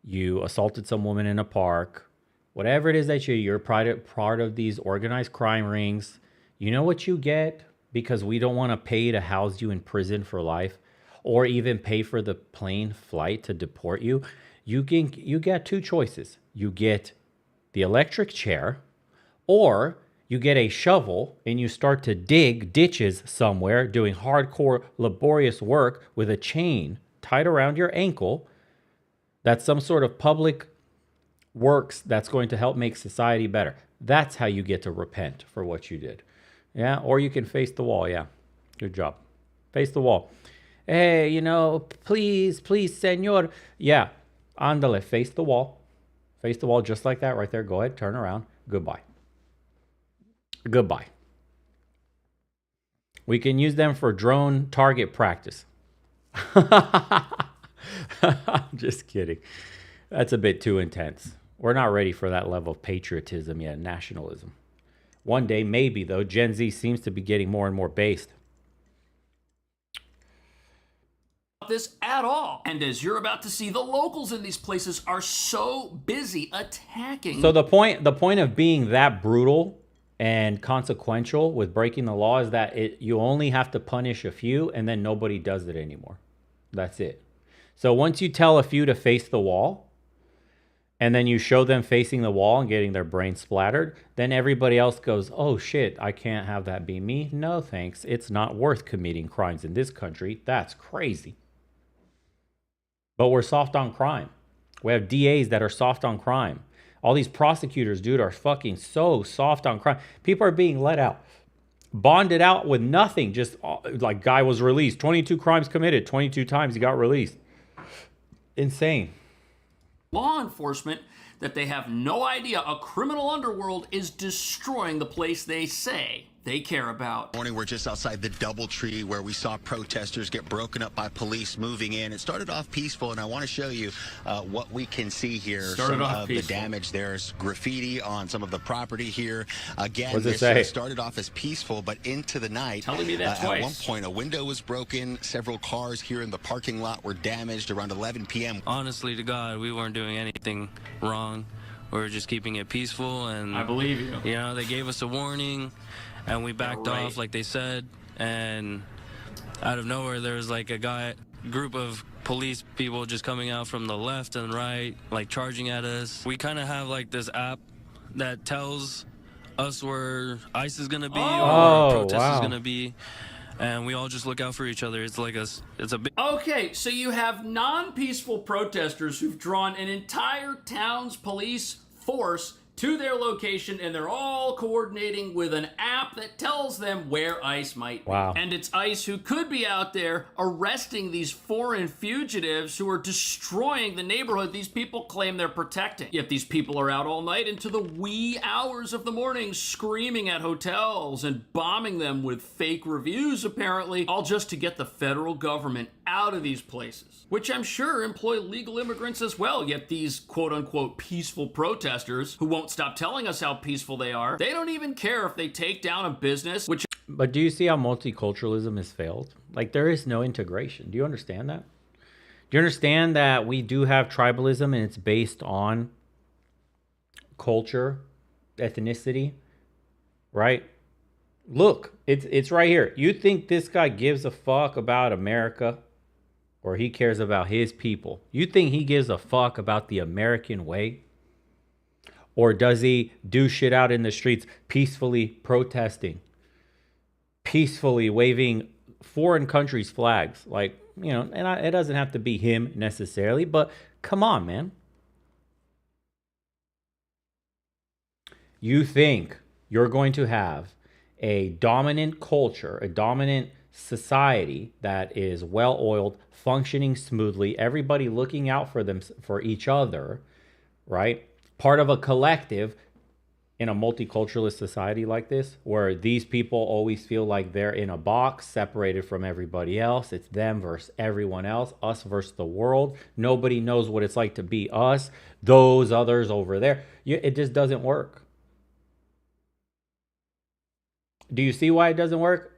you assaulted some woman in a park, whatever it is that you're part of these organized crime rings, you know what you get? Because we don't want to pay to house you in prison for life, or even pay for the plane flight to deport you. You get two choices. You get the electric chair, or you get a shovel and you start to dig ditches somewhere, doing hardcore, laborious work with a chain tied around your ankle. That's some sort of public works that's going to help make society better. That's how you get to repent for what you did. Yeah, or you can face the wall. Yeah, good job. Face the wall. Hey, please, senor. Yeah, ándale, face the wall. Face the wall just like that right there. Go ahead, turn around. Goodbye. Goodbye. We can use them for drone target practice. I'm just kidding. That's a bit too intense. We're not ready for that level of patriotism yet, nationalism. One day, maybe, though. Gen Z seems to be getting more and more based. This at all. And as you're about to see, the locals in these places are so busy attacking. So the point of being that brutal and consequential with breaking the law is that you only have to punish a few and then nobody does it anymore. That's it. So once you tell a few to face the wall and then you show them facing the wall and getting their brain splattered, then everybody else goes, oh shit, I can't have that be me. No thanks. It's not worth committing crimes in this country. That's crazy. But we're soft on crime. We have DAs that are soft on crime. All these prosecutors, dude, are fucking so soft on crime. People are being let out, bonded out with nothing. Just like guy was released. 22 crimes committed. 22 times he got released. Insane. Law enforcement that they have no idea a criminal underworld is destroying the place they say they care about. Morning, we're just outside the DoubleTree where we saw protesters get broken up by police moving in. It started off peaceful, and I want to show you what we can see here. Some of the damage. There's graffiti on some of the property here. Again, this started off as peaceful, but into the night. Telling me that twice. At one point, a window was broken. Several cars here in the parking lot were damaged around 11 p.m. Honestly to God, we weren't doing anything wrong. We were just keeping it peaceful, and I believe you. You know, they gave us a warning, and we backed off like they said, and out of nowhere there was like a group of police people just coming out from the left and right, like charging at us. We kind of have like this app that tells us where ICE is gonna be or where protest is gonna be, and we all just look out for each other. It's like it's a big... Okay, so you have non-peaceful protesters who've drawn an entire town's police force to their location, and they're all coordinating with an app that tells them where ICE might be. Wow. And it's ICE who could be out there arresting these foreign fugitives who are destroying the neighborhood these people claim they're protecting. Yet these people are out all night into the wee hours of the morning screaming at hotels and bombing them with fake reviews, apparently, all just to get the federal government out of these places, which I'm sure employ legal immigrants as well. Yet these quote-unquote peaceful protesters who won't stop telling us how peaceful they are, they don't even care if they take down a business, which... But do you see how multiculturalism has failed? Like, there is no integration. Do you understand that? Do you understand that we do have tribalism and it's based on culture, ethnicity, right? Look, it's right here. You think this guy gives a fuck about America, or he cares about his people? You think he gives a fuck about the American way? Or does he do shit out in the streets, peacefully protesting, peacefully waving foreign countries' flags? Like, you know, and it doesn't have to be him necessarily, but come on, man. You think you're going to have a dominant culture, a dominant society that is well-oiled, functioning smoothly, everybody looking out for each other, right? Part of a collective in a multiculturalist society like this, where these people always feel like they're in a box, separated from everybody else. It's them versus everyone else, us versus the world. Nobody knows what it's like to be us, those others over there. It just doesn't work. Do you see why it doesn't work?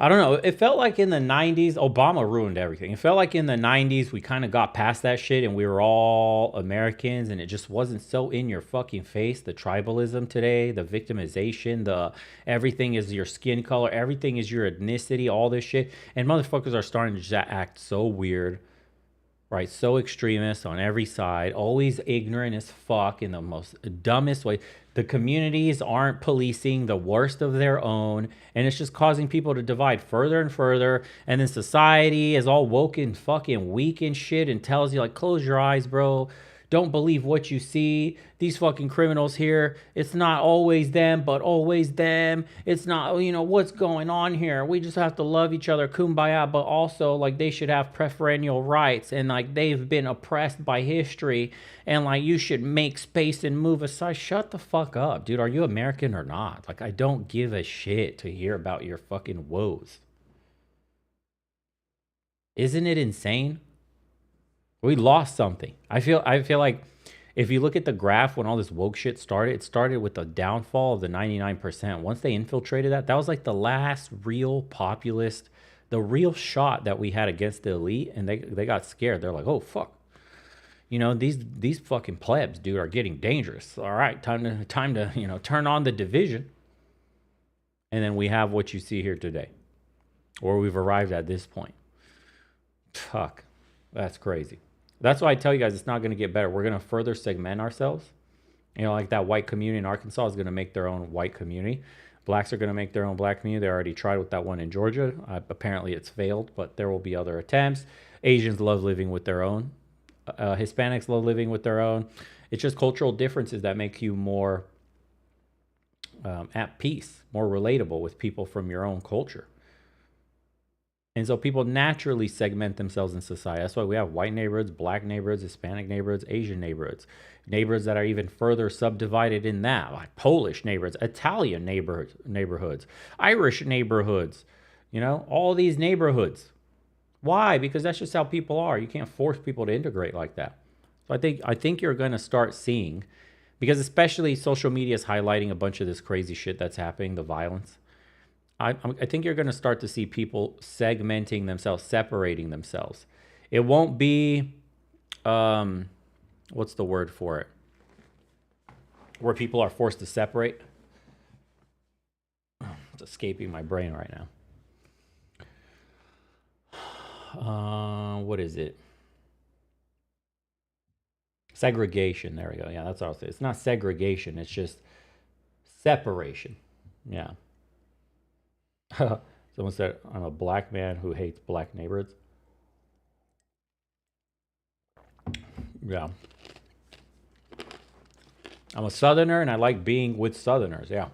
I don't know. It felt like in the 90s, Obama ruined everything. It felt like in the 90s, we kind of got past that shit and we were all Americans, and it just wasn't so in your fucking face. The tribalism today, the victimization, the everything is your skin color, everything is your ethnicity, all this shit. And motherfuckers are starting to just act so weird, right? So extremist on every side, always ignorant as fuck in the most dumbest way. The communities aren't policing the worst of their own, and it's just causing people to divide further and further. And then society is all woke and fucking weak and shit and tells you, like, close your eyes, bro. Don't believe what you see. These fucking criminals here, it's not always them, but always them. It's not, you know, what's going on here? We just have to love each other, kumbaya, but also, like, they should have preferential rights, and, like, they've been oppressed by history, and, like, you should make space and move aside. Shut the fuck up, dude. Are you American or not? Like, I don't give a shit to hear about your fucking woes. Isn't it insane? We lost something. I feel like if you look at the graph when all this woke shit started, it started with the downfall of the 99%. Once they infiltrated that was like the last real populist, the real shot that we had against the elite, and they got scared. They're like, oh fuck. You know, these fucking plebs, dude, are getting dangerous. All right, time to, you know, turn on the division. And then we have what you see here today. Or we've arrived at this point. Fuck. That's crazy. That's why I tell you guys it's not going to get better. We're going to further segment ourselves. You know, like that white community in Arkansas is going to make their own white community. Blacks are going to make their own black community. They already tried with that one in Georgia. Apparently it's failed, but there will be other attempts. Asians love living with their own. Hispanics love living with their own. It's just cultural differences that make you more at peace, more relatable with people from your own culture. And so people naturally segment themselves in society. That's why we have white neighborhoods, black neighborhoods, Hispanic neighborhoods, Asian neighborhoods, neighborhoods that are even further subdivided in that, like Polish neighborhoods, Italian neighborhoods, Irish neighborhoods, you know, all these neighborhoods. Why? Because that's just how people are. You can't force people to integrate like that. So I think you're going to start seeing, because especially social media is highlighting a bunch of this crazy shit that's happening, the violence. I think you're going to start to see people segmenting themselves, separating themselves. It won't be, what's the word for it? Where people are forced to separate. It's escaping my brain right now. What is it? Segregation. There we go. Yeah, that's what I'll say. It's not segregation. It's just separation. Yeah. Someone said, I'm a black man who hates black neighborhoods. Yeah. I'm a Southerner and I like being with Southerners. Yeah.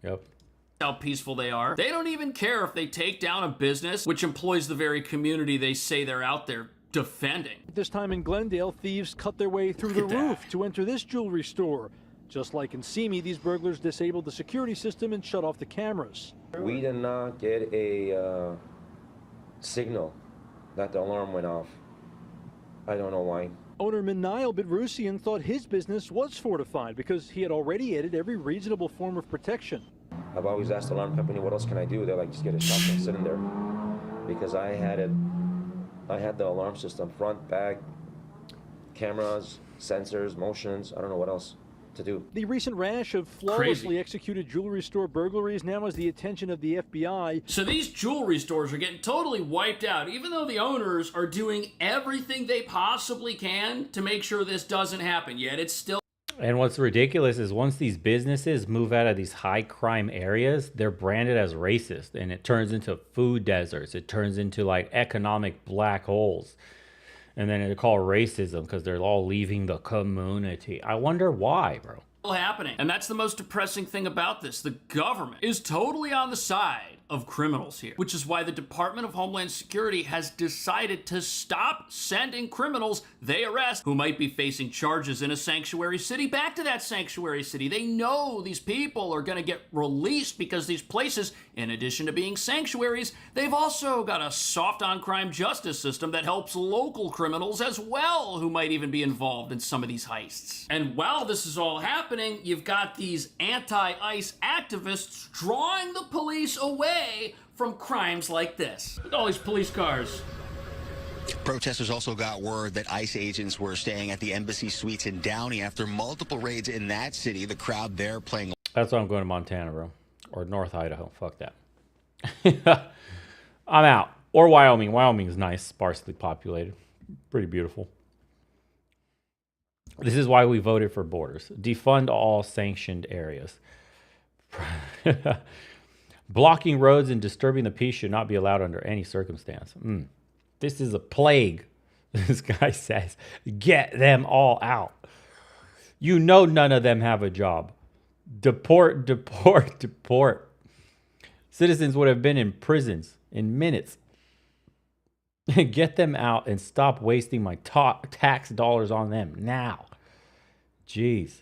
Yep. How peaceful they are. They don't even care if they take down a business which employs the very community they say they're out there defending. This time in Glendale, thieves cut their way through the roof to enter this jewelry store. Just like in Simi, these burglars disabled the security system and shut off the cameras. We did not get a signal that the alarm went off. I don't know why. Owner Minayel Bedrusian thought his business was fortified because he had already added every reasonable form of protection. I've always asked the alarm company, what else can I do? They're like, just get a shotgun, sit in there. Because I had the alarm system, front, back, cameras, sensors, motions, I don't know what else to do. The recent rash of flawlessly executed jewelry store burglaries now has the attention of the FBI. So these jewelry stores are getting totally wiped out, even though the owners are doing everything they possibly can to make sure this doesn't happen, yet it's still... And what's ridiculous is once these businesses move out of these high crime areas, they're branded as racist, and it turns into food deserts. It turns into like economic black holes. And then they're called racism because they're all leaving the community. I wonder why, bro. Happening. And that's the most depressing thing about this. The government is totally on the side of criminals here, which is why the Department of Homeland Security has decided to stop sending criminals they arrest who might be facing charges in a sanctuary city back to that sanctuary city. They know these people are going to get released because these places, in addition to being sanctuaries, they've also got a soft on crime justice system that helps local criminals as well who might even be involved in some of these heists. And while this is all happening, you've got these anti-ICE activists drawing the police away from crimes like this. Look at all these police cars. Protesters also got word that ICE agents were staying at the embassy suites in Downey after multiple raids in that city. The crowd there playing... That's why I'm going to Montana, bro. Or North Idaho. Fuck that. I'm out. Or Wyoming. Wyoming's nice, sparsely populated. Pretty beautiful. This is why we voted for borders. Defund all sanctioned areas. Blocking roads and disturbing the peace should not be allowed under any circumstance. This is a plague, this guy says. Get them all out. You know none of them have a job. Deport, deport, deport. Citizens would have been in prisons in minutes. Get them out and stop wasting my tax dollars on them now. Jeez.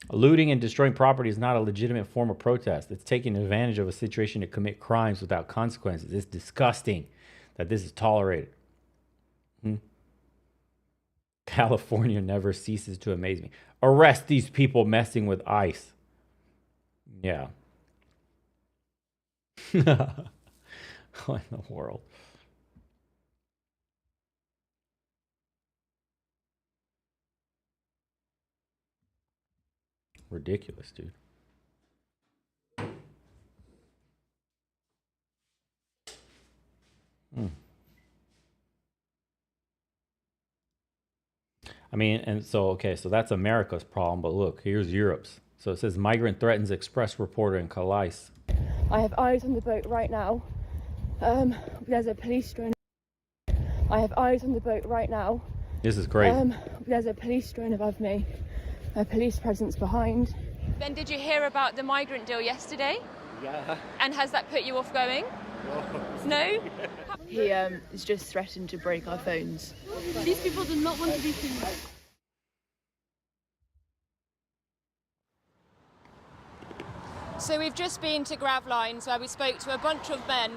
Looting and destroying property is not a legitimate form of protest. It's taking advantage of a situation to commit crimes without consequences. It's disgusting that this is tolerated. California never ceases to amaze me. Arrest these people messing with ICE. Yeah. What in the world? Ridiculous, dude. I mean, and so, okay, so that's America's problem, but look, here's Europe's. So it says migrant threatens express reporter in Calais. I have eyes on the boat right now. There's a police drone. I have eyes on the boat right now. This is crazy. There's a police drone above me. A police presence behind. Then did you hear about the migrant deal yesterday? Yeah. And has that put you off going? No? He is just threatened to break our phones. These people do not want to be seen. So we've just been to Gravlines where we spoke to a bunch of men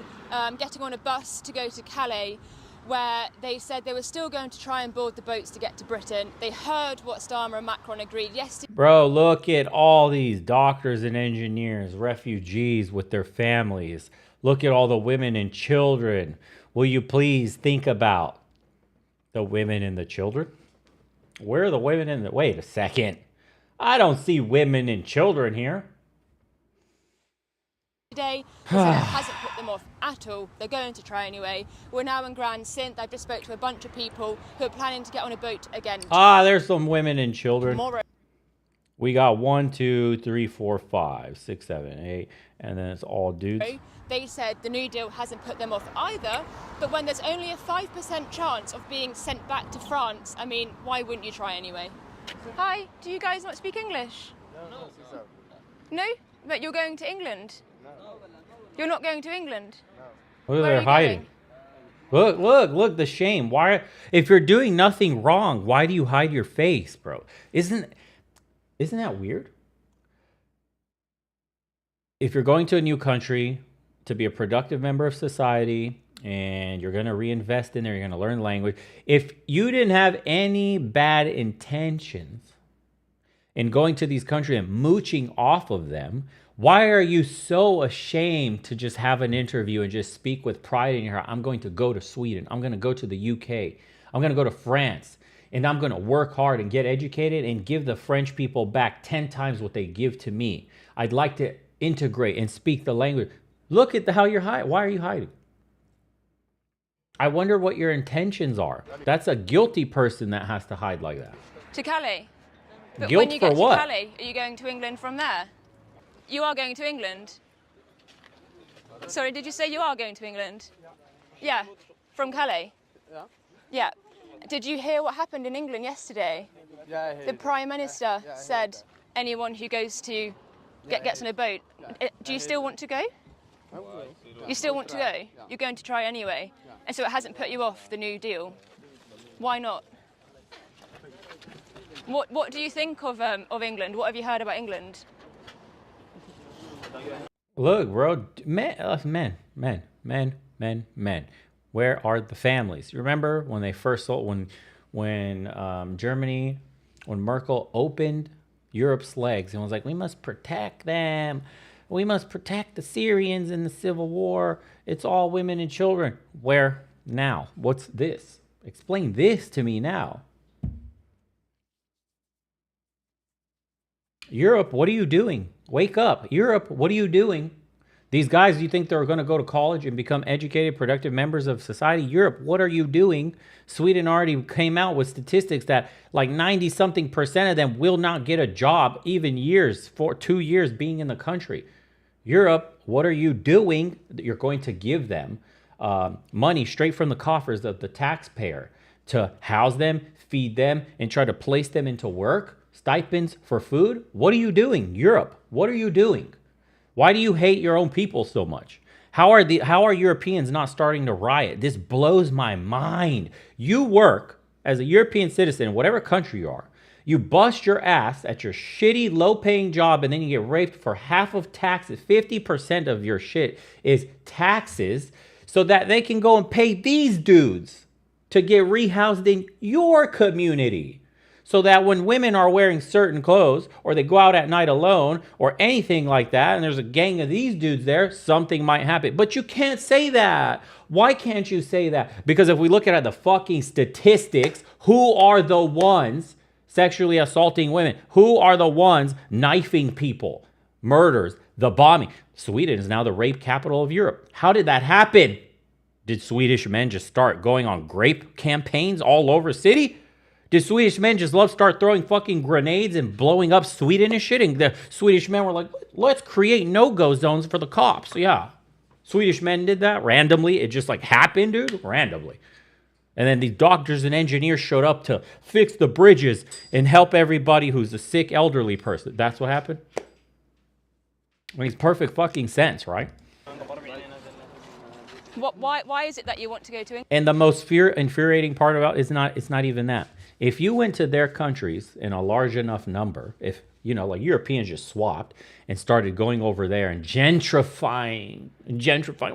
getting on a bus to go to Calais, where they said they were still going to try and board the boats to get to Britain. They heard what Starmer and Macron agreed yesterday. Bro, look at all these doctors and engineers, refugees with their families. Look at all the women and children. Will you please think about the women and the children? Where are the women and the... Wait a second. I don't see women and children here. Today, they said it hasn't put them off at all. They're going to try anyway. We're now in Grand Saint. I've just spoke to a bunch of people who are planning to get on a boat again. There's some women and children. Tomorrow. We got 1, 2, 3, 4, 5, 6, 7, 8, and then it's all dudes. They said the New Deal hasn't put them off either, but when there's only a 5% chance of being sent back to France, I mean, why wouldn't you try anyway? Hi, do you guys not speak English? No? But you're going to England? You're not going to England? Look, they're hiding. Look, the shame. Why, if you're doing nothing wrong, why do you hide your face, bro? Isn't that weird? If you're going to a new country to be a productive member of society and you're going to reinvest in there, you're going to learn language. If you didn't have any bad intentions in going to these countries and mooching off of them, why are you so ashamed to just have an interview and just speak with pride in your heart? I'm going to go to Sweden. I'm going to go to the UK. I'm going to go to France. And I'm going to work hard and get educated and give the French people back 10 times what they give to me. I'd like to integrate and speak the language. Look at how you're hiding. Why are you hiding? I wonder what your intentions are. That's a guilty person that has to hide like that. To Calais? But Guilt when you for get what? to Calais, are you going to England from there? You are going to England? Sorry, did you say you are going to England? Yeah. From Calais? Yeah. Yeah. Did you hear what happened in England yesterday? Yeah, I heard The it. Prime Minister Yeah, I heard said that. anyone who goes to gets on a boat. Do you still want to go? You still want to go? You're going to try anyway. And so it hasn't put you off the New Deal. Why not? What do you think of England? What have you heard about England? Look, bro, men. Where are the families? You remember when they first sold, when Germany, when Merkel opened Europe's legs and was like, we must protect them. We must protect the Syrians in the civil war. It's all women and children. Where now? What's this? Explain this to me now. Europe, what are you doing? Wake up. Europe, what are you doing? These guys, you think they're going to go to college and become educated, productive members of society? Europe, what are you doing? Sweden already came out with statistics that like 90-something% of them will not get a job, even for 2 years being in the country. Europe, what are you doing? You're going to give them money straight from the coffers of the taxpayer to house them, feed them, and try to place them into work? Stipends for food? What are you doing? Europe, what are you doing? Why do you hate your own people so much? How are Europeans not starting to riot? This blows my mind. You work as a European citizen in whatever country you are. You bust your ass at your shitty, low-paying job, and then you get raped for half of taxes. 50% of your shit is taxes, so that they can go and pay these dudes to get rehoused in your community. So that when women are wearing certain clothes, or they go out at night alone, or anything like that, and there's a gang of these dudes there, something might happen. But you can't say that. Why can't you say that? Because if we look at the fucking statistics, who are the ones sexually assaulting women? Who are the ones knifing people? Murders, the bombing. Sweden is now the rape capital of Europe. How did that happen? Did Swedish men just start going on rape campaigns all over the city? Did Swedish men just start throwing fucking grenades and blowing up Sweden and shit? And the Swedish men were like, let's create no-go zones for the cops. Yeah. Swedish men did that randomly. It just like happened, dude, randomly. And then these doctors and engineers showed up to fix the bridges and help everybody who's a sick elderly person. That's what happened? Makes perfect fucking sense, right? Why is it that you want to go to England? And the most infuriating part about it's not even that. If you went to their countries in a large enough number, if like Europeans just swapped and started going over there and gentrifying.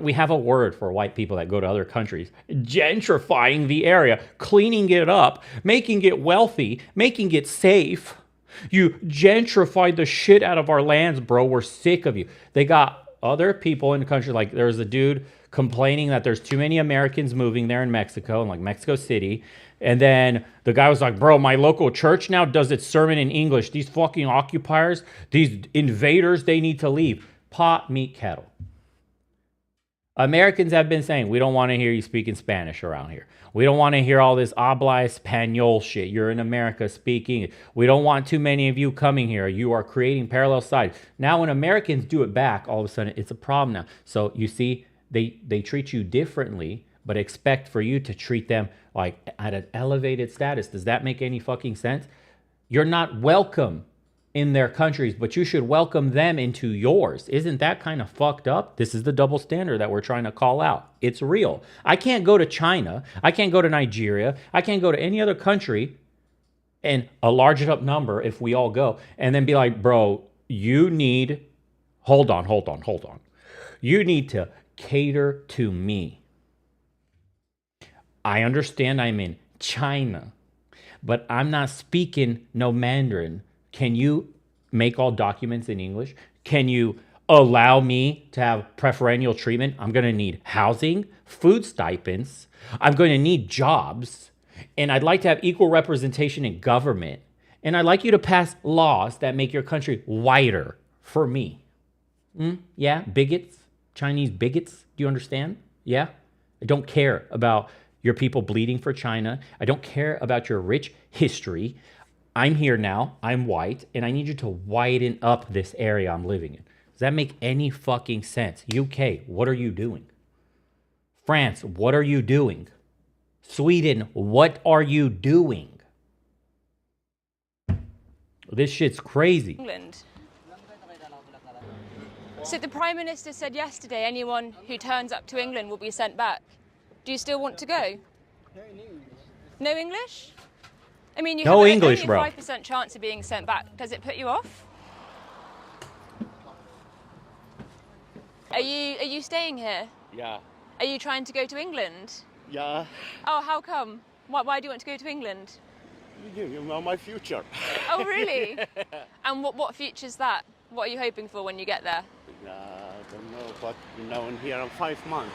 We have a word for white people that go to other countries. Gentrifying the area, cleaning it up, making it wealthy, making it safe. You gentrified the shit out of our lands, bro. We're sick of you. They got other people in the country, like there's a dude complaining that there's too many Americans moving there in Mexico, in like Mexico City. And then the guy was like, bro, my local church now does its sermon in English. These fucking occupiers, these invaders, they need to leave. Pot, meat, kettle. Americans have been saying, we don't want to hear you speaking Spanish around here. We don't want to hear all this habla español shit. You're in America speaking. We don't want too many of you coming here. You are creating parallel sides. Now when Americans do it back, all of a sudden it's a problem now. So you see, they treat you differently, but expect for you to treat them like at an elevated status. Does that make any fucking sense? You're not welcome in their countries, but you should welcome them into yours. Isn't that kind of fucked up? This is the double standard that we're trying to call out. It's real. I can't go to China. I can't go to Nigeria. I can't go to any other country and a large enough number if we all go and then be like, bro, you need, hold on. You need to cater to me. I understand I'm in China, but I'm not speaking no Mandarin. Can you make all documents in English? Can you allow me to have preferential treatment? I'm going to need housing, food stipends. I'm going to need jobs. And I'd like to have equal representation in government. And I'd like you to pass laws that make your country whiter for me. Yeah, bigots, Chinese bigots. Do you understand? Yeah. I don't care about your people bleeding for China. I don't care about your rich history. I'm here now, I'm white, and I need you to widen up this area I'm living in. Does that make any fucking sense? UK, what are you doing? France, what are you doing? Sweden, what are you doing? This shit's crazy. England. So the Prime Minister said yesterday anyone who turns up to England will be sent back. Do you still want to go? No English? I mean, you have only a 5% chance of being sent back. Does it put you off? Are you staying here? Yeah. Are you trying to go to England? Yeah. Oh, how come? Why do you want to go to England? You know my future. Oh, really? And what future's that? What are you hoping for when you get there? I don't know, but in here I'm 5 months.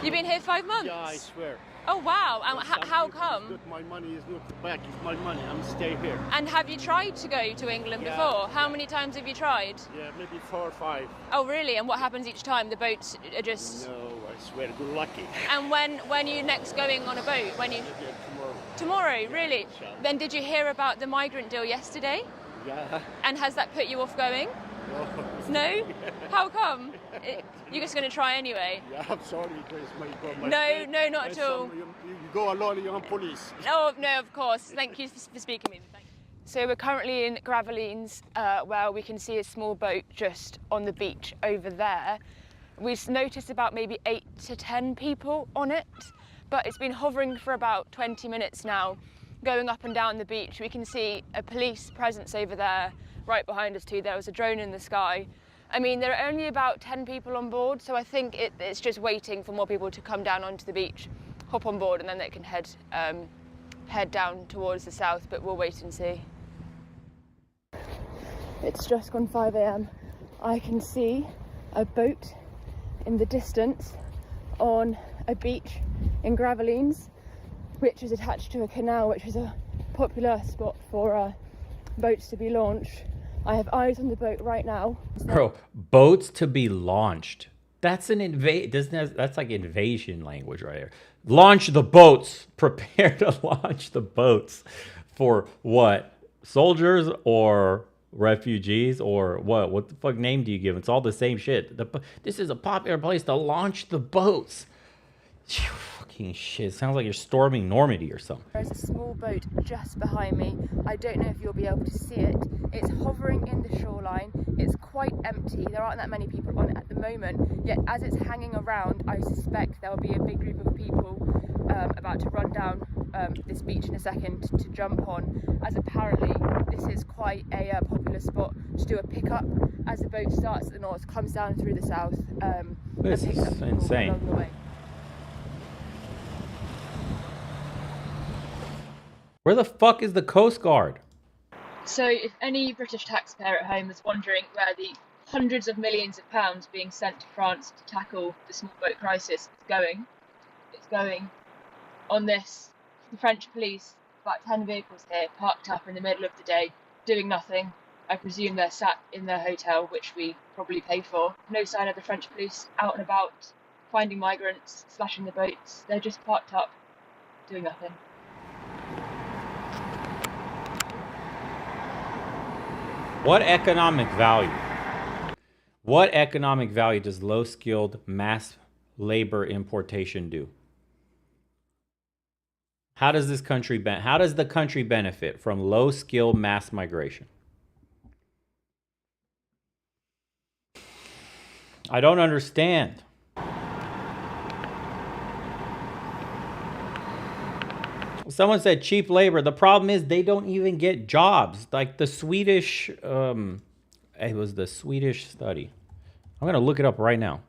You've been here 5 months? Yeah, I swear. Oh, wow. And how come? My money is not back. It's my money. I'm stay here. And have you tried to go to England before? How many times have you tried? Yeah, maybe 4 or 5. Oh, really? And what happens each time? The boats are just... No, I swear, good lucky. And when are you next going on a boat? When you... Tomorrow. Tomorrow, really? Then did you hear about the migrant deal yesterday? Yeah. And has that put you off going? No? How come? You're just going to try anyway? Yeah, I'm sorry. No, not at all. You go alone, you're on police. No, of course. Thank you for speaking with me. So we're currently in Gravelines, where we can see a small boat just on the beach over there. We've noticed about maybe 8 to 10 people on it, but it's been hovering for about 20 minutes now, going up and down the beach. We can see a police presence over there, right behind us too. There was a drone in the sky. I mean, there are only about 10 people on board, so I think it's just waiting for more people to come down onto the beach, hop on board, and then they can head down towards the south, but we'll wait and see. It's just gone 5 a.m. I can see a boat in the distance on a beach in Gravelines, which is attached to a canal, which is a popular spot for boats to be launched. I have eyes on the boat right now. Bro, boats to be launched. That's an that's like invasion language right here. Launch the boats. Prepare to launch the boats. For what? Soldiers or refugees or what? What the fuck name do you give? It's all the same shit. This is a popular place to launch the boats. Fucking shit. Sounds like you're storming Normandy or something. There's a small boat just behind me. I don't know if you'll be able to see it. It's hovering in the shoreline. It's quite empty. There aren't that many people on it at the moment. Yet as it's hanging around, I suspect there will be a big group of people about to run down this beach in a second to jump on, as apparently this is quite a popular spot to do a pickup as the boat starts at the north, comes down through the south, This and picks is up people insane. along the way. Where the fuck is the Coast Guard? So if any British taxpayer at home is wondering where the hundreds of millions of pounds being sent to France to tackle the small boat crisis is going, it's going on this. The French police, about 10 vehicles here, parked up in the middle of the day, doing nothing. I presume they're sat in their hotel, which we probably pay for. No sign of the French police out and about, finding migrants, slashing the boats. They're just parked up, doing nothing. What economic value? What economic value does low-skilled mass labor importation do? How does this country how does the country benefit from low-skill mass migration? I don't understand. Someone said cheap labor. The problem is they don't even get jobs. Like the Swedish, it was the Swedish study. I'm going to look it up right now.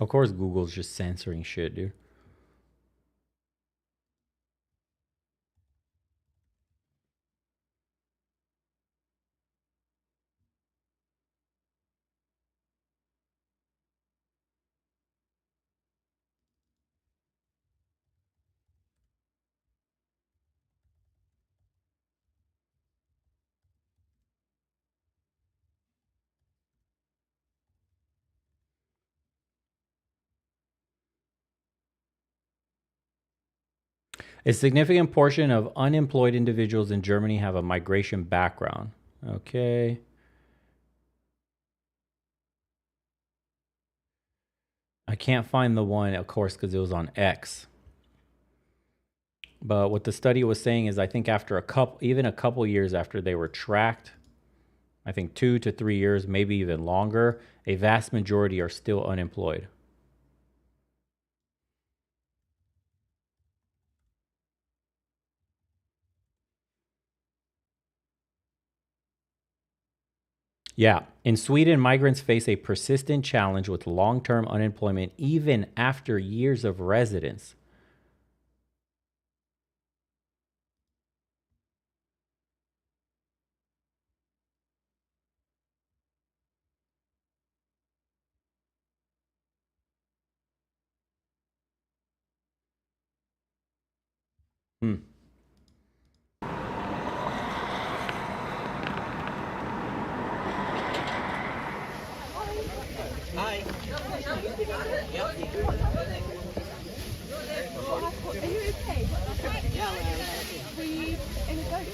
Of course, Google's just censoring shit, dude. A significant portion of unemployed individuals in Germany have a migration background. Okay. I can't find the one, of course, because it was on X. But what the study was saying is, I think after even a couple years after they were tracked, I think 2 to 3 years, maybe even longer, a vast majority are still unemployed. Yeah. In Sweden, migrants face a persistent challenge with long-term unemployment even after years of residence. Hi. Are you okay? Yeah, Were you in a boat?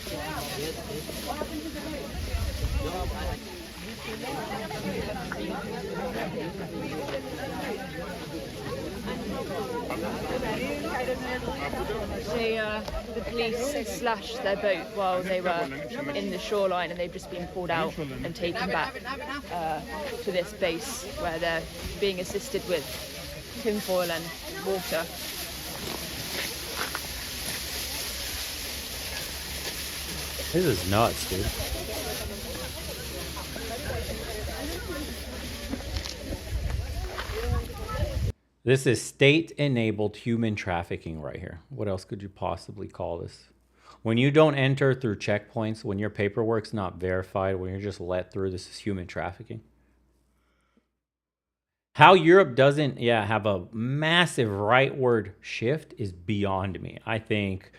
What happened to the the police slashed their boat while they were in the shoreline, and they've just been pulled out and taken back to this base where they're being assisted with tinfoil and water. This is nuts, dude. This is state-enabled human trafficking right here. What else could you possibly call this? When you don't enter through checkpoints, when your paperwork's not verified, when you're just let through, this is human trafficking. How Europe doesn't, have a massive rightward shift is beyond me. I think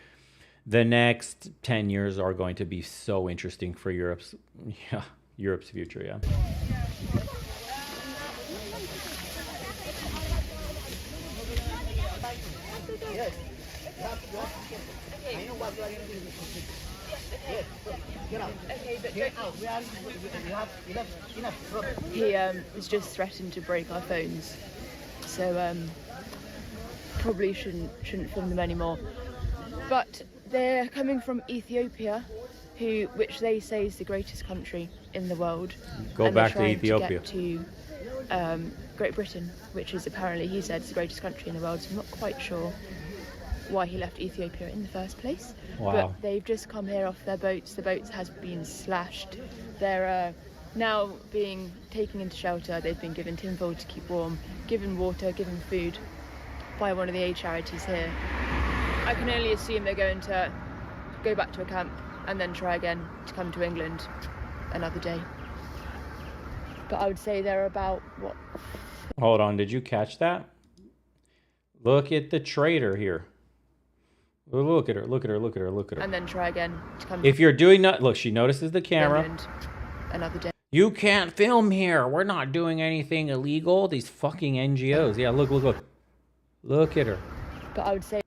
the next 10 years are going to be so interesting for Europe's future, yeah. He has just threatened to break our phones, so probably shouldn't film them anymore. But they're coming from Ethiopia, which they say is the greatest country in the world. Go back to Ethiopia. To get to Great Britain, which is apparently, he said, is the greatest country in the world. So I'm not quite sure why he left Ethiopia in the first place. Wow. But they've just come here off their boats. The boats has been slashed. They're now being taken into shelter. They've been given tinfoil to keep warm, given water, given food by one of the aid charities here. I can only assume they're going to go back to a camp and then try again to come to England another day. But I would say they're about, what? Hold on, did you catch that? Look at the traitor here. Look at her, look at her, look at her, look at her. And then try again to come If you're doing that, look, she notices the camera. England another day. You can't film here. We're not doing anything illegal. These fucking NGOs. Yeah, look, look, look. Look at her. But I would say...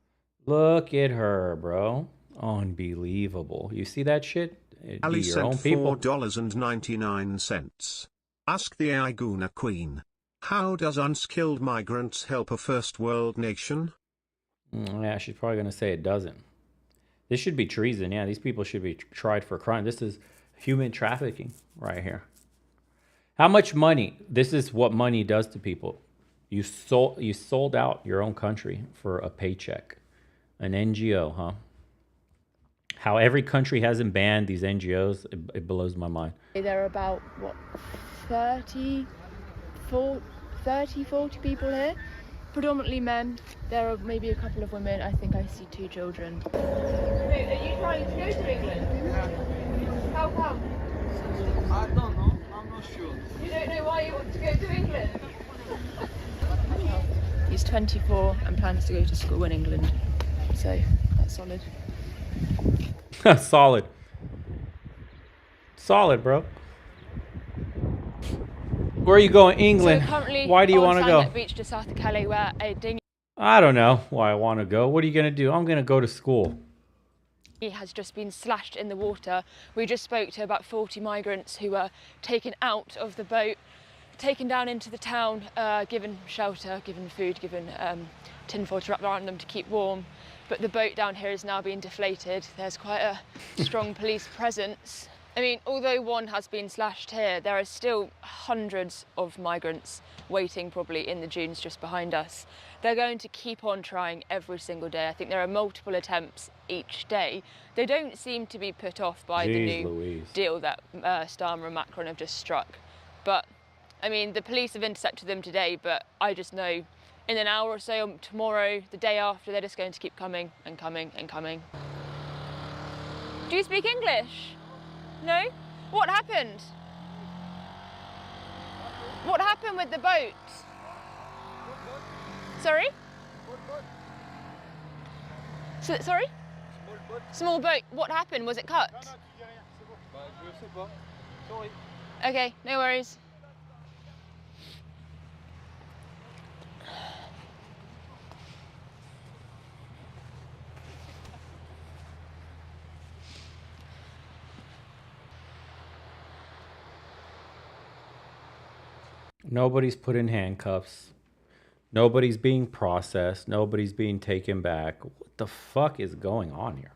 Look at her, bro. Unbelievable. You see that shit? It'd Ali be your sent own people. $4.99. Ask the Aiguna Queen. How does unskilled migrants help a first world nation? Yeah, she's probably going to say it doesn't. This should be treason. Yeah, these people should be tried for crime. This is human trafficking right here. How much money? This is what money does to people. You sold out your own country for a paycheck. An NGO, huh? How every country hasn't banned these NGOs, it blows my mind. There are about, what, 30, 40 people here. Predominantly men. There are maybe a couple of women. I think I see 2 children. Are you trying to go to England? How come? I don't know. I'm not sure. You don't know why you want to go to England? He's 24 and plans to go to school in England. So, that's solid. Solid. Solid, bro. Where are you going? England. So why do you want to go? Beach just south of Calais, where a dinghy I don't know why I want to go. What are you going to do? I'm going to go to school. has just been slashed in the water. We just spoke to about 40 migrants who were taken out of the boat, taken down into the town, given shelter, given food, given tinfoil to wrap around them to keep warm. But the boat down here is now being deflated. There's quite a strong police presence. I mean, although one has been slashed here, there are still hundreds of migrants waiting probably in the dunes just behind us. They're going to keep on trying every single day. I think there are multiple attempts each day. They don't seem to be put off by the new deal that Starmer and Macron have just struck. But, I mean, the police have intercepted them today, but I just know in an hour or so, tomorrow, the day after, they're just going to keep coming and coming and coming. Do you speak English? No? What happened? What happened with the boat? Sorry? Sorry? Small boat. What happened? Was it cut? Okay, no worries. Nobody's put in handcuffs. Nobody's being processed. Nobody's being taken back. What the fuck is going on here?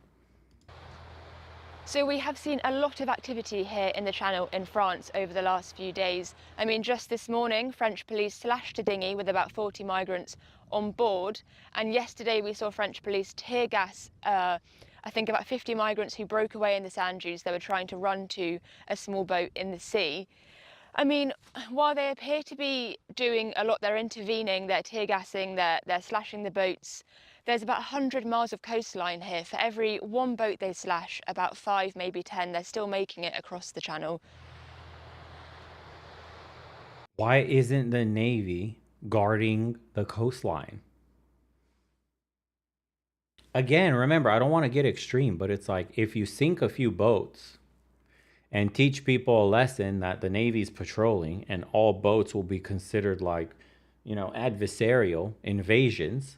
So we have seen a lot of activity here in the Channel in France over the last few days. I mean, just this morning, French police slashed a dinghy with about 40 migrants on board. And yesterday we saw French police tear gas, I think about 50 migrants who broke away in the sand dunes. They were trying to run to a small boat in the sea. I mean, while they appear to be doing a lot, they're intervening, they're tear gassing, they're slashing the boats, There's about 100 miles of coastline here. For every one boat they slash, about 5, maybe 10, they're still making it across the channel. Why isn't the Navy guarding the coastline? Again, remember, I don't want to get extreme, but it's like if you sink a few boats and teach people a lesson that the Navy's patrolling and all boats will be considered like, you know, adversarial invasions,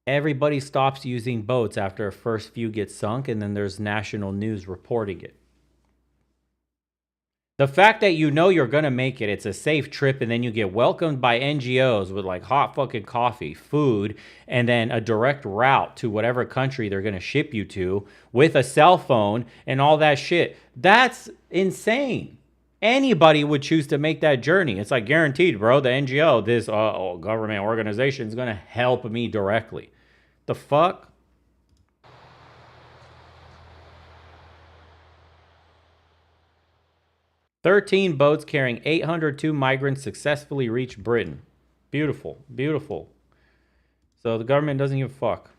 everybody stops using boats after a first few get sunk, and then there's national news reporting it. The fact that you know you're going to make it, it's a safe trip, and then you get welcomed by NGOs with like hot fucking coffee, food, and then a direct route to whatever country they're going to ship you to with a cell phone and all that shit. That's insane. Anybody would choose to make that journey. It's like guaranteed, bro. The NGO, this government organization is going to help me directly. The fuck? "13 boats carrying 802 migrants successfully reached Britain." Beautiful, beautiful. So the government doesn't give a fuck.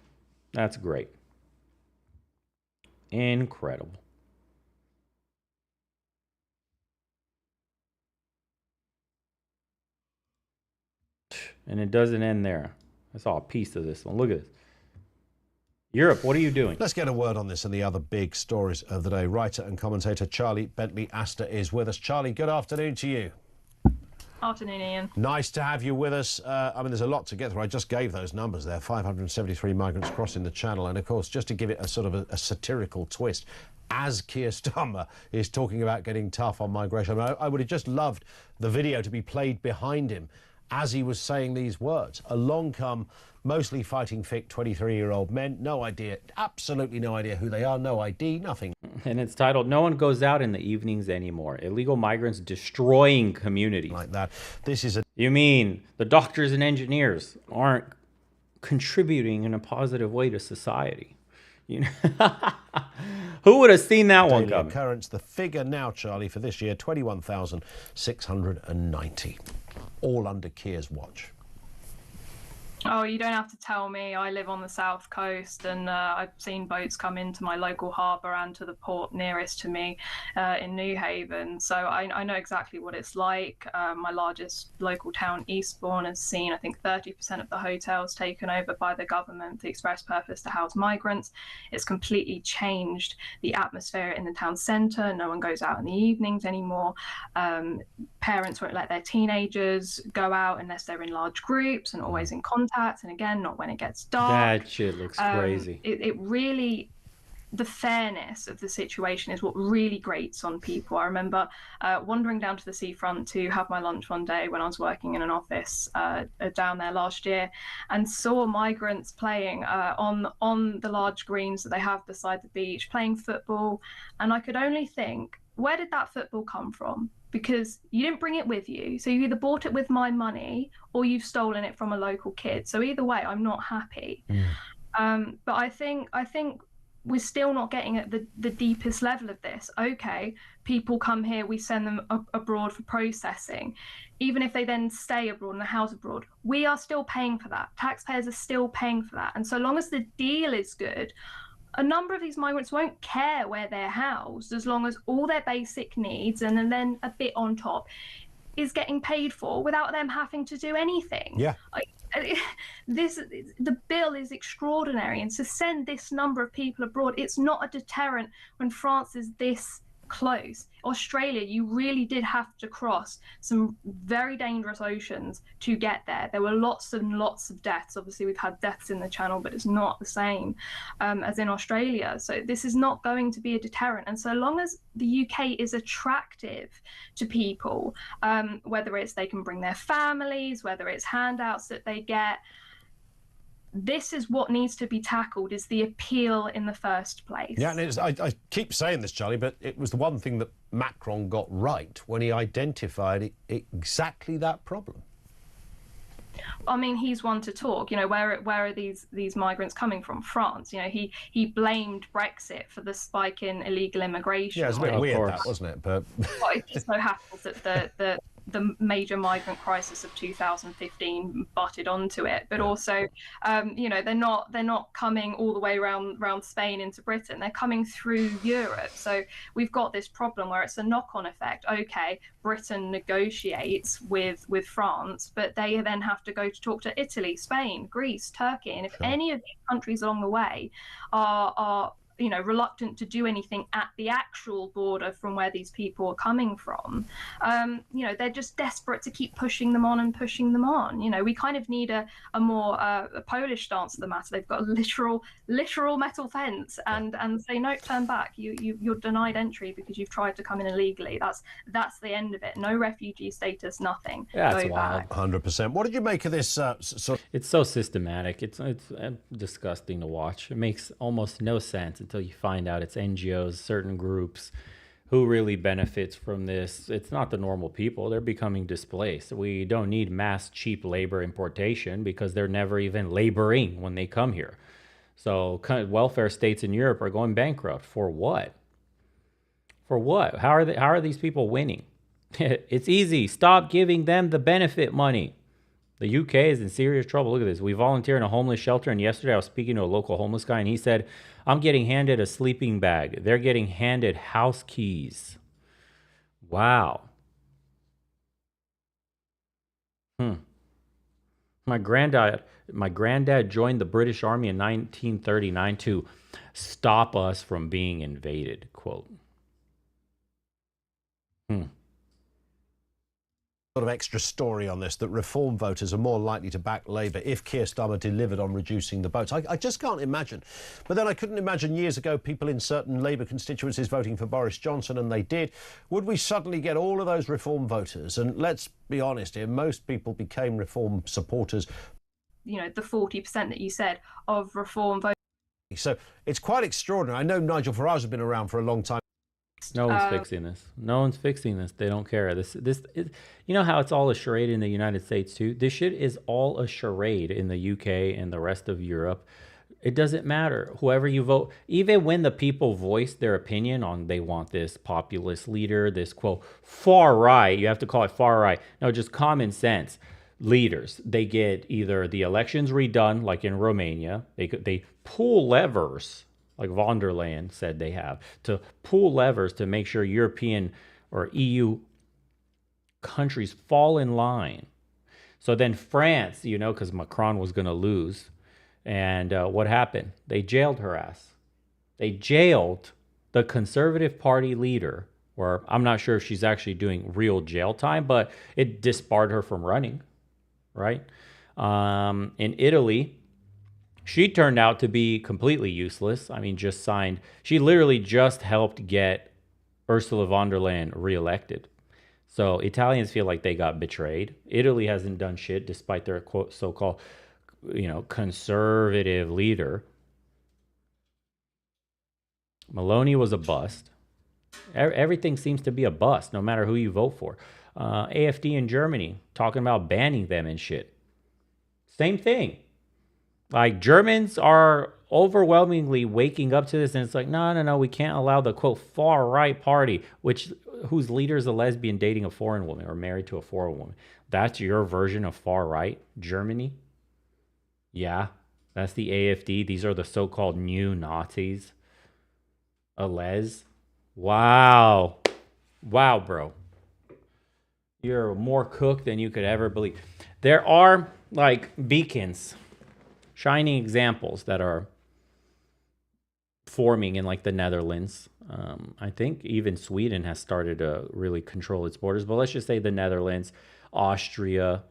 That's great. Incredible. And it doesn't end there. I saw a piece of this one. Look at this. Europe, what are you doing? Let's get a word on this and the other big stories of the day. Writer and commentator Charlie Bentley Astor is with us. Charlie, good afternoon to you. Afternoon, Ian. Nice to have you with us. I mean, there's a lot to get through. I just gave those numbers there, 573 migrants crossing the channel. And, of course, just to give it a sort of a satirical twist, as Keir Starmer is talking about getting tough on migration, I would have just loved the video to be played behind him as he was saying these words. Along come mostly fighting fit 23-year-old men, no idea, absolutely no idea who they are, no ID, nothing. And it's titled, "No One Goes Out in the Evenings Anymore. Illegal Migrants Destroying Communities." Like that. This is a... You mean the doctors and engineers aren't contributing in a positive way to society? You know? Who would have seen that one coming? Occurrence. The figure now, Charlie, for this year, 21,690. All under Keir's watch. Oh, you don't have to tell me. I live on the south coast, and I've seen boats come into my local harbour and to the port nearest to me in New Haven. So I know exactly what it's like. My largest local town, Eastbourne, has seen, I think, 30% of the hotels taken over by the government for the express purpose to house migrants. It's completely changed the atmosphere in the town centre. No one goes out in the evenings anymore. Parents won't let their teenagers go out unless they're in large groups and always in contact. And again, not when it gets dark. That shit looks crazy. It really, the fairness of the situation is what really grates on people. I remember wandering down to the seafront to have my lunch one day when I was working in an office down there last year, and saw migrants playing on the large greens that they have beside the beach, playing football. And I could only think, where did that football come from? Because you didn't bring it with you. So you either bought it with my money or you've stolen it from a local kid. So either way, I'm not happy. But I think we're still not getting at the deepest level of this. Okay, people come here, we send them abroad for processing. Even if they then stay abroad and the house abroad, we are still paying for that. Taxpayers are still paying for that. And so long as the deal is good, a number of these migrants won't care where they're housed as long as all their basic needs and then a bit on top is getting paid for without them having to do anything. Yeah. The bill is extraordinary, and to send this number of people abroad, it's not a deterrent when France is this close. Australia, you really did have to cross some very dangerous oceans to get there. There were lots and lots of deaths. Obviously, we've had deaths in the Channel, but it's not the same as in Australia. So this is not going to be a deterrent. And so long as the UK is attractive to people, whether it's they can bring their families, whether it's handouts that they get, this is what needs to be tackled, is the appeal in the first place. Yeah, and I keep saying this, Charlie, but it was the one thing that Macron got right when he identified exactly that problem. I mean, he's one to talk. You know, where are these migrants coming from? France. You know, he blamed Brexit for the spike in illegal immigration. Yeah, it was a bit weird, that, wasn't it? But well, it just so happens that the major migrant crisis of 2015 butted onto it, but also, you know, they're not coming all the way around Spain into Britain. They're coming through Europe. So we've got this problem where it's a knock-on effect. Okay, Britain negotiates with France, but they then have to go to talk to Italy, Spain, Greece, Turkey, and if any of these countries along the way are you know, reluctant to do anything at the actual border from where these people are coming from, you know, they're just desperate to keep pushing them on and pushing them on. You know, we kind of need a more a Polish stance to the matter. They've got a literal metal fence and say, no, turn back. You're denied entry because you've tried to come in illegally. That's the end of it. No refugee status, nothing. Yeah, Go it's back. wild. 100%. What did you make of this? It's so systematic. It's disgusting to watch. It makes almost no sense until you find out it's NGOs, certain groups, who really benefits from this. It's not the normal people. They're becoming displaced. We don't need mass cheap labor importation because they're never even laboring when they come here. So welfare states in Europe are going bankrupt. For what? For what? How are these people winning? It's easy. Stop giving them the benefit money. The UK is in serious trouble. Look at this. We volunteer in a homeless shelter, and yesterday I was speaking to a local homeless guy, and he said, I'm getting handed a sleeping bag. They're getting handed house keys. Wow. My granddad joined the British Army in 1939 to stop us from being invaded, quote. Sort of extra story on this, that Reform voters are more likely to back Labour if Keir Starmer delivered on reducing the votes. I just can't imagine. But then I couldn't imagine years ago people in certain Labour constituencies voting for Boris Johnson, and they did. Would we suddenly get all of those Reform voters? And let's be honest here, most people became Reform supporters. You know, the 40% that you said of Reform voters. So it's quite extraordinary. I know Nigel Farage has been around for a long time. No one's fixing this. No one's fixing this. They don't care. You know how it's all a charade in the United States too? This shit is all a charade in the UK and the rest of Europe. It doesn't matter. Whoever you vote, even when the people voice their opinion on they want this populist leader, this quote, far right, you have to call it far right. No, just common sense leaders. They get either the elections redone, like in Romania, they pull levers, like von der Leyen said they have, to pull levers to make sure European or EU countries fall in line. So then France, you know, because Macron was going to lose. And what happened? They jailed her ass. They jailed the Conservative Party leader, or I'm not sure if she's actually doing real jail time, but it disbarred her from running, right? In Italy, she turned out to be completely useless. I mean, she literally just helped get Ursula von der Leyen reelected. So Italians feel like they got betrayed. Italy hasn't done shit despite their quote, so-called, you know, conservative leader. Meloni was a bust. Everything seems to be a bust, no matter who you vote for. AfD in Germany, talking about banning them and shit. Same thing. Like, Germans are overwhelmingly waking up to this, and it's like, no, we can't allow the, quote, far-right party, whose leader is a lesbian dating a foreign woman or married to a foreign woman. That's your version of far-right? Germany? Yeah, that's the AfD. These are the so-called new Nazis. A les? Wow. Wow, bro. You're more cooked than you could ever believe. There are, like, beacons, shining examples that are forming in, like, the Netherlands. I think even Sweden has started to really control its borders. But let's just say the Netherlands, Austria,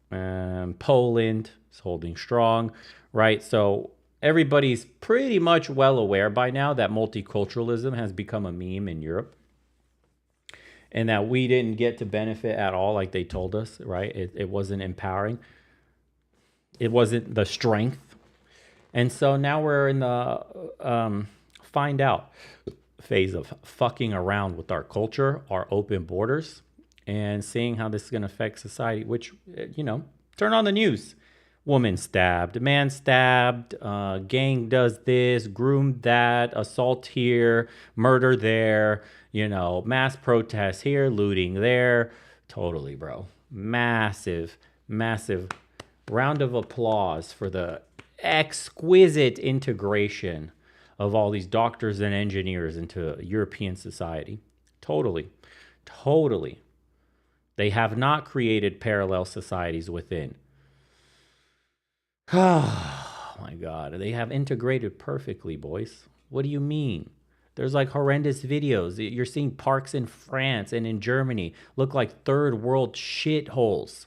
Poland is holding strong, right? So everybody's pretty much well aware by now that multiculturalism has become a meme in Europe. And that we didn't get to benefit at all like they told us, right? It wasn't empowering. It wasn't the strength. And so now we're in the find out phase of fucking around with our culture, our open borders, and seeing how this is going to affect society, which, you know, turn on the news. Woman stabbed, man stabbed, gang does this, groomed that, assault here, murder there, you know, mass protests here, looting there, Totally, bro. Massive, massive round of applause for the exquisite integration of all these doctors and engineers into European society. Totally. Totally. They have not created parallel societies within. Oh my God. They have integrated perfectly, boys. What do you mean? There's like horrendous videos. You're seeing parks in France and in Germany look like third world shitholes.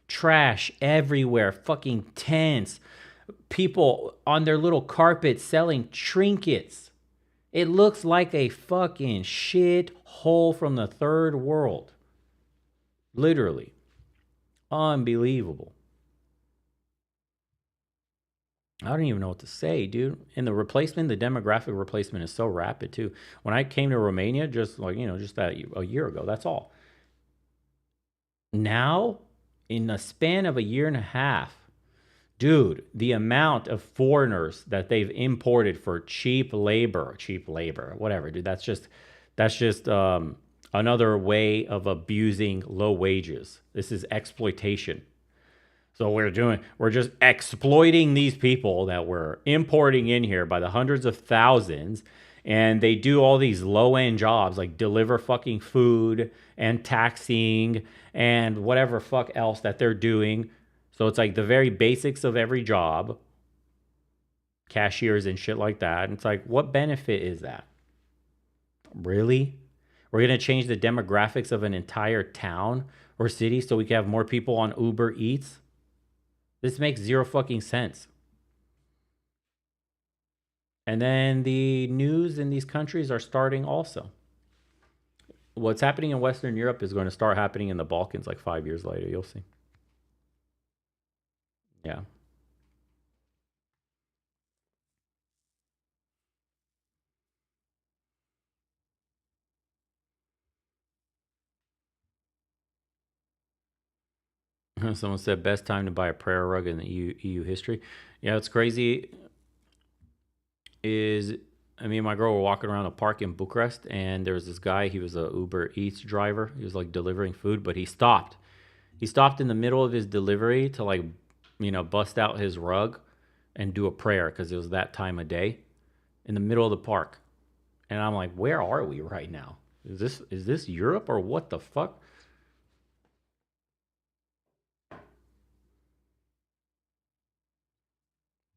Trash everywhere, fucking tents. People on their little carpets selling trinkets. It looks like a fucking shit hole from the third world. Literally. Unbelievable. I don't even know what to say, dude. And the replacement, the demographic replacement is so rapid too. When I came to Romania, just like, just that a year ago, that's all. Now, in the span of a year and a half, dude, the amount of foreigners that they've imported for cheap labor, whatever, dude, that's just another way of abusing low wages. This is exploitation. So we're just exploiting these people that we're importing in here by the hundreds of thousands, and they do all these low-end jobs like deliver fucking food and taxing and whatever fuck else that they're doing. So it's like the very basics of every job, cashiers and shit like that. And it's like, what benefit is that? Really? We're going to change the demographics of an entire town or city so we can have more people on Uber Eats? This makes zero fucking sense. And then the news in these countries are starting also. What's happening in Western Europe is going to start happening in the Balkans like 5 years later. You'll see. Yeah. Someone said best time to buy a prayer rug in the EU history. Yeah, it's crazy. Me and my girl were walking around a park in Bucharest, and there was this guy. He was a Uber Eats driver. He was like delivering food, but he stopped. He stopped in the middle of his delivery to like, bust out his rug and do a prayer because it was that time of day in the middle of the park. And I'm like, where are we right now? Is this Europe or what the fuck?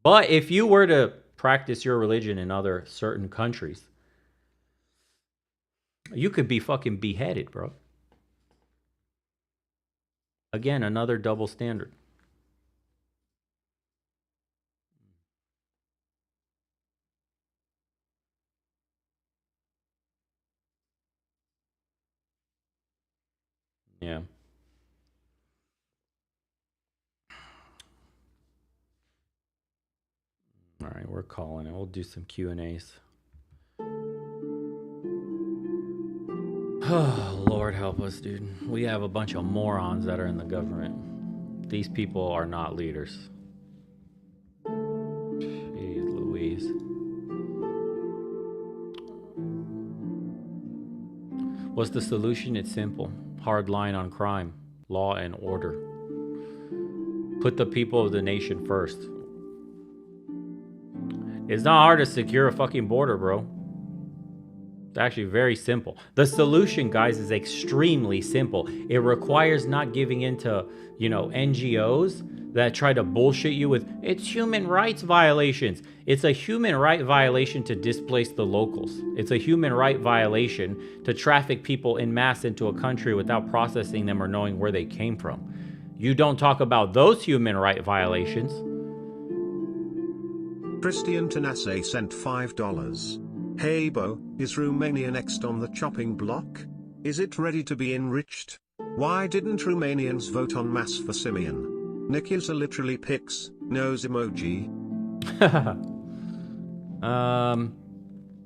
But if you were to practice your religion in other certain countries, you could be fucking beheaded, bro. Again, another double standard. Yeah. All right, we're calling it. We'll do some Q&As. Oh, Lord help us, dude. We have a bunch of morons that are in the government. These people are not leaders. Jeez Louise. What's the solution? It's simple. Hard line on crime. Law and order. Put the people of the nation first. It's not hard to secure a fucking border, bro. It's actually very simple. The solution, guys, is extremely simple. It requires not giving into, NGOs that try to bullshit you with, it's human rights violations. It's a human right violation to displace the locals. It's a human right violation to traffic people en masse into a country without processing them or knowing where they came from. You don't talk about those human right violations. Christian Tanase sent $5. Hey Bo, is Romania next on the chopping block? Is it ready to be enriched? Why didn't Romanians vote en masse for Simeon? Nikisa literally picks, nose emoji.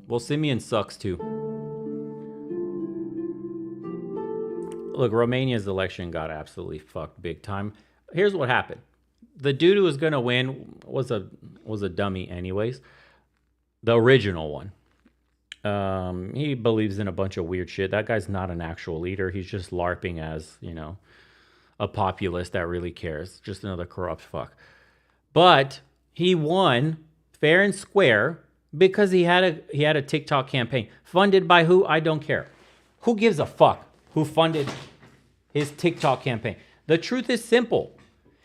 Well, Simeon sucks too. Look, Romania's election got absolutely fucked big time. Here's what happened. The dude who was going to win was a dummy anyways. The original one. He believes in a bunch of weird shit. That guy's not an actual leader. He's just LARPing as, you know, a populist that really cares. Just another corrupt fuck. But he won fair and square because he had a TikTok campaign funded by who? I don't care. Who gives a fuck who funded his TikTok campaign? The truth is simple.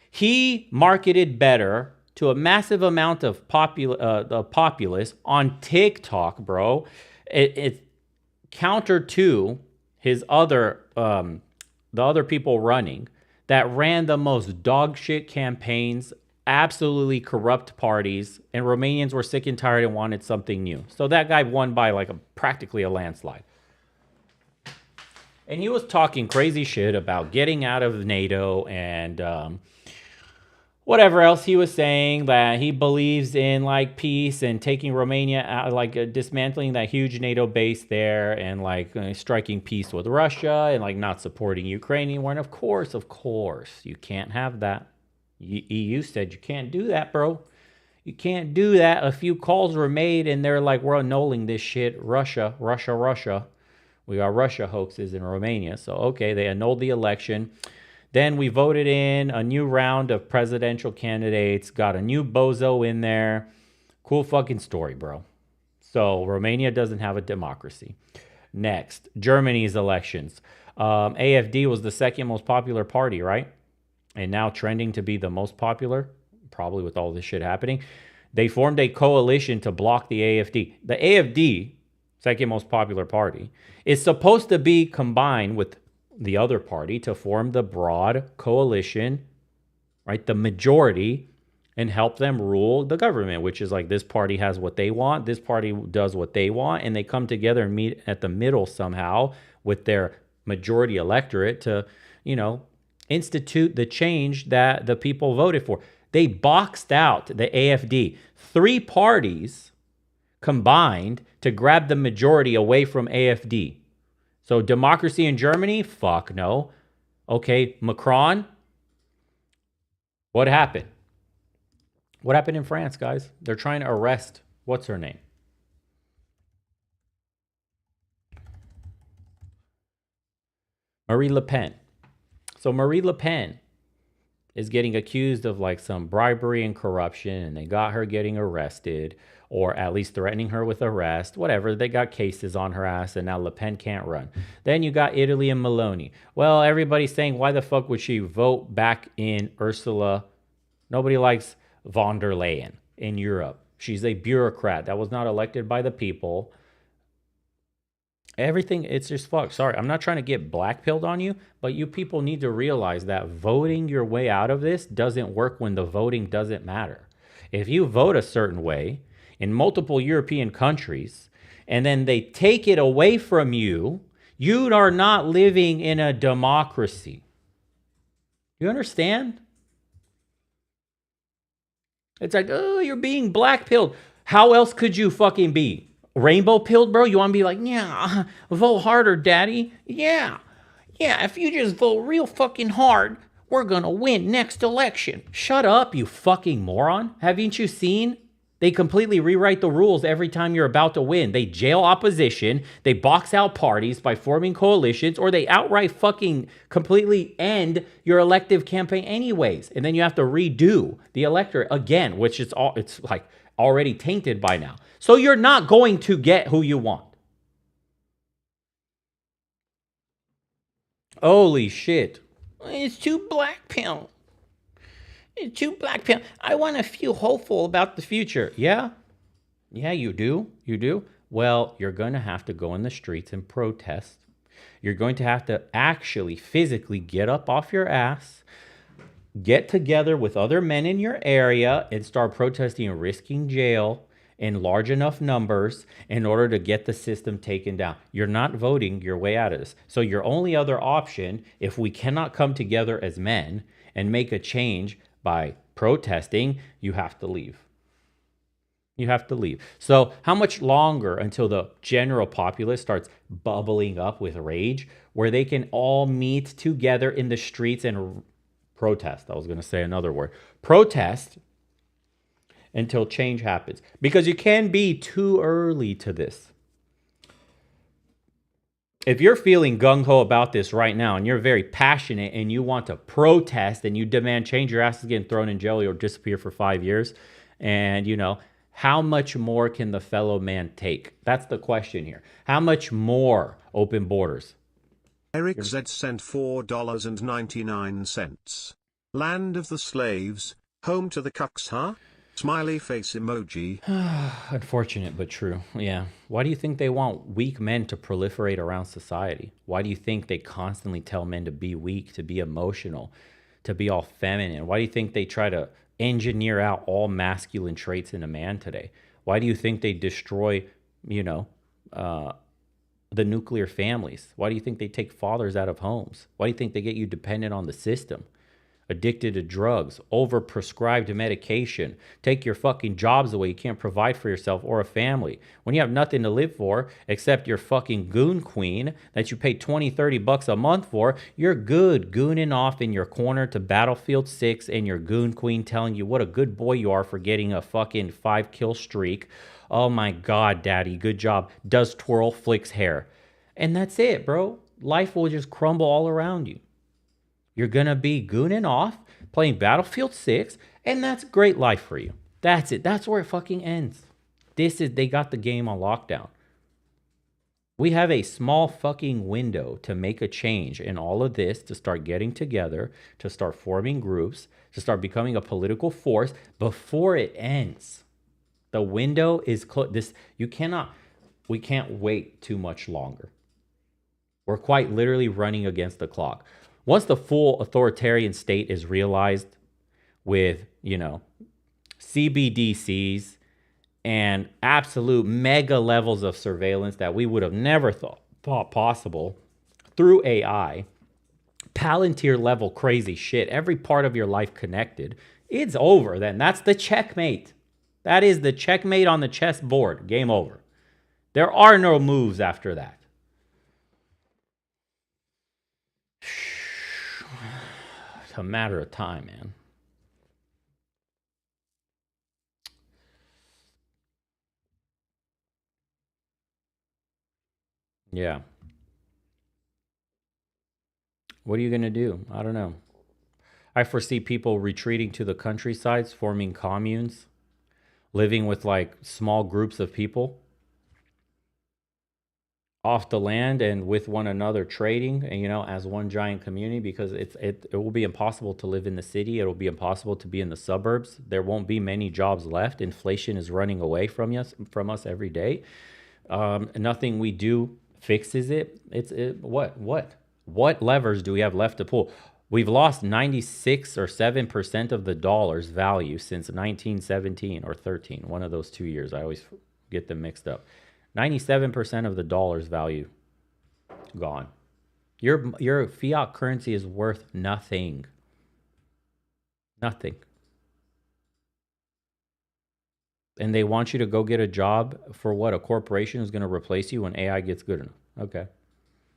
He marketed better to a massive amount of populace on TikTok, bro. It's counter to his other the other people running that ran the most dog shit campaigns, absolutely corrupt parties, and Romanians were sick and tired and wanted something new. So that guy won by like practically a landslide. And he was talking crazy shit about getting out of NATO and whatever else he was saying, that he believes in like peace and taking Romania out, like dismantling that huge NATO base there and like striking peace with Russia and like not supporting Ukraine anymore. And of course, you can't have that. EU said you can't do that, bro. You can't do that. A few calls were made and they're like, we're annulling this shit. Russia. We got Russia hoaxes in Romania. So, okay, they annulled the election. Then we voted in a new round of presidential candidates, got a new bozo in there. Cool fucking story, bro. So Romania doesn't have a democracy. Next, Germany's elections. AfD was the second most popular party, right? And now trending to be the most popular, probably with all this shit happening. They formed a coalition to block the AfD. The AfD, second most popular party, is supposed to be combined with the other party to form the broad coalition, right? The majority, and help them rule the government, which is like this party has what they want, this party does what they want, and they come together and meet at the middle somehow with their majority electorate to, you know, institute the change that the people voted for. They boxed out the AfD. 3 parties combined to grab the majority away from AfD. So democracy in Germany? Fuck no. Okay, Macron? What happened? What happened in France, guys? They're trying to arrest, what's her name? Marie Le Pen. So Marie Le Pen is getting accused of like some bribery and corruption, and they got her getting arrested, or at least threatening her with arrest, whatever. They got cases on her ass, and now Le Pen can't run. Then you got Italy and Meloni. Well, everybody's saying, why the fuck would she vote back in Ursula? Nobody likes von der Leyen in Europe. She's a bureaucrat that was not elected by the people. Everything, it's just fuck. Sorry, I'm not trying to get black-pilled on you, but you people need to realize that voting your way out of this doesn't work when the voting doesn't matter. If you vote a certain way in multiple European countries, and then they take it away from you, you are not living in a democracy. You understand? It's like, oh, you're being black-pilled. How else could you fucking be? Rainbow pilled, bro? You want to be like, yeah, vote harder, daddy. Yeah, if you just vote real fucking hard, we're going to win next election. Shut up, you fucking moron. Haven't you seen? They completely rewrite the rules every time you're about to win. They jail opposition, they box out parties by forming coalitions, or they outright fucking completely end your elective campaign anyways. And then you have to redo the electorate again, which is all, it's like already tainted by now. So you're not going to get who you want. Holy shit. It's too black pill. It's too black pill. I want to feel hopeful about the future. Yeah? Yeah, you do. You do. Well, you're going to have to go in the streets and protest. You're going to have to actually physically get up off your ass, get together with other men in your area and start protesting and risking jail in large enough numbers in order to get the system taken down. You're not voting your way out of this. So your only other option, if we cannot come together as men and make a change by protesting, you have to leave. You have to leave. So how much longer until the general populace starts bubbling up with rage where they can all meet together in the streets and protest? I was going to say another word. Protest until change happens. Because you can be too early to this. if you're feeling gung-ho about this right now and you're very passionate and you want to protest and you demand change, your ass is getting thrown in jail or disappear for 5 years. And, you know, how much more can the fellow man take? That's the question here. How much more open borders? Eric Z sent $4.99. Land of the slaves, home to the cucks, huh? Smiley face emoji. Unfortunate, but true. Yeah. Why do you think they want weak men to proliferate around society? Why do you think they constantly tell men to be weak, to be emotional, to be all feminine? Why do you think they try to engineer out all masculine traits in a man today? Why do you think they destroy, you know, the nuclear families? Why do you think they take fathers out of homes? Why do you think they get you dependent on the system? Addicted to drugs, overprescribed medication, take your fucking jobs away. You can't provide for yourself or a family. When you have nothing to live for except your fucking goon queen that you pay 20, 30 bucks a month for, you're good gooning off in your corner to Battlefield 6 and your goon queen telling you what a good boy you are for getting a fucking 5-kill streak. Oh my God, daddy, good job. Does twirl, flicks hair. And that's it, bro. Life will just crumble all around you. You're going to be gooning off, playing Battlefield 6, and that's great life for you. That's it. That's where it fucking ends. They got the game on lockdown. We have a small fucking window to make a change in all of this, to start getting together, to start forming groups, to start becoming a political force before it ends. The window is closed. We can't wait too much longer. We're quite literally running against the clock. Once the full authoritarian state is realized with, you know, CBDCs and absolute mega levels of surveillance that we would have never thought possible through AI, Palantir level crazy shit, every part of your life connected, it's over then. That's the checkmate. That is the checkmate on the chessboard. Game over. There are no moves after that. It's a matter of time, man. Yeah. What are you going to do? I don't know. I foresee people retreating to the countrysides, forming communes, living with like small groups of people off the land and with one another trading, and you know, as one giant community, because it will be impossible to live in the city. It will be impossible to be in the suburbs. There won't be many jobs left. Inflation is running away from us every day. Nothing we do fixes it. What levers do we have left to pull? We've lost 96 or 7% of the dollar's value since 1917 or 13, one of those 2 years. I always get them mixed up. 97% of the dollar's value gone. Your fiat currency is worth nothing. Nothing. And they want you to go get a job for what? A corporation is going to replace you when AI gets good enough. Okay.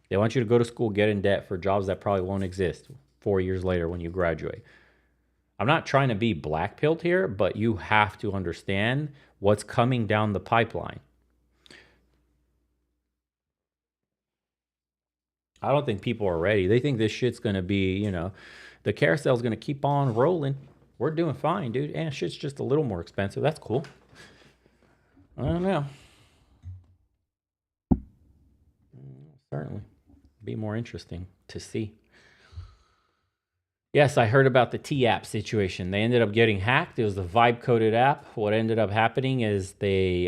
They want you to go to school, get in debt for jobs that probably won't exist 4 years later when you graduate. I'm not trying to be black-pilled here, but you have to understand what's coming down the pipeline. I don't think people are ready. They think this shit's going to be, you know, the carousel's going to keep on rolling. We're doing fine, dude. And shit's just a little more expensive. That's cool. I don't know. Certainly. Be more interesting to see. Yes, I heard about the T-app situation. They ended up getting hacked. It was the vibe-coded app. What ended up happening is they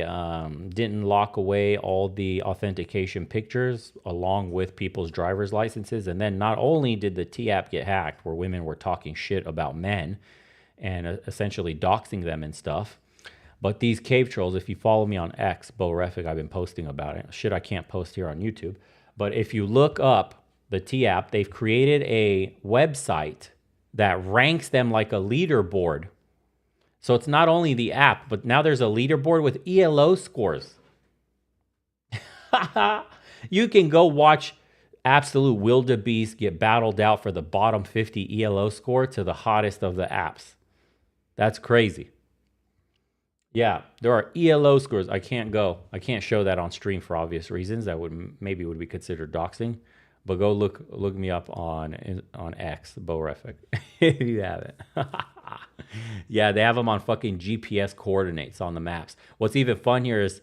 didn't lock away all the authentication pictures along with people's driver's licenses. And then not only did the T-app get hacked, where women were talking shit about men and essentially doxing them and stuff, but these cave trolls, if you follow me on X, Borefic, I've been posting about it. Shit I can't post here on YouTube. But if you look up the T-app, they've created a website that ranks them like a leaderboard. So it's not only the app, but now there's a leaderboard with ELO scores. You can go watch absolute wildebeest get battled out for the bottom 50 ELO score to the hottest of the apps. That's crazy. Yeah, there are ELO scores. I can't go. I can't show that on stream for obvious reasons. That would maybe would be considered doxing. But go look me up on X, Borefic, if you haven't. Yeah, they have them on fucking GPS coordinates on the maps. What's even fun here is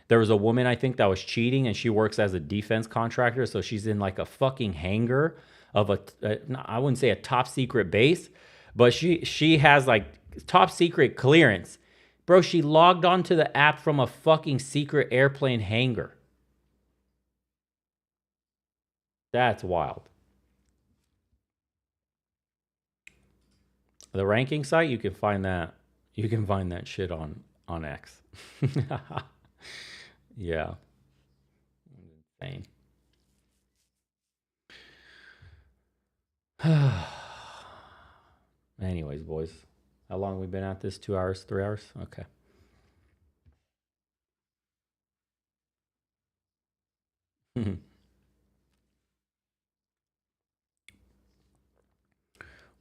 there was a woman, I think, that was cheating, and she works as a defense contractor. So she's in like a fucking hangar of I wouldn't say a top secret base, but she has like top secret clearance. Bro, she logged onto the app from a fucking secret airplane hangar. That's wild. The ranking site, you can find that. You can find that shit on X. Yeah. Insane. Anyways, boys. How long have we been at this? 2 hours? 3 hours? Okay.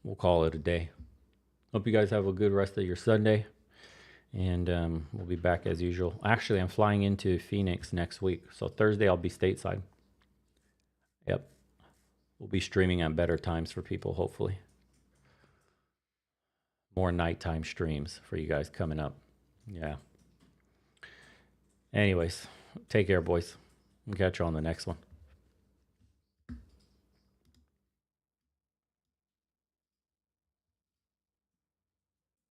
We'll call it a day. Hope you guys have a good rest of your Sunday. And we'll be back as usual. Actually, I'm flying into Phoenix next week. So Thursday, I'll be stateside. Yep. We'll be streaming at better times for people, hopefully. More nighttime streams for you guys coming up. Yeah. Anyways, take care, boys. We'll catch you on the next one.